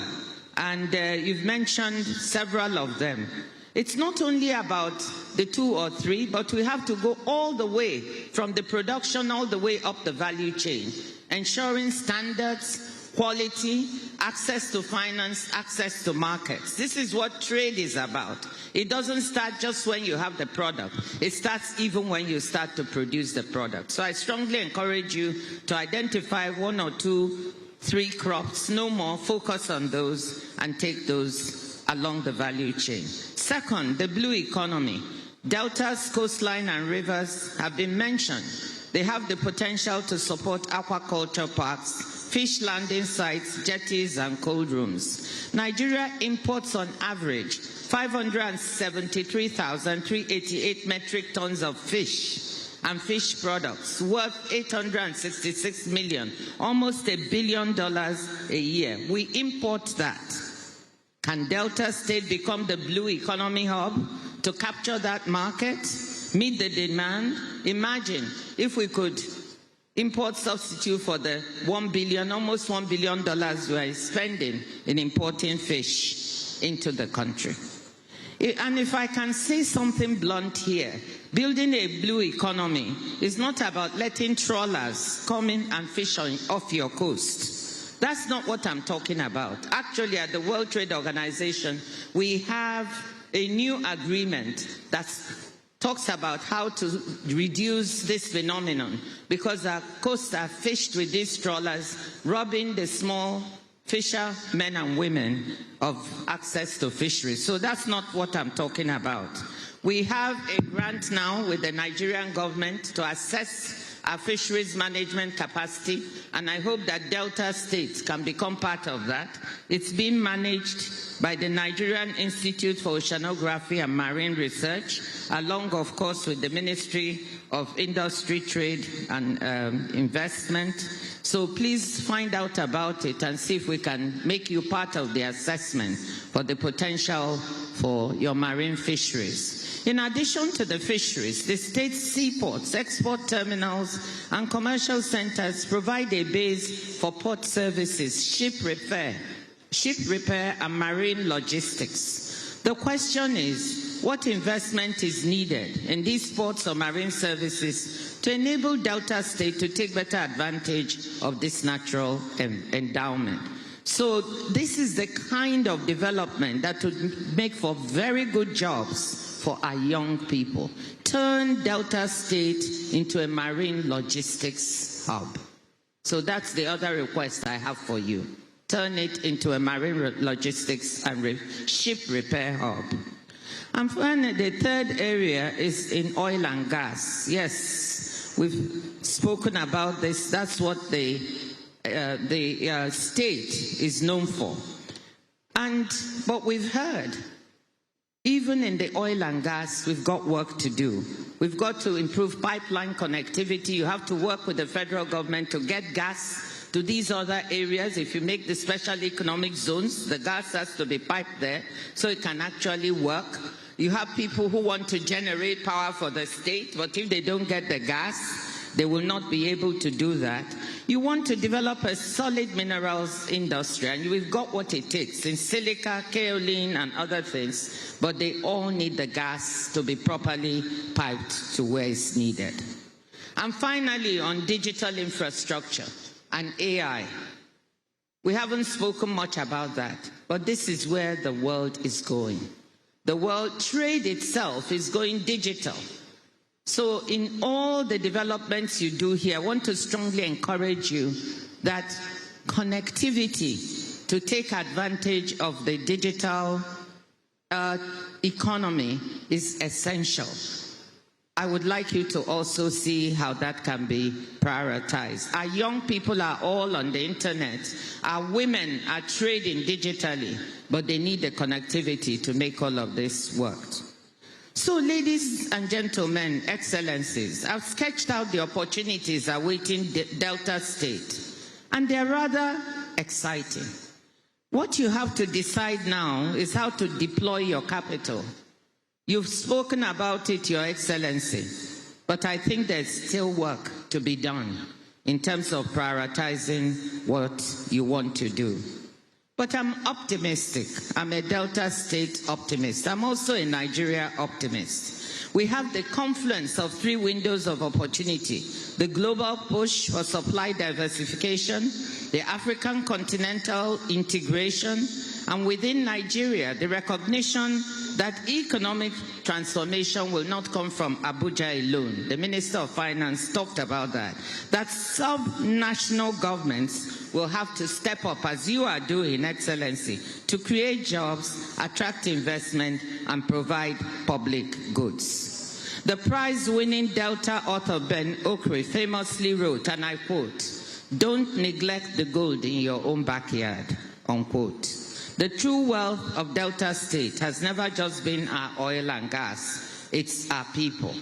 And you've mentioned several of them. It's not only about the 2 or 3, but we have to go all the way from the production all the way up the value chain, ensuring standards, quality, access to finance, access to markets. This is what trade is about. It doesn't start just when you have the product. It starts even when you start to produce the product. So I strongly encourage you to identify 1 or 2, 3 crops, no more, focus on those and take those along the value chain. Second, the blue economy. Delta's coastline and rivers have been mentioned. They have the potential to support aquaculture parks, fish landing sites, jetties, and cold rooms. Nigeria imports on average 573,388 metric tons of fish and fish products worth $866 million, almost $1 billion a year. We import that. Can Delta State become the blue economy hub to capture that market, meet the demand? Imagine if we could import substitute for the almost $1 billion we're spending in importing fish into the country. And if I can say something blunt here, building a blue economy is not about letting trawlers come in and fish off your coast. That's not what I'm talking about. Actually, at the World Trade Organization, we have a new agreement that talks about how to reduce this phenomenon, because our coasts are fished with these trawlers, robbing the small fishermen and women of access to fisheries. So that's not what I'm talking about. We have a grant now with the Nigerian government to assess our fisheries management capacity, and I hope that Delta State can become part of that. It's being managed by the Nigerian Institute for Oceanography and Marine Research, along, of course, with the Ministry of Industry, Trade and Investment. So please find out about it and see if we can make you part of the assessment for the potential for your marine fisheries. In addition to the fisheries, the state's seaports, export terminals, and commercial centers provide a base for port services, ship repair, and marine logistics. The question is, what investment is needed in these ports or marine services to enable Delta State to take better advantage of this natural endowment? So this is the kind of development that would make for very good jobs for our young people. Turn Delta State into a marine logistics hub. So that's the other request I have for you. Turn it into a marine logistics and ship repair hub. And finally, the third area is in oil and gas. Yes, we've spoken about this. That's what the state is known for. But we've heard Even in the oil and gas, we've got work to do. We've got to improve pipeline connectivity. You have to work with the federal government to get gas to these other areas. If you make the special economic zones, the gas has to be piped there so it can actually work. You have people who want to generate power for the state, but if they don't get the gas, they will not be able to do that. You want to develop a solid minerals industry, and we've got what it takes in silica, kaolin, and other things, but they all need the gas to be properly piped to where it's needed. And finally, on digital infrastructure and AI. We haven't spoken much about that, but this is where the world is going. The world trade itself is going digital. So in all the developments you do here, I want to strongly encourage you that connectivity to take advantage of the digital economy is essential. I would like you to also see how that can be prioritized. Our young people are all on the internet. Our women are trading digitally, but they need the connectivity to make all of this work. So, ladies and gentlemen, excellencies, I've sketched out the opportunities awaiting Delta State, and they're rather exciting. What you have to decide now is how to deploy your capital. You've spoken about it, Your Excellency, but I think there's still work to be done in terms of prioritizing what you want to do. But I'm optimistic. I'm a Delta State optimist. I'm also a Nigeria optimist. We have the confluence of three windows of opportunity: the global push for supply diversification, the African continental integration, and within Nigeria, the recognition that economic transformation will not come from Abuja alone. The Minister of Finance talked about that. That sub-national governments will have to step up, as you are doing, Excellency, to create jobs, attract investment, and provide public goods. The prize-winning Delta author Ben Okri famously wrote, and I quote, "Don't neglect the gold in your own backyard," unquote. The true wealth of Delta State has never just been our oil and gas, it's our people.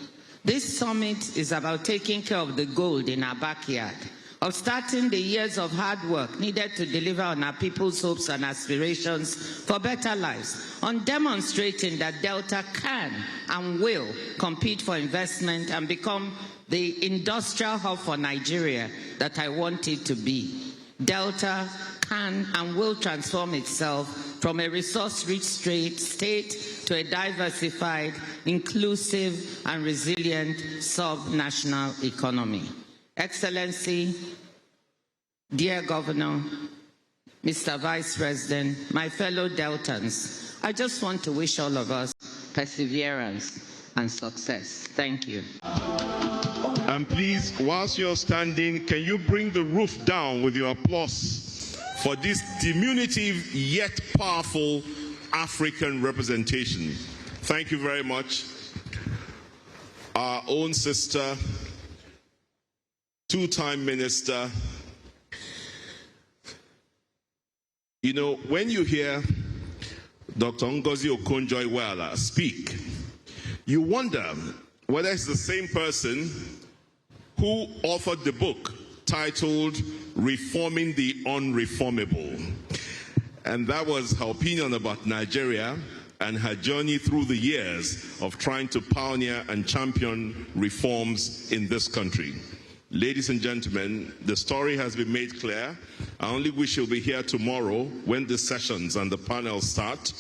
This summit is about taking care of the gold in our backyard, of starting the years of hard work needed to deliver on our people's hopes and aspirations for better lives, on demonstrating that Delta can and will compete for investment and become the industrial hub for Nigeria that I want it to be. Delta can and will transform itself from a resource-rich state to a diversified, inclusive, and resilient sub-national economy. Excellency, dear Governor, Mr. Vice President, my fellow Deltans, I just want to wish all of us perseverance and success. Thank you. And please, whilst you're standing, can you bring the roof down with your applause for this diminutive yet powerful African representation? Thank you very much. Our own sister, two-time minister. You know, when you hear Dr. Ngozi Okonjo-Iweala speak, you wonder whether it's the same person who authored the book titled Reforming the Unreformable. And that was her opinion about Nigeria and her journey through the years of trying to pioneer and champion reforms in this country. Ladies and gentlemen, the story has been made clear. I only wish she'll be here tomorrow when the sessions and the panels start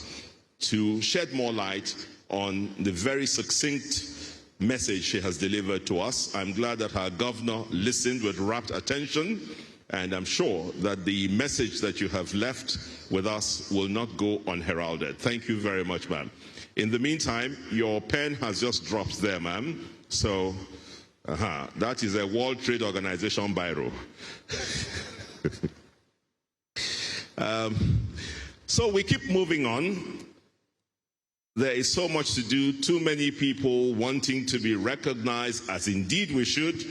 to shed more light on the very succinct message she has delivered to us. I'm glad that our governor listened with rapt attention, and I'm sure that the message that you have left with us will not go unheralded. Thank you very much, ma'am. In the meantime, your pen has just dropped there, ma'am. So, that is a World Trade Organization biro. So we keep moving on. There is so much to do, too many people wanting to be recognized, as indeed we should.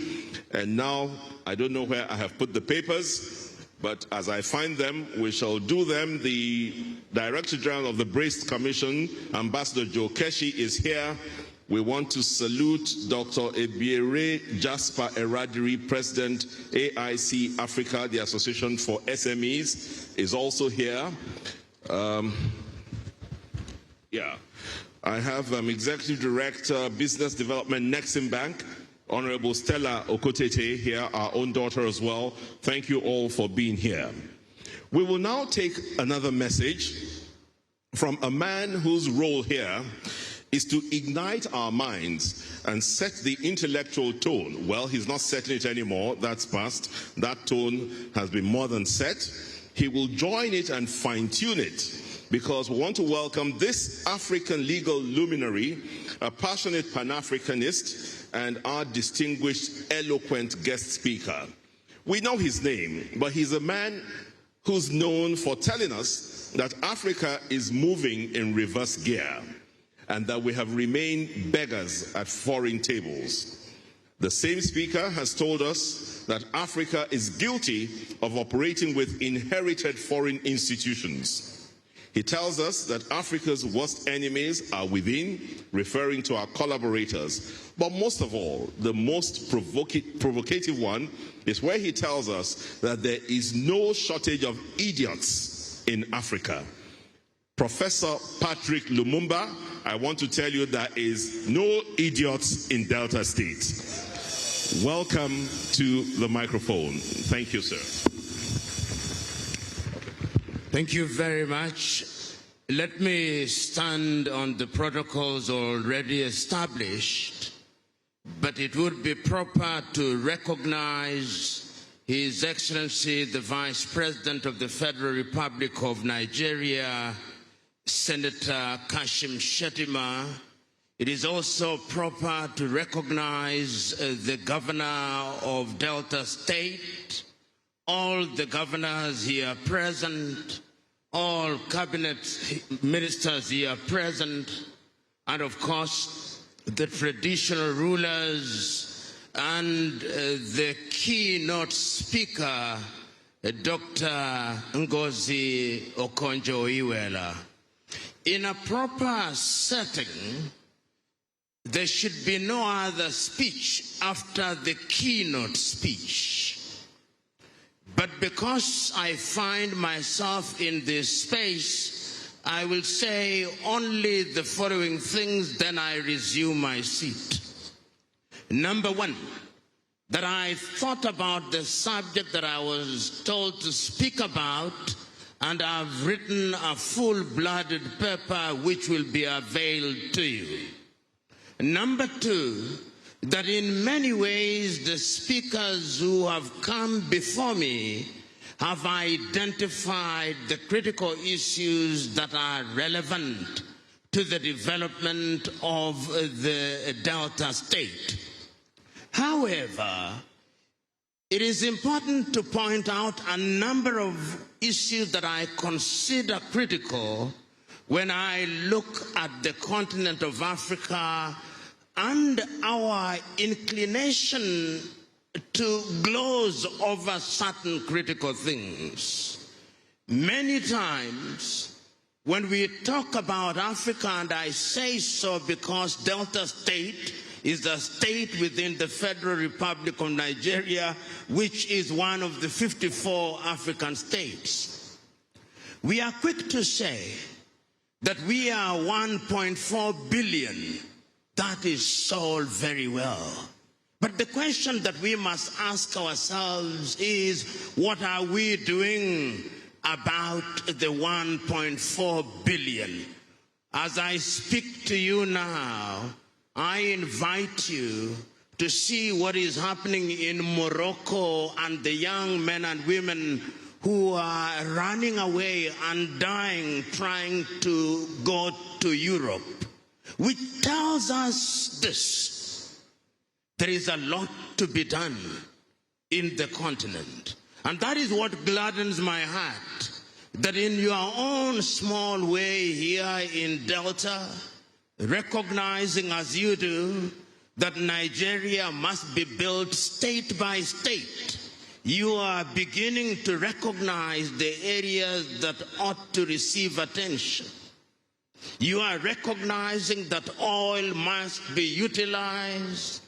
And now, I don't know where I have put the papers, but as I find them, we shall do them. The Director General of the BRACE Commission, Ambassador Joe Keshi, is here. We want to salute Dr. Ebiere Jasper Eradiri, President, AIC Africa, the Association for SMEs, is also here. I have Executive Director, Business Development, Nexim Bank, Honorable Stella Okotete here, our own daughter as well. Thank you all for being here. We will now take another message from a man whose role here is to ignite our minds and set the intellectual tone. Well, he's not setting it anymore. That's past. That tone has been more than set. He will join it and fine-tune it, because we want to welcome this African legal luminary, a passionate Pan-Africanist, and our distinguished, eloquent guest speaker. We know his name, but he's a man who's known for telling us that Africa is moving in reverse gear and that we have remained beggars at foreign tables. The same speaker has told us that Africa is guilty of operating with inherited foreign institutions. He tells us that Africa's worst enemies are within, referring to our collaborators. But most of all, the most provocative one is where he tells us that there is no shortage of idiots in Africa. Professor Patrick Lumumba, I want to tell you there is no idiots in Delta State. Welcome to the microphone. Thank you, sir. Thank you very much. Let me stand on the protocols already established, but it would be proper to recognize His Excellency, the Vice President of the Federal Republic of Nigeria, Senator Kashim Shettima. It is also proper to recognize the Governor of Delta State, all the governors here present, all cabinet ministers here present, and of course the traditional rulers and the keynote speaker, Dr. Ngozi Okonjo-Iweala. In a proper setting, there should be no other speech after the keynote speech. But because I find myself in this space, I will say only the following things, then I resume my seat. Number one, that I thought about the subject that I was told to speak about, and I've written a full-blooded paper which will be availed to you. Number two, that in many ways the speakers who have come before me have identified the critical issues that are relevant to the development of the Delta State. However, it is important to point out a number of issues that I consider critical when I look at the continent of Africa and our inclination to gloss over certain critical things. Many times when we talk about Africa, and I say so because Delta State is a state within the Federal Republic of Nigeria, which is one of the 54 African states. We are quick to say that we are 1.4 billion. That is all very well. But the question that we must ask ourselves is, what are we doing about the 1.4 billion? As I speak to you now, I invite you to see what is happening in Morocco and the young men and women who are running away and dying trying to go to Europe, which tells us this: there is a lot to be done in the continent. And that is what gladdens my heart, that in your own small way here in Delta, recognizing as you do that Nigeria must be built state by state, you are beginning to recognize the areas that ought to receive attention. You are recognizing that oil must be utilized.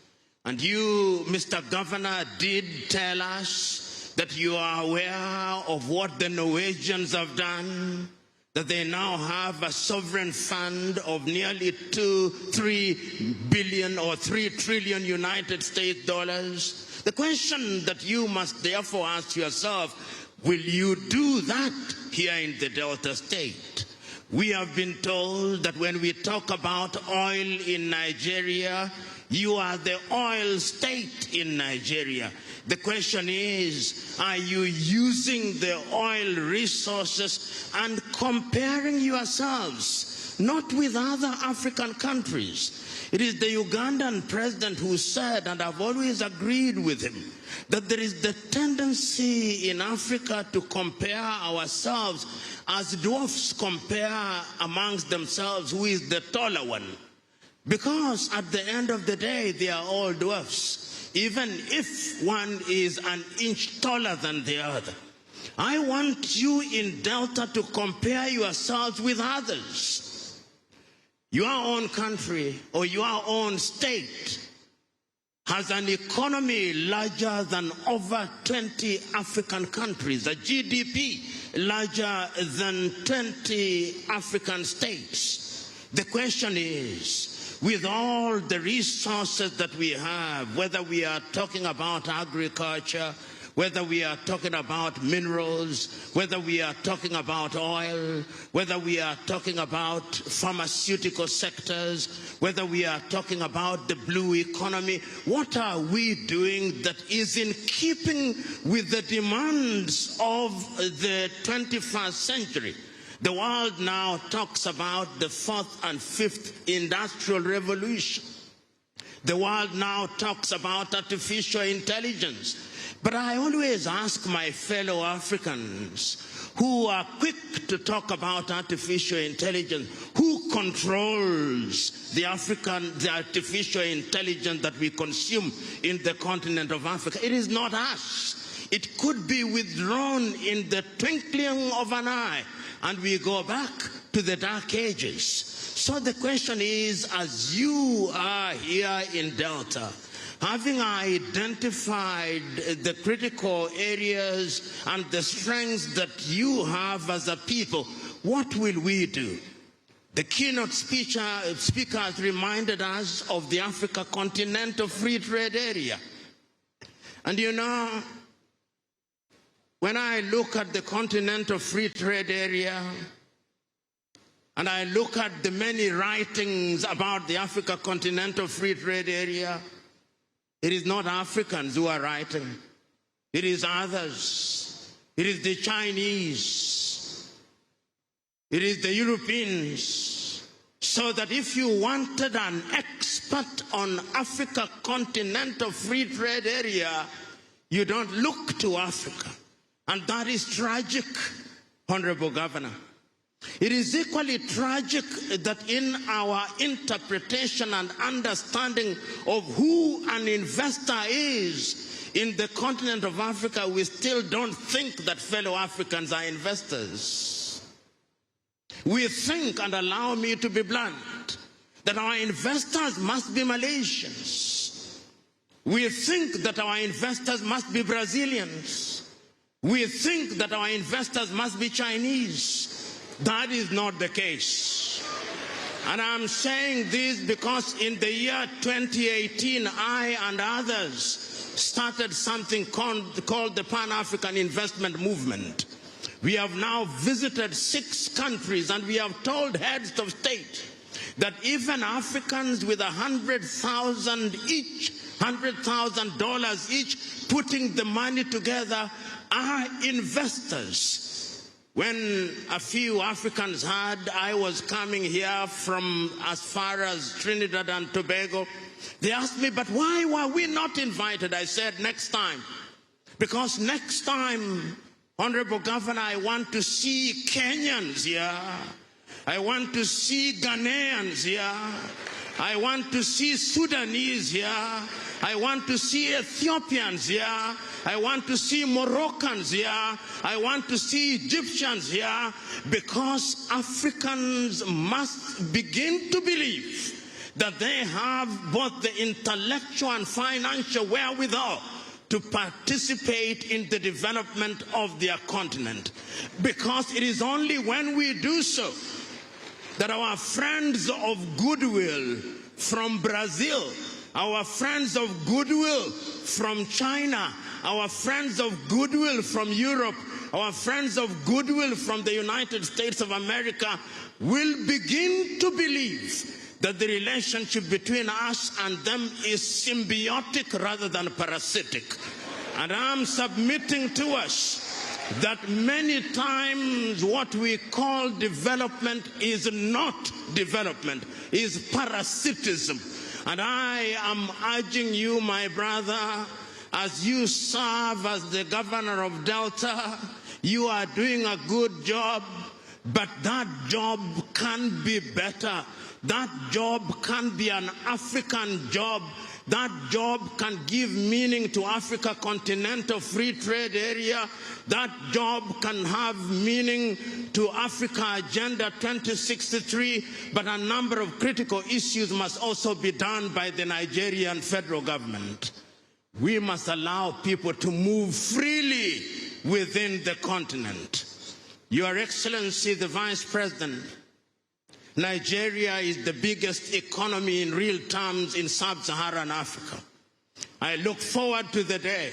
And you, Mr. Governor, did tell us that you are aware of what the Norwegians have done, that they now have a sovereign fund of nearly 3 billion or 3 trillion United States dollars. The question that you must therefore ask yourself, will you do that here in the Delta State? We have been told that when we talk about oil in Nigeria, you are the oil state in Nigeria. The question is, are you using the oil resources and comparing yourselves, not with other African countries? It is the Ugandan president who said, and I've always agreed with him, that there is the tendency in Africa to compare ourselves as dwarfs compare amongst themselves who is the taller one. Because at the end of the day, they are all dwarfs, even if one is an inch taller than the other. I want you in Delta to compare yourselves with others. Your own country or your own state has an economy larger than over 20 African countries, a GDP larger than 20 African states. The question is, with all the resources that we have, whether we are talking about agriculture, whether we are talking about minerals, whether we are talking about oil, whether we are talking about pharmaceutical sectors, whether we are talking about the blue economy, what are we doing that is in keeping with the demands of the 21st century? The world now talks about the 4th and 5th industrial revolution. The world now talks about artificial intelligence. But I always ask my fellow Africans who are quick to talk about artificial intelligence, who controls the artificial intelligence that we consume in the continent of Africa? It is not us. It could be withdrawn in the twinkling of an eye, and we go back to the dark ages. So the question is, as you are here in Delta, having identified the critical areas and the strengths that you have as a people, what will we do? The keynote speakers reminded us of the Africa Continental Free Trade Area. And you know, when I look at the Continental Free Trade Area, and I look at the many writings about the Africa Continental Free Trade Area, it is not Africans who are writing. It is others. It is the Chinese. It is the Europeans. So that if you wanted an expert on Africa Continental Free Trade Area, you don't look to Africa. And that is tragic, Honorable Governor. It is equally tragic that in our interpretation and understanding of who an investor is in the continent of Africa, we still don't think that fellow Africans are investors. We think, and allow me to be blunt, that our investors must be Malaysians. We think that our investors must be Brazilians. We think that our investors must be Chinese. That is not the case. And I'm saying this because in the year 2018, I and others started something called the Pan-African Investment Movement. We have now visited 6 countries, and we have told heads of state that even Africans with $100,000 each, putting the money together, are investors. When a few Africans heard I was coming here from as far as Trinidad and Tobago, they asked me, but why were we not invited? I said, next time. Because next time, Honorable Governor, I want to see Kenyans here. I want to see Ghanaians here. I want to see Sudanese here. I want to see Ethiopians here. I want to see Moroccans here. I want to see Egyptians here, because Africans must begin to believe that they have both the intellectual and financial wherewithal to participate in the development of their continent. Because it is only when we do so that our friends of goodwill from Brazil, our friends of goodwill from China, our friends of goodwill from Europe, our friends of goodwill from the United States of America will begin to believe that the relationship between us and them is symbiotic rather than parasitic. And I'm submitting to us that many times what we call development is not development, is parasitism. And I am urging you, my brother, as you serve as the governor of Delta, you are doing a good job, but that job can be better. That job can be an African job. That job can give meaning to Africa Continental Free Trade Area. That job can have meaning to Africa Agenda 2063. But a number of critical issues must also be done by the Nigerian federal government. We must allow people to move freely within the continent. Your Excellency, the Vice President, Nigeria is the biggest economy in real terms in sub-Saharan Africa. I look forward to the day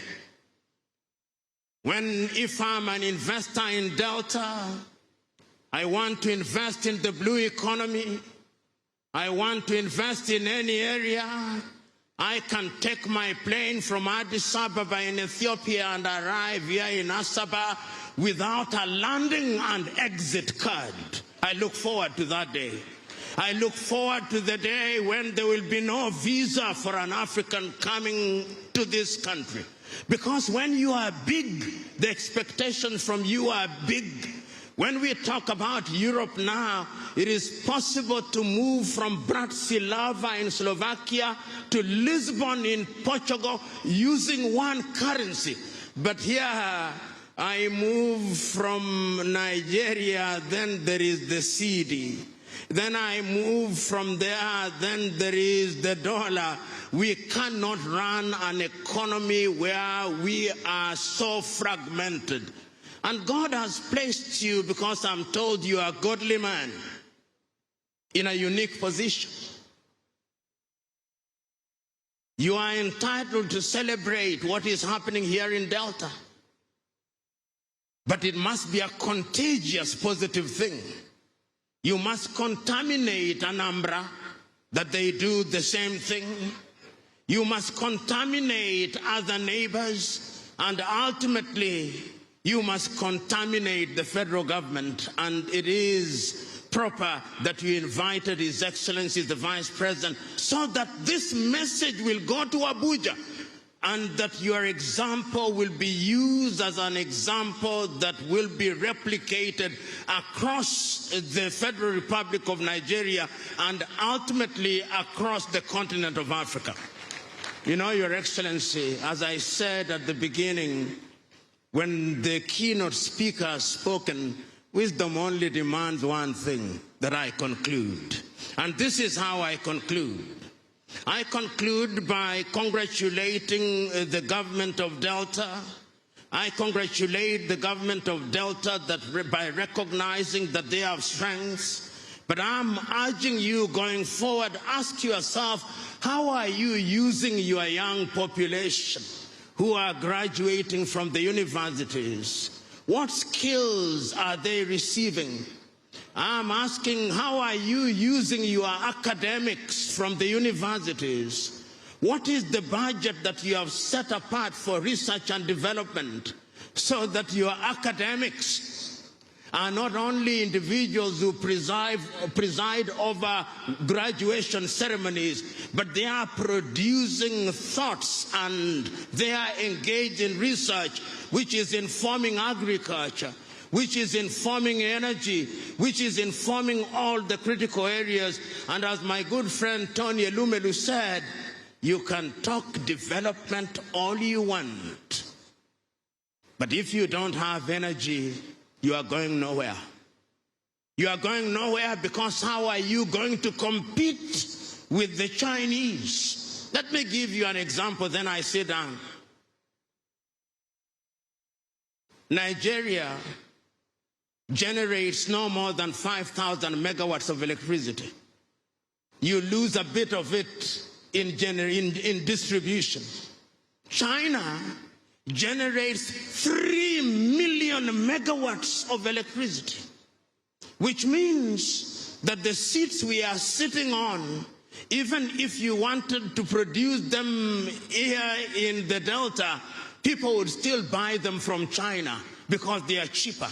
when, if I'm an investor in Delta, I want to invest in the blue economy, I want to invest in any area, I can take my plane from Addis Ababa in Ethiopia and arrive here in Asaba without a landing and exit card. I look forward to that day. I look forward to the day when there will be no visa for an African coming to this country. Because when you are big, the expectations from you are big. When we talk about Europe now, it is possible to move from Bratislava in Slovakia to Lisbon in Portugal using one currency. But here, I move from Nigeria, then there is the CD. Then I move from there, then there is the dollar. We cannot run an economy where we are so fragmented. And God has placed you, because I'm told you are a godly man, in a unique position. You are entitled to celebrate what is happening here in Delta. But it must be a contagious positive thing. You must contaminate Anambra that they do the same thing. You must contaminate other neighbors, and ultimately you must contaminate the federal government. And it is proper that you invited His Excellency the Vice President, so that this message will go to Abuja, and that your example will be used as an example that will be replicated across the Federal Republic of Nigeria and ultimately across the continent of Africa. You know, Your Excellency, as I said at the beginning, when the keynote speaker has spoken, wisdom only demands one thing, that I conclude. And this is how I conclude. I conclude by congratulating the government of Delta. I congratulate the government of Delta by recognizing that they have strengths. But I'm urging you going forward, ask yourself, how are you using your young population who are graduating from the universities? What skills are they receiving? I'm asking, how are you using your academics from the universities? What is the budget that you have set apart for research and development, so that your academics are not only individuals who preside over graduation ceremonies, but they are producing thoughts and they are engaged in research which is informing agriculture, which is informing energy, which is informing all the critical areas. And as my good friend Tony Elumelu said, you can talk development all you want, but if you don't have energy, you are going nowhere. You are going nowhere, because how are you going to compete with the Chinese? Let me give you an example, then I sit down. Nigeria generates no more than 5,000 megawatts of electricity. You lose a bit of it in distribution. China generates 3 million megawatts of electricity, which means that the seats we are sitting on, even if you wanted to produce them here in the Delta, people would still buy them from China because they are cheaper.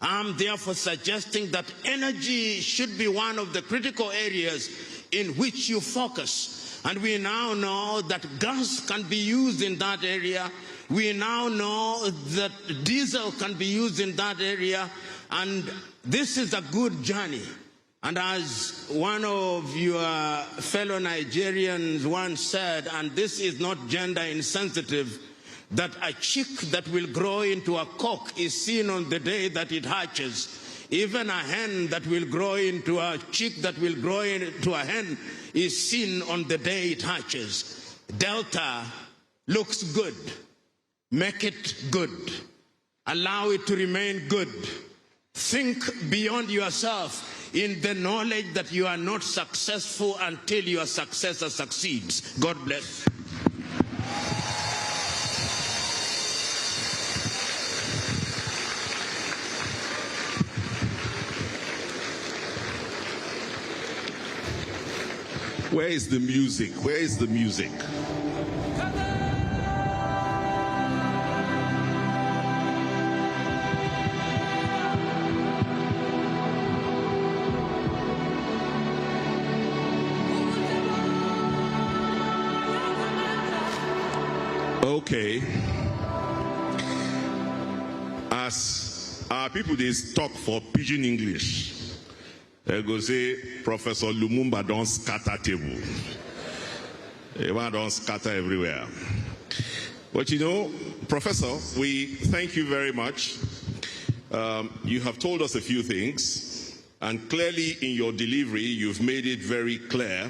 I'm therefore suggesting that energy should be one of the critical areas in which you focus. And we now know that gas can be used in that area. We now know that diesel can be used in that area. And this is a good journey. And as one of your fellow Nigerians once said, and this is not gender insensitive, that a chick that will grow into a cock is seen on the day that it hatches. Even a hen that will grow into a chick that will grow into a hen is seen on the day it hatches. Delta looks good. Make it good. Allow it to remain good. Think beyond yourself in the knowledge that you are not successful until your successor succeeds. God bless. Where is the music? Where is the music? Okay. As our people, they talk for pidgin English. They go say, Professor Lumumba don't scatter table. Everyone don't scatter everywhere. But you know, Professor, we thank you very much. You have told us a few things, and clearly in your delivery, you've made it very clear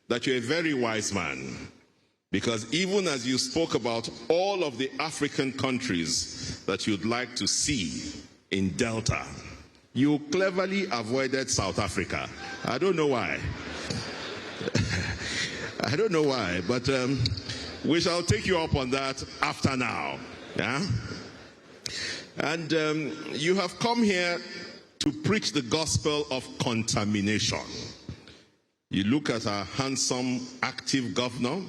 that you're a very wise man. Because even as you spoke about all of the African countries that you'd like to see in Delta, you cleverly avoided South Africa. I don't know why. I don't know why, but we shall take you up on that after now. Yeah? And you have come here to preach the gospel of contamination. You look at our handsome, active governor,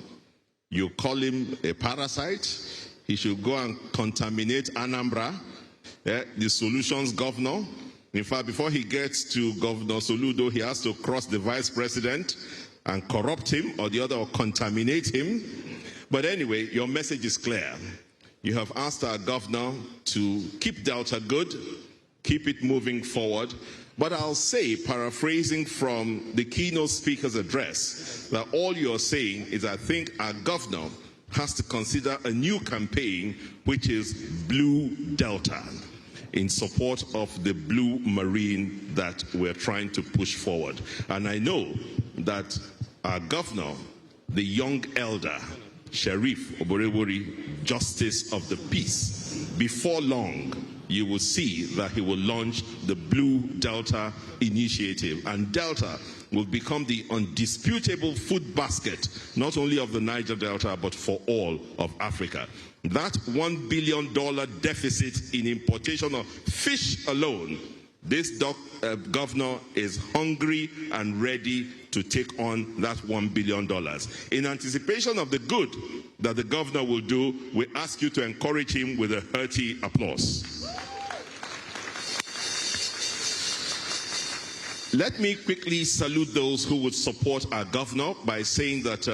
you call him a parasite. He should go and contaminate Anambra, the solutions governor. In fact, before he gets to Governor Soludo, he has to cross the vice president and corrupt him or the other, or contaminate him. But anyway, your message is clear. You have asked our governor to keep Delta good, keep it moving forward. But I'll say, paraphrasing from the keynote speaker's address, that all you're saying is, I think our governor has to consider a new campaign, which is Blue Delta, in support of the blue marine that we're trying to push forward. And I know that our governor, the young elder, Sheriff Oborevwori, Justice of the Peace, before long, you will see that he will launch the Blue Delta initiative. And Delta will become the undisputable food basket, not only of the Niger Delta, but for all of Africa. That $1 billion deficit in importation of fish alone, this governor is hungry and ready to take on that $1 billion. In anticipation of the good that the governor will do, we ask you to encourage him with a hearty applause. Let me quickly salute those who would support our governor by saying that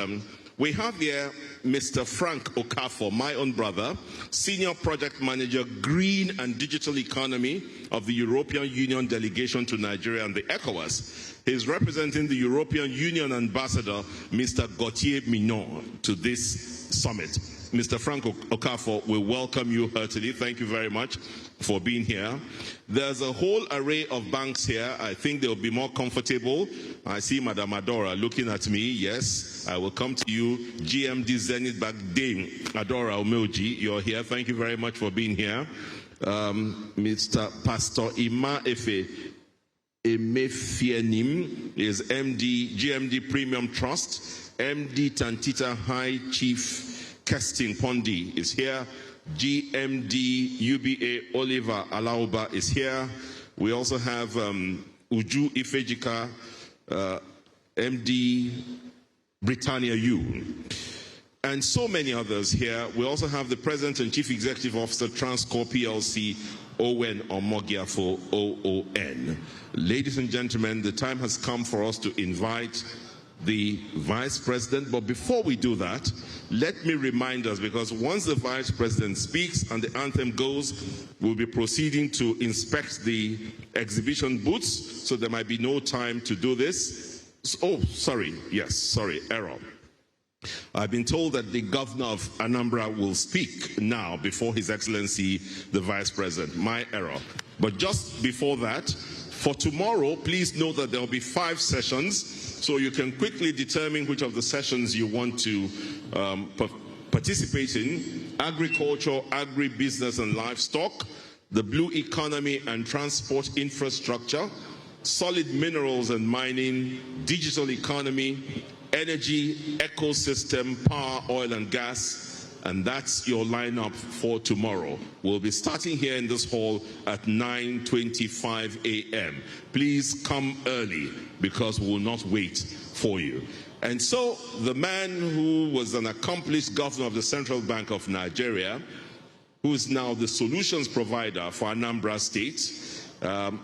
We have here Mr. Frank Okafor, my own brother, Senior Project Manager, Green and Digital Economy of the European Union Delegation to Nigeria and the ECOWAS. He's representing the European Union Ambassador, Mr. Gauthier Mignon, to this summit. Mr. Frank Okafor, we welcome you heartily. Thank you very much for being here. There's a whole array of banks here. I think they'll be more comfortable. I see Madam Adora looking at me. Yes, I will come to you. GMD Zenith Bank Dame Adora Omeoji, you're here. Thank you very much for being here. Mr. Pastor Ima Efe Emefienim is MD, GMD Premium Trust. MD Tantita High Chief Kesting Pondi is here. GMD UBA Oliver Alauba is here. We also have Uju Ifejika, MD Britannia U, and so many others here. We also have the President and Chief Executive Officer, Transcorp PLC, Owen Omogiafo, OON. Ladies and gentlemen, the time has come for us to invite the Vice President, but before we do that, let me remind us, because once the Vice President speaks and the anthem goes, we'll be proceeding to inspect the exhibition booths, so there might be no time to do this. Oh, sorry, yes, sorry, error. I've been told that the Governor of Anambra will speak now before His Excellency, the Vice President. My error. But just before that, for tomorrow, please note that there will be 5 sessions, so you can quickly determine which of the sessions you want to participate in: agriculture, agribusiness and livestock, the blue economy and transport infrastructure, solid minerals and mining, digital economy, energy, ecosystem, power, oil and gas. And that's your lineup for tomorrow. We'll be starting here in this hall at 9:25 a.m. Please come early, because we will not wait for you. And so the man who was an accomplished governor of the Central Bank of Nigeria, who is now the solutions provider for Anambra State,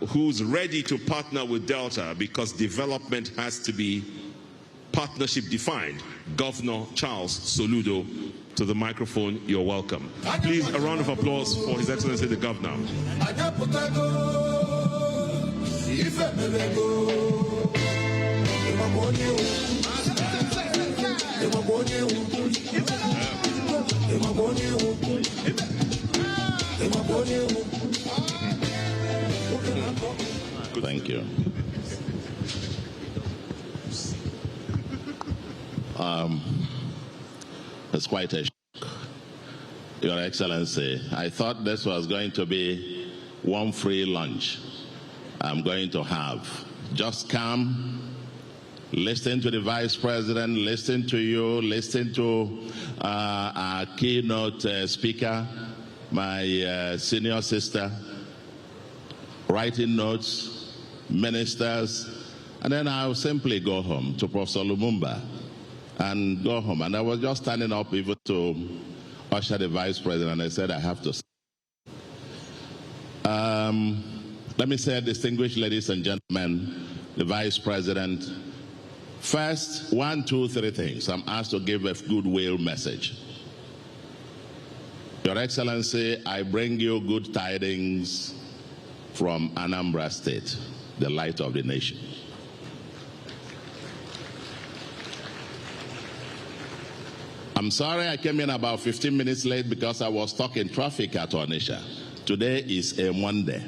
who's ready to partner with Delta because development has to be partnership defined, Governor Charles Soludo. To the microphone, you're welcome. Please, a round of applause for His Excellency the Governor. Thank you. It's quite a shock, Your Excellency. I thought this was going to be one free lunch I'm going to have. Just come, listen to the Vice President, listen to you, listen to our keynote speaker, my senior sister, writing notes, ministers, and then I'll simply go home to Professor Lumumba and go home. And I was just standing up even to usher the Vice President, and I said, I have to. Let me say, distinguished ladies and gentlemen, the Vice President, first, 1, 2, 3 things. I'm asked to give a goodwill message. Your Excellency, I bring you good tidings from Anambra State, the light of the nation. I'm sorry I came in about 15 minutes late because I was stuck in traffic at Onitsha. Today is a Monday.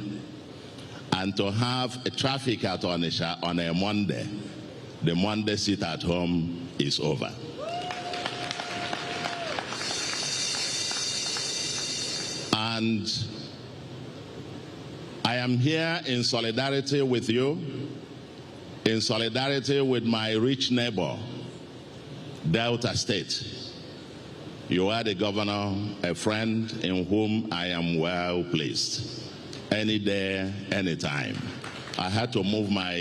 And to have a traffic at Onitsha on a Monday, the Monday sit at home is over. And I am here in solidarity with you, in solidarity with my rich neighbor, Delta State. You are the governor, a friend in whom I am well pleased. Any day, anytime. I had to move my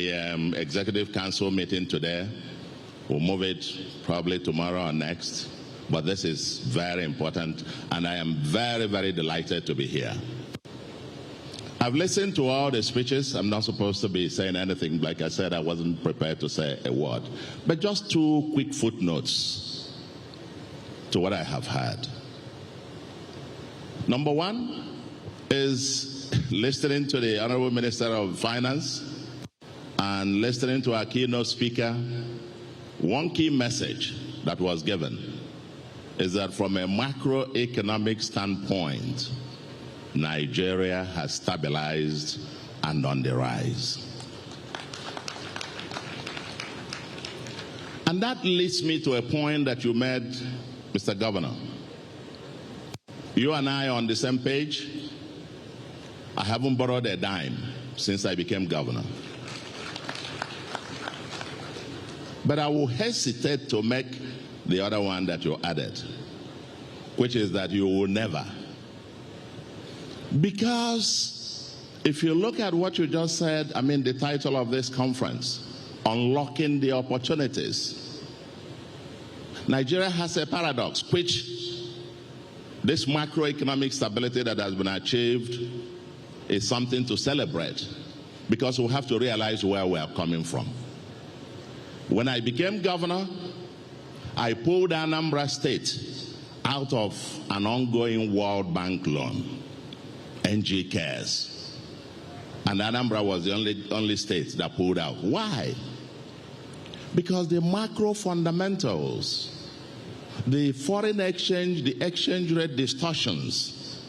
executive council meeting today. We'll move it probably tomorrow or next. But this is very important, and I am very, very delighted to be here. I've listened to all the speeches. I'm not supposed to be saying anything. Like I said, I wasn't prepared to say a word. But just 2 quick footnotes. to what I have heard. Number one is listening to the Honorable Minister of Finance and listening to our keynote speaker. One key message that was given is that from a macroeconomic standpoint, Nigeria has stabilized and on the rise. And that leads me to a point that you made, Mr. Governor. You and I are on the same page. I haven't borrowed a dime since I became governor. But I will hesitate to make the other one that you added, which is that you will never. Because if you look at what you just said, I mean the title of this conference, Unlocking the Opportunities. Nigeria has a paradox, which this macroeconomic stability that has been achieved is something to celebrate, because we have to realize where we are coming from. When I became governor, I pulled Anambra State out of an ongoing World Bank loan, NG Cares. And Anambra was the only state that pulled out. Why? Because the macro fundamentals, the foreign exchange, the exchange rate distortions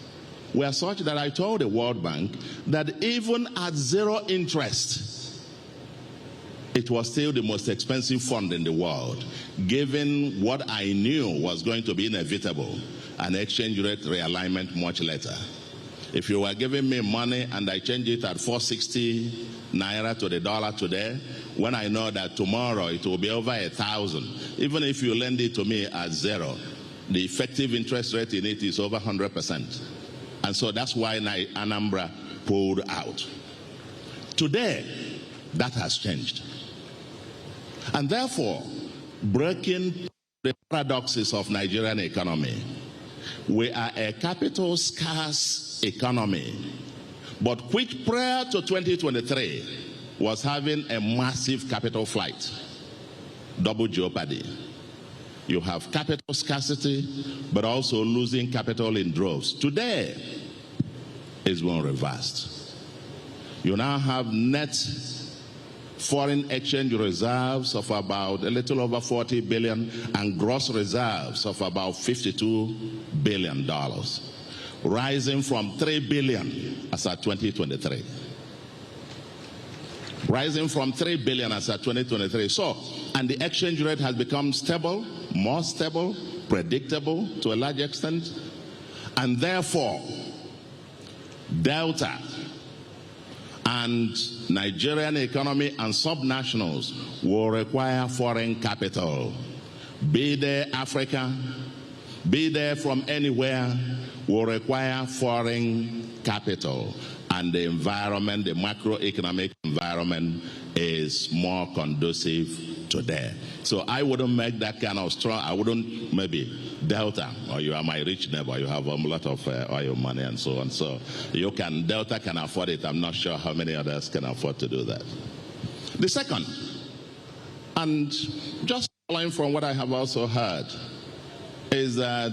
were such that I told the World Bank that even at zero interest, it was still the most expensive fund in the world, given what I knew was going to be inevitable, an exchange rate realignment much later. If you were giving me money and I change it at 460 naira to the dollar today, when I know that tomorrow it will be over 1,000, even if you lend it to me at zero, the effective interest rate in it is over 100%. And so that's why Anambra pulled out. Today, that has changed. And therefore, breaking the paradoxes of Nigerian economy, we are a capital scarce economy, but which prior to 2023 was having a massive capital flight, double jeopardy. You have capital scarcity, but also losing capital in droves. Today, it's been reversed. You now have net foreign exchange reserves of about a little over 40 billion and gross reserves of about $52 billion, rising from 3 billion as at 2023. Rising from 3 billion as at 2023. So, and the exchange rate has become stable, more stable, predictable to a large extent, and therefore, Delta and Nigerian economy and subnationals will require foreign capital. Be there Africa, be there from anywhere, will require foreign capital. And the environment, the macroeconomic environment is more conducive today. So I wouldn't make that kind of strong, I wouldn't, maybe Delta, or you are my rich neighbor, you have a lot of oil money and so on. So you can, Delta can afford it. I'm not sure how many others can afford to do that. The second, and just following from what I have also heard, is that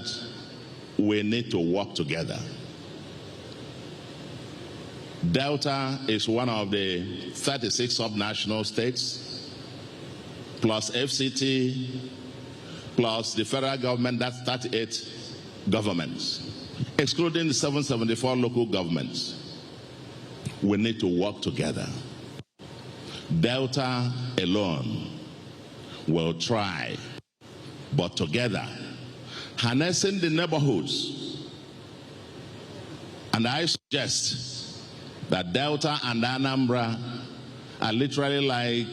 we need to work together. Delta is one of the 36 subnational states, plus FCT, plus the federal government, that's 38 governments, excluding the 774 local governments. We need to work together. Delta alone will try, but together, harnessing the neighborhoods. And I suggest that Delta and Anambra are literally like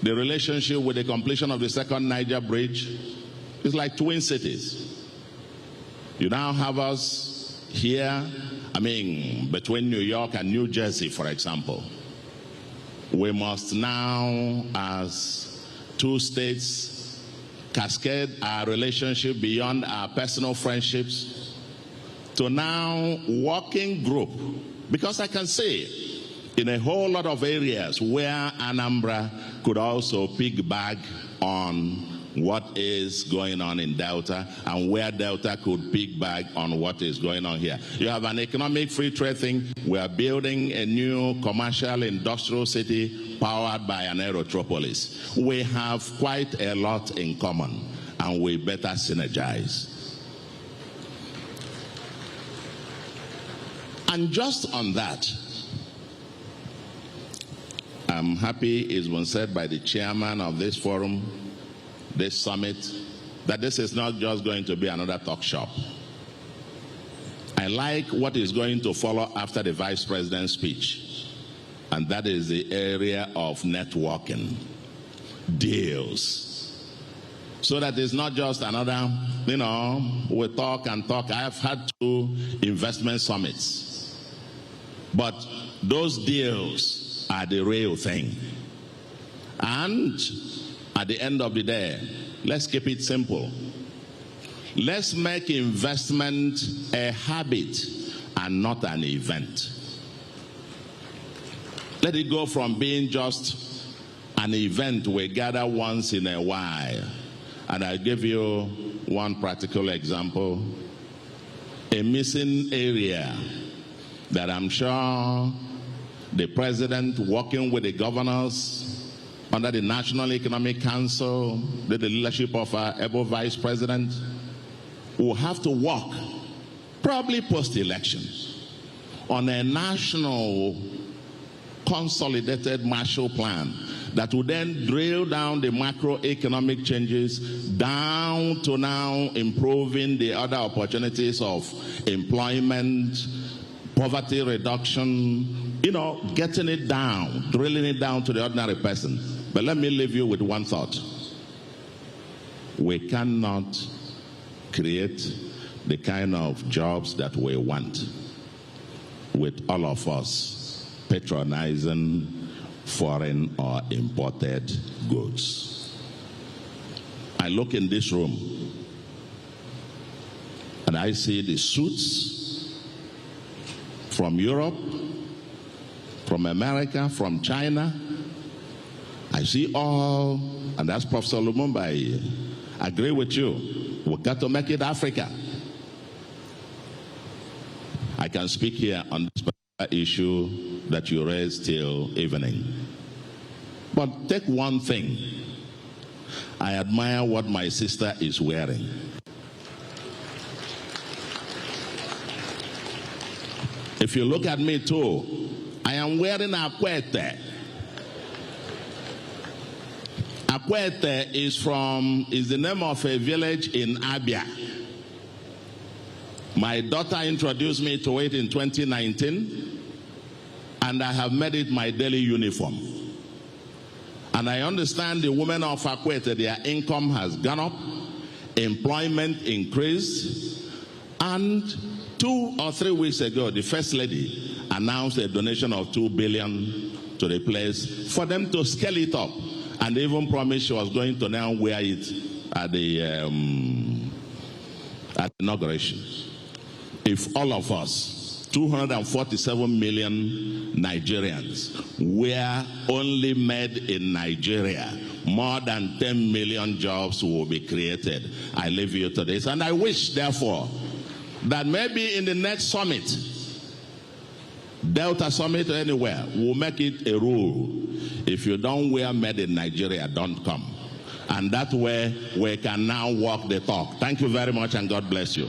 the relationship with the completion of the second Niger Bridge. It's like twin cities. You now have us here, I mean, between New York and New Jersey, for example. We must now, as two states, cascade our relationship beyond our personal friendships to now working group, because I can see in a whole lot of areas where Anambra could also piggyback on what is going on in Delta and where Delta could piggyback on what is going on here. You have an economic free trade thing. We are building a new commercial industrial city powered by an aerotropolis. We have quite a lot in common, and we better synergize. And just on that, I'm happy it's been said by the chairman of this forum, this summit, that this is not just going to be another talk shop. I like what is going to follow after the vice president's speech, and that is the area of networking, deals. So that it's not just another, we talk and talk. I have had 2 investment summits. But those deals are the real thing. And at the end of the day, let's keep it simple. Let's make investment a habit and not an event. Let it go from being just an event we gather once in a while. And I'll give you one practical example. A missing area that I'm sure the president, working with the governors under the National Economic Council, with the leadership of our able vice president, will have to work, probably post-election, on a national consolidated Marshall Plan that will then drill down the macroeconomic changes down to now improving the other opportunities of employment, poverty reduction, getting it down, drilling it down to the ordinary person. But let me leave you with one thought. We cannot create the kind of jobs that we want with all of us patronizing foreign or imported goods. I look in this room and I see the suits from Europe, from America, from China. I see all, and that's Professor Lumumba. I agree with you. We've got to make it Africa. I can speak here on this issue that you raised till evening. But take one thing. I admire what my sister is wearing. If you look at me too, I am wearing a Akwete. Akwete is the name of a village in Abia. My daughter introduced me to it in 2019, and I have made it my daily uniform. And I understand the women of Akwete, their income has gone up, employment increased, and 2 or 3 weeks ago, the First Lady announced a donation of $2 billion to the place for them to scale it up, and even promised she was going to now wear it at the inauguration. If all of us, 247 million Nigerians, were only made in Nigeria, more than 10 million jobs will be created. I leave you to this, and I wish, therefore, that maybe in the next summit, Delta Summit or anywhere, we'll make it a rule. If you don't wear made in Nigeria, don't come. And that way, we can now walk the talk. Thank you very much, and God bless you.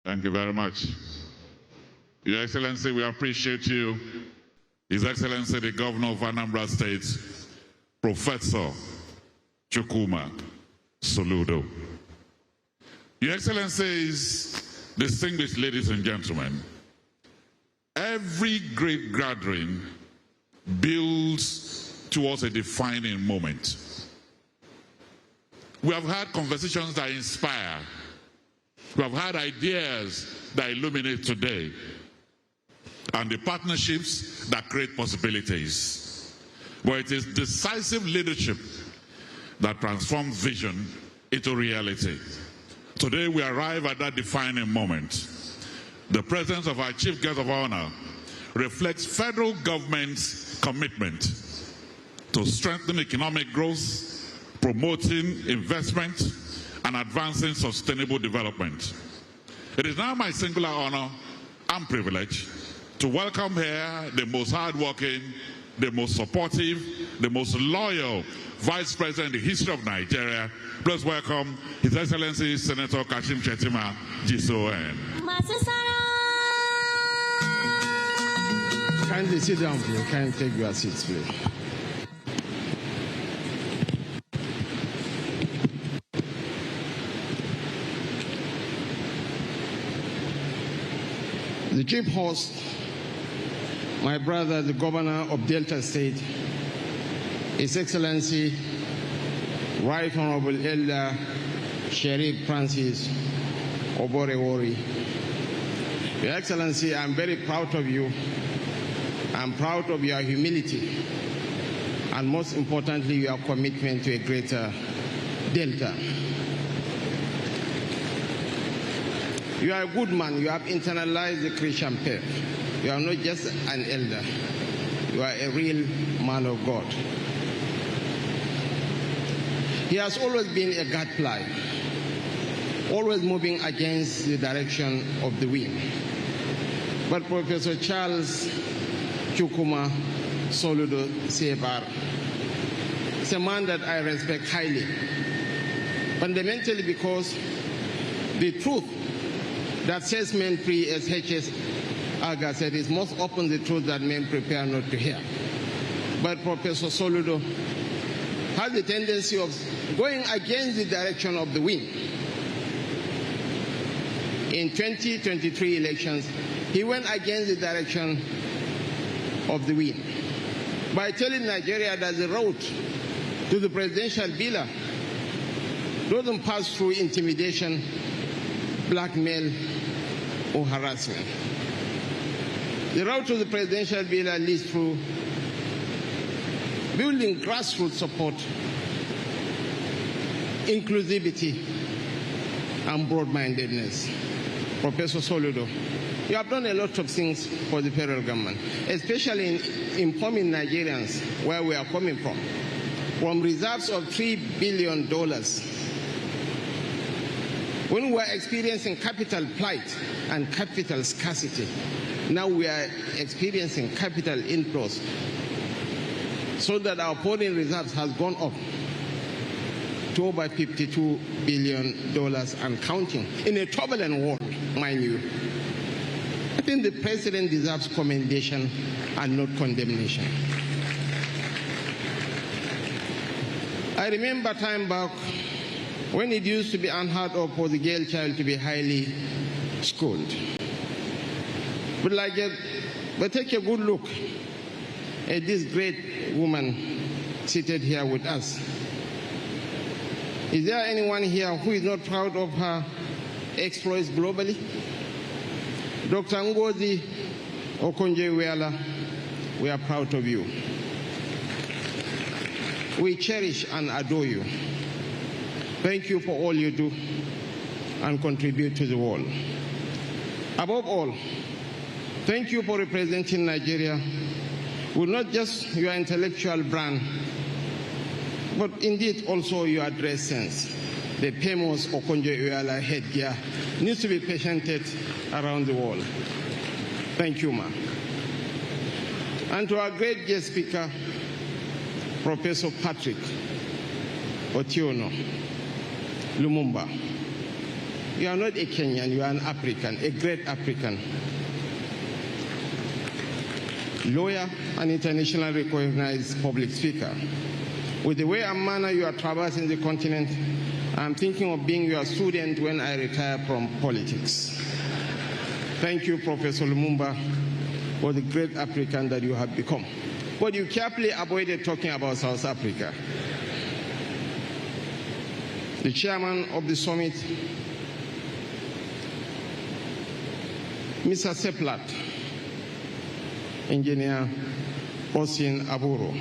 Thank you very much. Your Excellency, we appreciate you. His Excellency, the Governor of Anambra State, Professor Chukwuma Soludo. Your Excellencies, distinguished ladies and gentlemen, every great gathering builds towards a defining moment. We have had conversations that inspire. We have had ideas that illuminate today. and the partnerships that create possibilities. But it is decisive leadership that transforms vision into reality. Today we arrive at that defining moment. The presence of our Chief Guest of Honor reflects federal government's commitment to strengthen economic growth, promoting investment, and advancing sustainable development. It is now my singular honor and privilege to welcome here the most hardworking, the most supportive, the most loyal Vice President in the history of Nigeria. Please welcome His Excellency Senator Kashim Shettima, GSON. Kindly sit down, please. Kindly take your seats, please. The chief host, my brother, the governor of Delta State, His Excellency, Right Honorable Elder Sheriff Francis Oborevwori. Your Excellency, I'm very proud of you. I'm proud of your humility and most importantly, your commitment to a greater Delta. You are a good man. You have internalized the Christian faith. You are not just an elder. You are a real man of God. He has always been a gadfly, always moving against the direction of the wind. But Professor Charles Chukwuma Soludo Sebar is a man that I respect highly, fundamentally because the truth that sets men free, as H.S. Aga said, is most often the truth that men prepare not to hear. But Professor Soludo has the tendency of going against the direction of the wind. In 2023 elections, he went against the direction of the wind by telling Nigeria that the road to the presidential villa doesn't pass through intimidation, blackmail, or harassment. The route to the presidential villa leads through building grassroots support, inclusivity, and broad-mindedness. Professor Soludo, you have done a lot of things for the federal government, especially in informing Nigerians where we are coming from reserves of $3 billion. When we are experiencing capital plight and capital scarcity, now we are experiencing capital inflows, so that our foreign reserves has gone up to over $52 billion and counting in a turbulent world, mind you. I think the president deserves commendation and not condemnation. I remember time back when it used to be unheard of for the girl child to be highly schooled. But take a good look at this great woman seated here with us. Is there anyone here who is not proud of her exploits globally? Dr. Ngozi Okonjo-Iweala, we are proud of you. We cherish and adore you. Thank you for all you do and contribute to the world. Above all, thank you for representing Nigeria with not just your intellectual brand, but indeed also your dress sense. The famous Okonjo-Iweala headgear needs to be patented around the world. Thank you, ma'am. And to our great guest speaker, Professor Patrick Otiono Lumumba. You are not a Kenyan, you are an African, a great African. Lawyer and internationally recognized public speaker. With the way and manner you are traversing the continent, I'm thinking of being your student when I retire from politics. Thank you, Professor Lumumba, for the great African that you have become. But you carefully avoided talking about South Africa. The chairman of the summit, Mr. Seplat, Engineer Osin Aburo,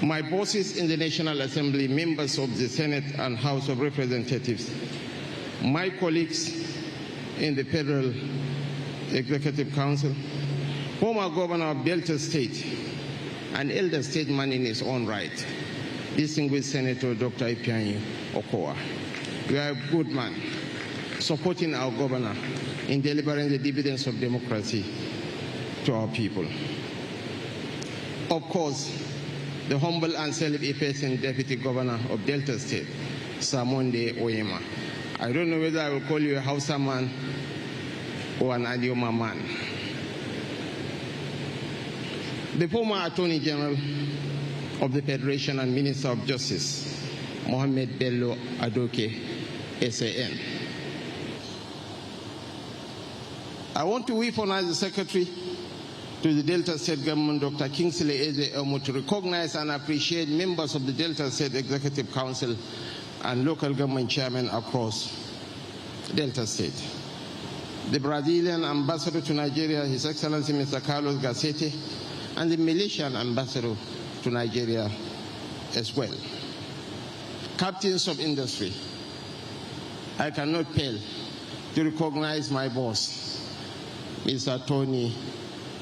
my bosses in the National Assembly, members of the Senate and House of Representatives, my colleagues in the Federal Executive Council, former Governor of Delta State, an elder statesman in his own right, distinguished Senator Dr. Ipianyi Okowa. You are a good man, supporting our governor in delivering the dividends of democracy to our people. Of course, the humble and self-effacing Deputy Governor of Delta State, Samonde Oyema. I don't know whether I will call you a Hausa man or an Adioma man. The former Attorney General of the Federation and Minister of Justice, Mohammed Bello Adoke, SAN. I want to weaponize the Secretary to the Delta State Government, Dr. Kingsley Eze Elmo, to recognize and appreciate members of the Delta State Executive Council and local government chairmen across Delta State. The Brazilian ambassador to Nigeria, His Excellency Mr. Carlos Garcete, and the Malaysian ambassador to Nigeria as well. Captains of industry, I cannot fail to recognize my boss, Mr. Tony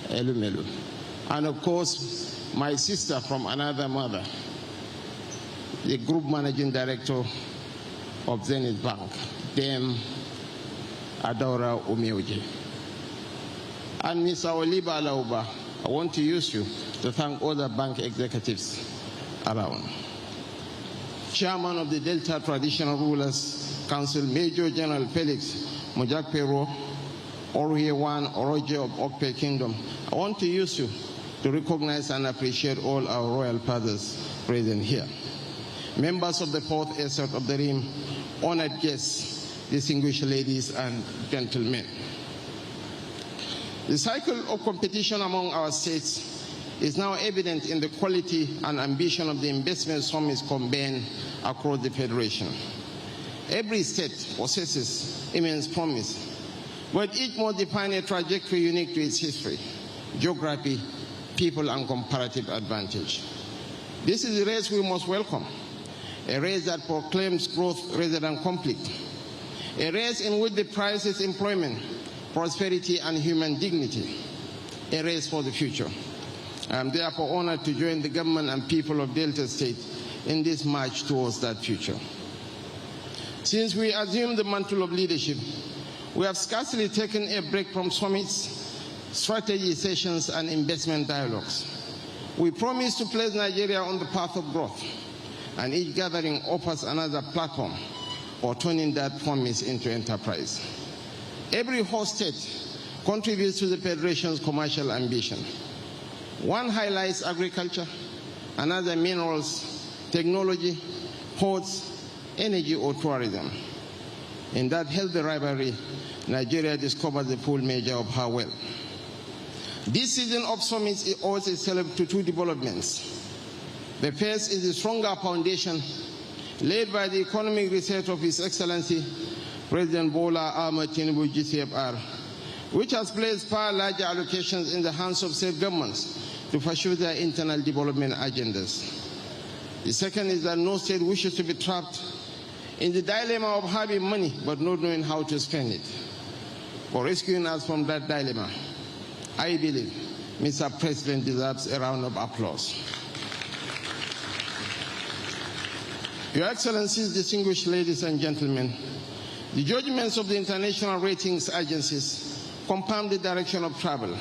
Elumelu, and of course, my sister from another mother, the Group Managing Director of Zenith Bank, Dame Adora Umioje. And Mr. Oliba Alauba, I want to use you to thank other bank executives around. Chairman of the Delta Traditional Rulers Council, Major General Felix Mojakpero, Oruyewan Oroje of Okpe Kingdom, I want to use you to recognize and appreciate all our royal fathers present here. Members of the fourth escort of the Rim, honored guests, distinguished ladies and gentlemen. The cycle of competition among our states is now evident in the quality and ambition of the investment summits combined across the Federation. Every state possesses immense promise, but each must define a trajectory unique to its history, geography, people, and comparative advantage. This is a race we must welcome, a race that proclaims growth rather than conflict, a race in which the prize is employment, prosperity, and human dignity, a race for the future. I am therefore honored to join the government and people of Delta State in this march towards that future. Since we assumed the mantle of leadership, we have scarcely taken a break from summits, strategy sessions, and investment dialogues. We promise to place Nigeria on the path of growth, and each gathering offers another platform for turning that promise into enterprise. Every host state contributes to the Federation's commercial ambition. One highlights agriculture, another minerals, technology, ports, energy, or tourism. In that healthy rivalry, Nigeria discovered the full measure of her wealth. This season of summits owes itself to two developments. The first is the stronger foundation laid by the economic research of His Excellency President Bola Ahmed Tinubu GCFR, which has placed far larger allocations in the hands of state governments to pursue their internal development agendas. The second is that no state wishes to be trapped in the dilemma of having money but not knowing how to spend it. For rescuing us from that dilemma, I believe Mr. President deserves a round of applause. Your Excellencies, distinguished ladies and gentlemen, the judgments of the international ratings agencies confirm the direction of travel.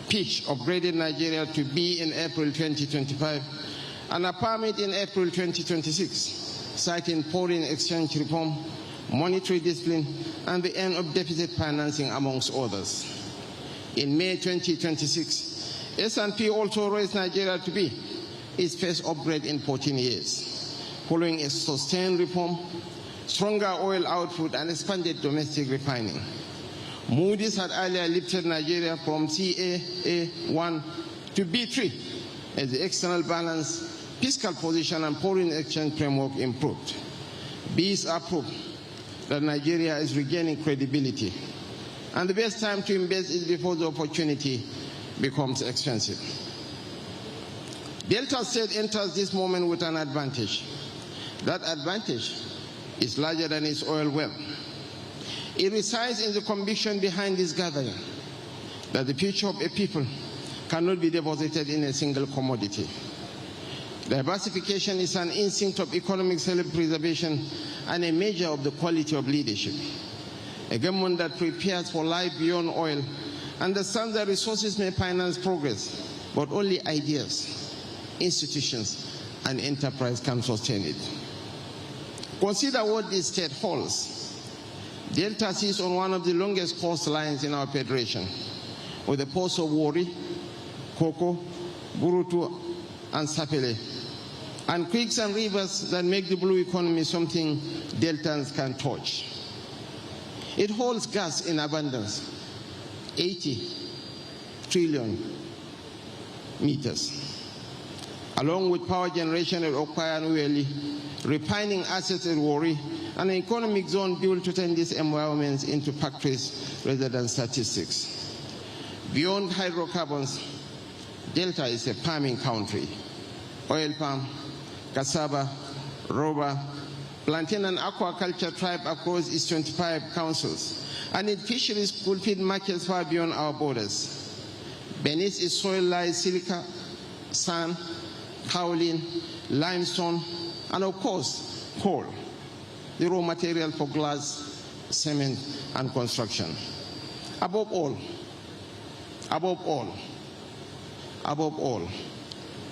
Fitch upgraded Nigeria to B in April 2025 and a permit in April 2026, citing foreign exchange reform, monetary discipline, and the end of deficit financing, amongst others. In May 2026, S&P also raised Nigeria to B, its first upgrade in 14 years, following a sustained reform, stronger oil output, and expanded domestic refining. Moody's had earlier lifted Nigeria from CAA1 to B3 as the external balance, fiscal position, and foreign exchange framework improved. These are proof that Nigeria is regaining credibility, And the best time to invest is before the opportunity becomes expensive. Delta State enters this moment with an advantage. That advantage is larger than its oil well. It resides in the conviction behind this gathering that the future of a people cannot be deposited in a single commodity. Diversification is an instinct of economic self-preservation and a measure of the quality of leadership. A government that prepares for life beyond oil understands that resources may finance progress, but only ideas, institutions, and enterprise can sustain it. Consider what this state holds. Delta sits on one of the longest coastlines in our federation, with the ports of Oborevwori, Koko, Burutu, and Sapele, and creeks and rivers that make the blue economy something Deltans can touch. It holds gas in abundance, 80 trillion meters, along with power generation at Okonjo-Iweala, refining assets at Oborevwori, and an economic zone built to turn these environments into factories rather than statistics. Beyond hydrocarbons, Delta is a farming country. Oil palm, cassava, rubber, plantain and aquaculture thrive across its 25 councils, and its fisheries fulfill markets far beyond our borders. Beneath its soil lies silica, sand, kaolin, limestone, and of course, coal, the raw material for glass, cement, and construction. Above all,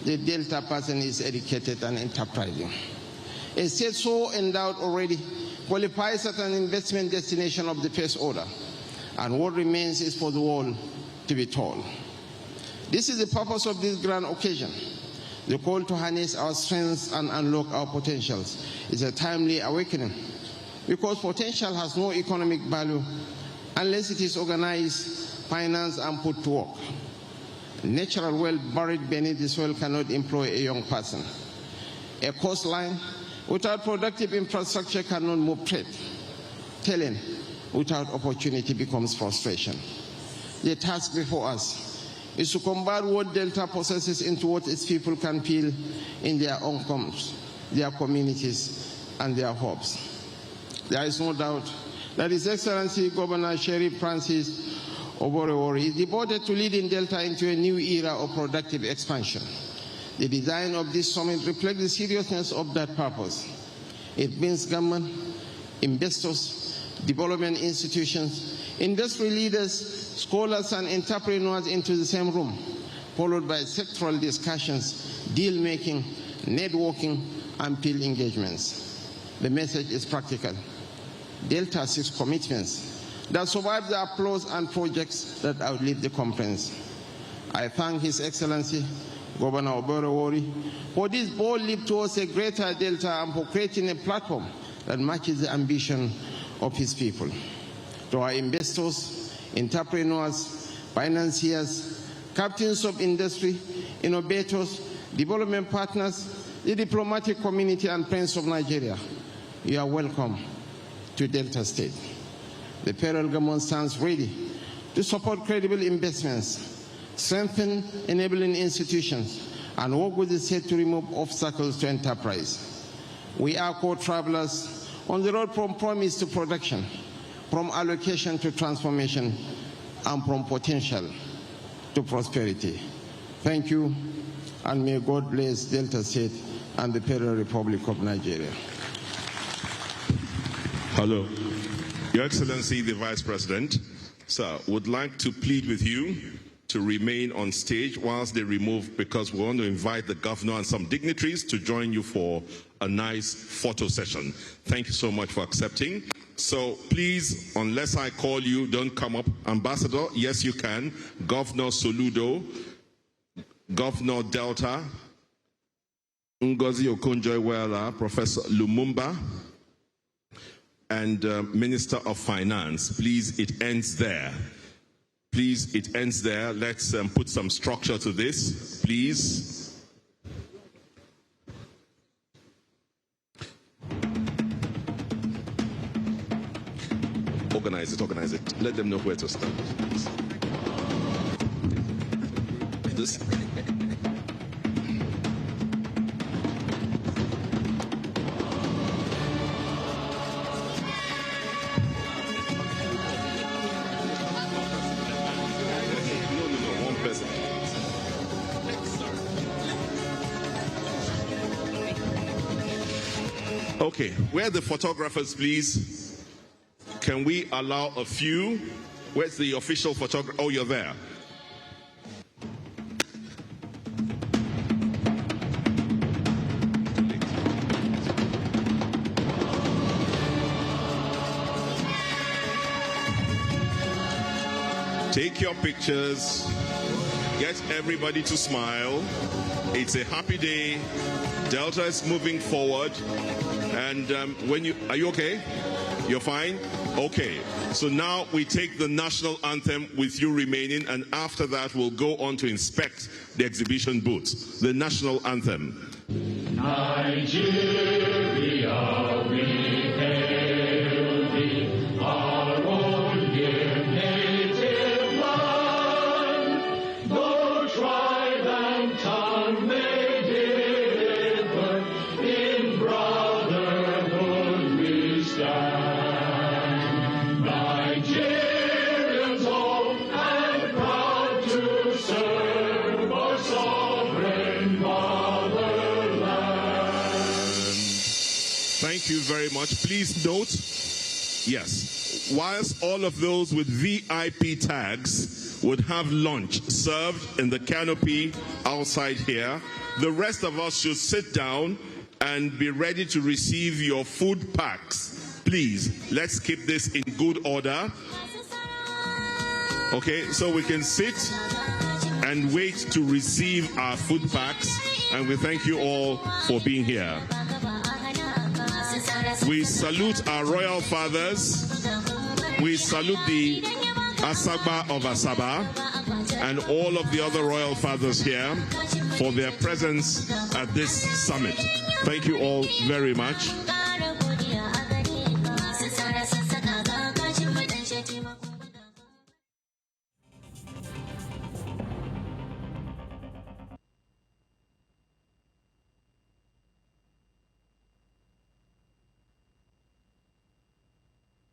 the Delta person is educated and enterprising. A state so endowed already qualifies as an investment destination of the first order, and what remains is for the world to be told. This is the purpose of this grand occasion. The call to harness our strengths and unlock our potentials is a timely awakening, because potential has no economic value unless it is organized, financed, and put to work. Natural wealth buried beneath the soil cannot employ a young person. A coastline without productive infrastructure cannot move trade. Talent without opportunity becomes frustration. The task before us is to convert what Delta possesses into what its people can feel in their own homes, their communities, and their hopes. There is no doubt that His Excellency Governor Sheriff Francis Oborevwori is devoted to leading Delta into a new era of productive expansion. The design of this summit reflects the seriousness of that purpose. It brings government, investors, development institutions, industry leaders, scholars, and entrepreneurs into the same room, followed by sectoral discussions, deal-making, networking, and field engagements. The message is practical. Delta seeks commitments that survive the applause and projects that outlive the conference. I thank His Excellency Governor Oborevwori for this bold leap towards a greater Delta and for creating a platform that matches the ambition of his people. To our investors, entrepreneurs, financiers, captains of industry, innovators, development partners, the diplomatic community, and friends of Nigeria, you are welcome to Delta State. The federal government stands ready to support credible investments, strengthen enabling institutions, and work with the state to remove obstacles to enterprise. We are co-travelers on the road from promise to production, from allocation to transformation, and from potential to prosperity. Thank you, and may God bless Delta State and the Federal Republic of Nigeria. Hello. Your Excellency, the Vice President, sir, would like to plead with you to remain on stage whilst they remove, because we want to invite the governor and some dignitaries to join you for a nice photo session. Thank you so much for accepting. So please, unless I call you, don't come up. Ambassador, yes you can. Governor Soludo, Governor Delta, Ngozi Okonjo-Iweala, Professor Lumumba, and Minister of Finance. Please, it ends there. Please, it ends there. Let's put some structure to this, please. Organize organize it. Let them know where to stand. This. Okay, where are the photographers, please? Can we allow a few? Where's the official photographer? Oh, you're there. Take your pictures. Get everybody to smile. It's a happy day. Delta is moving forward. And are you okay? You're fine? Okay. So now we take the national anthem with you remaining, and after that we'll go on to inspect the exhibition booths. The national anthem. Nigeria, we hail thee, our own dear native land. Though tribe and tongue may differ, in brotherhood we stand. Nigerians all and proud to serve our sovereign motherland. Thank you very much. Please note, yes, whilst all of those with VIP tags would have lunch served in the canopy outside here, the rest of us should sit down and be ready to receive your food packs. Please, let's keep this in good order. Okay, so we can sit and wait to receive our food packs, and we thank you all for being here. We salute our royal fathers. We salute the Asaba of Asaba and all of the other royal fathers here for their presence at this summit. Thank you all very much.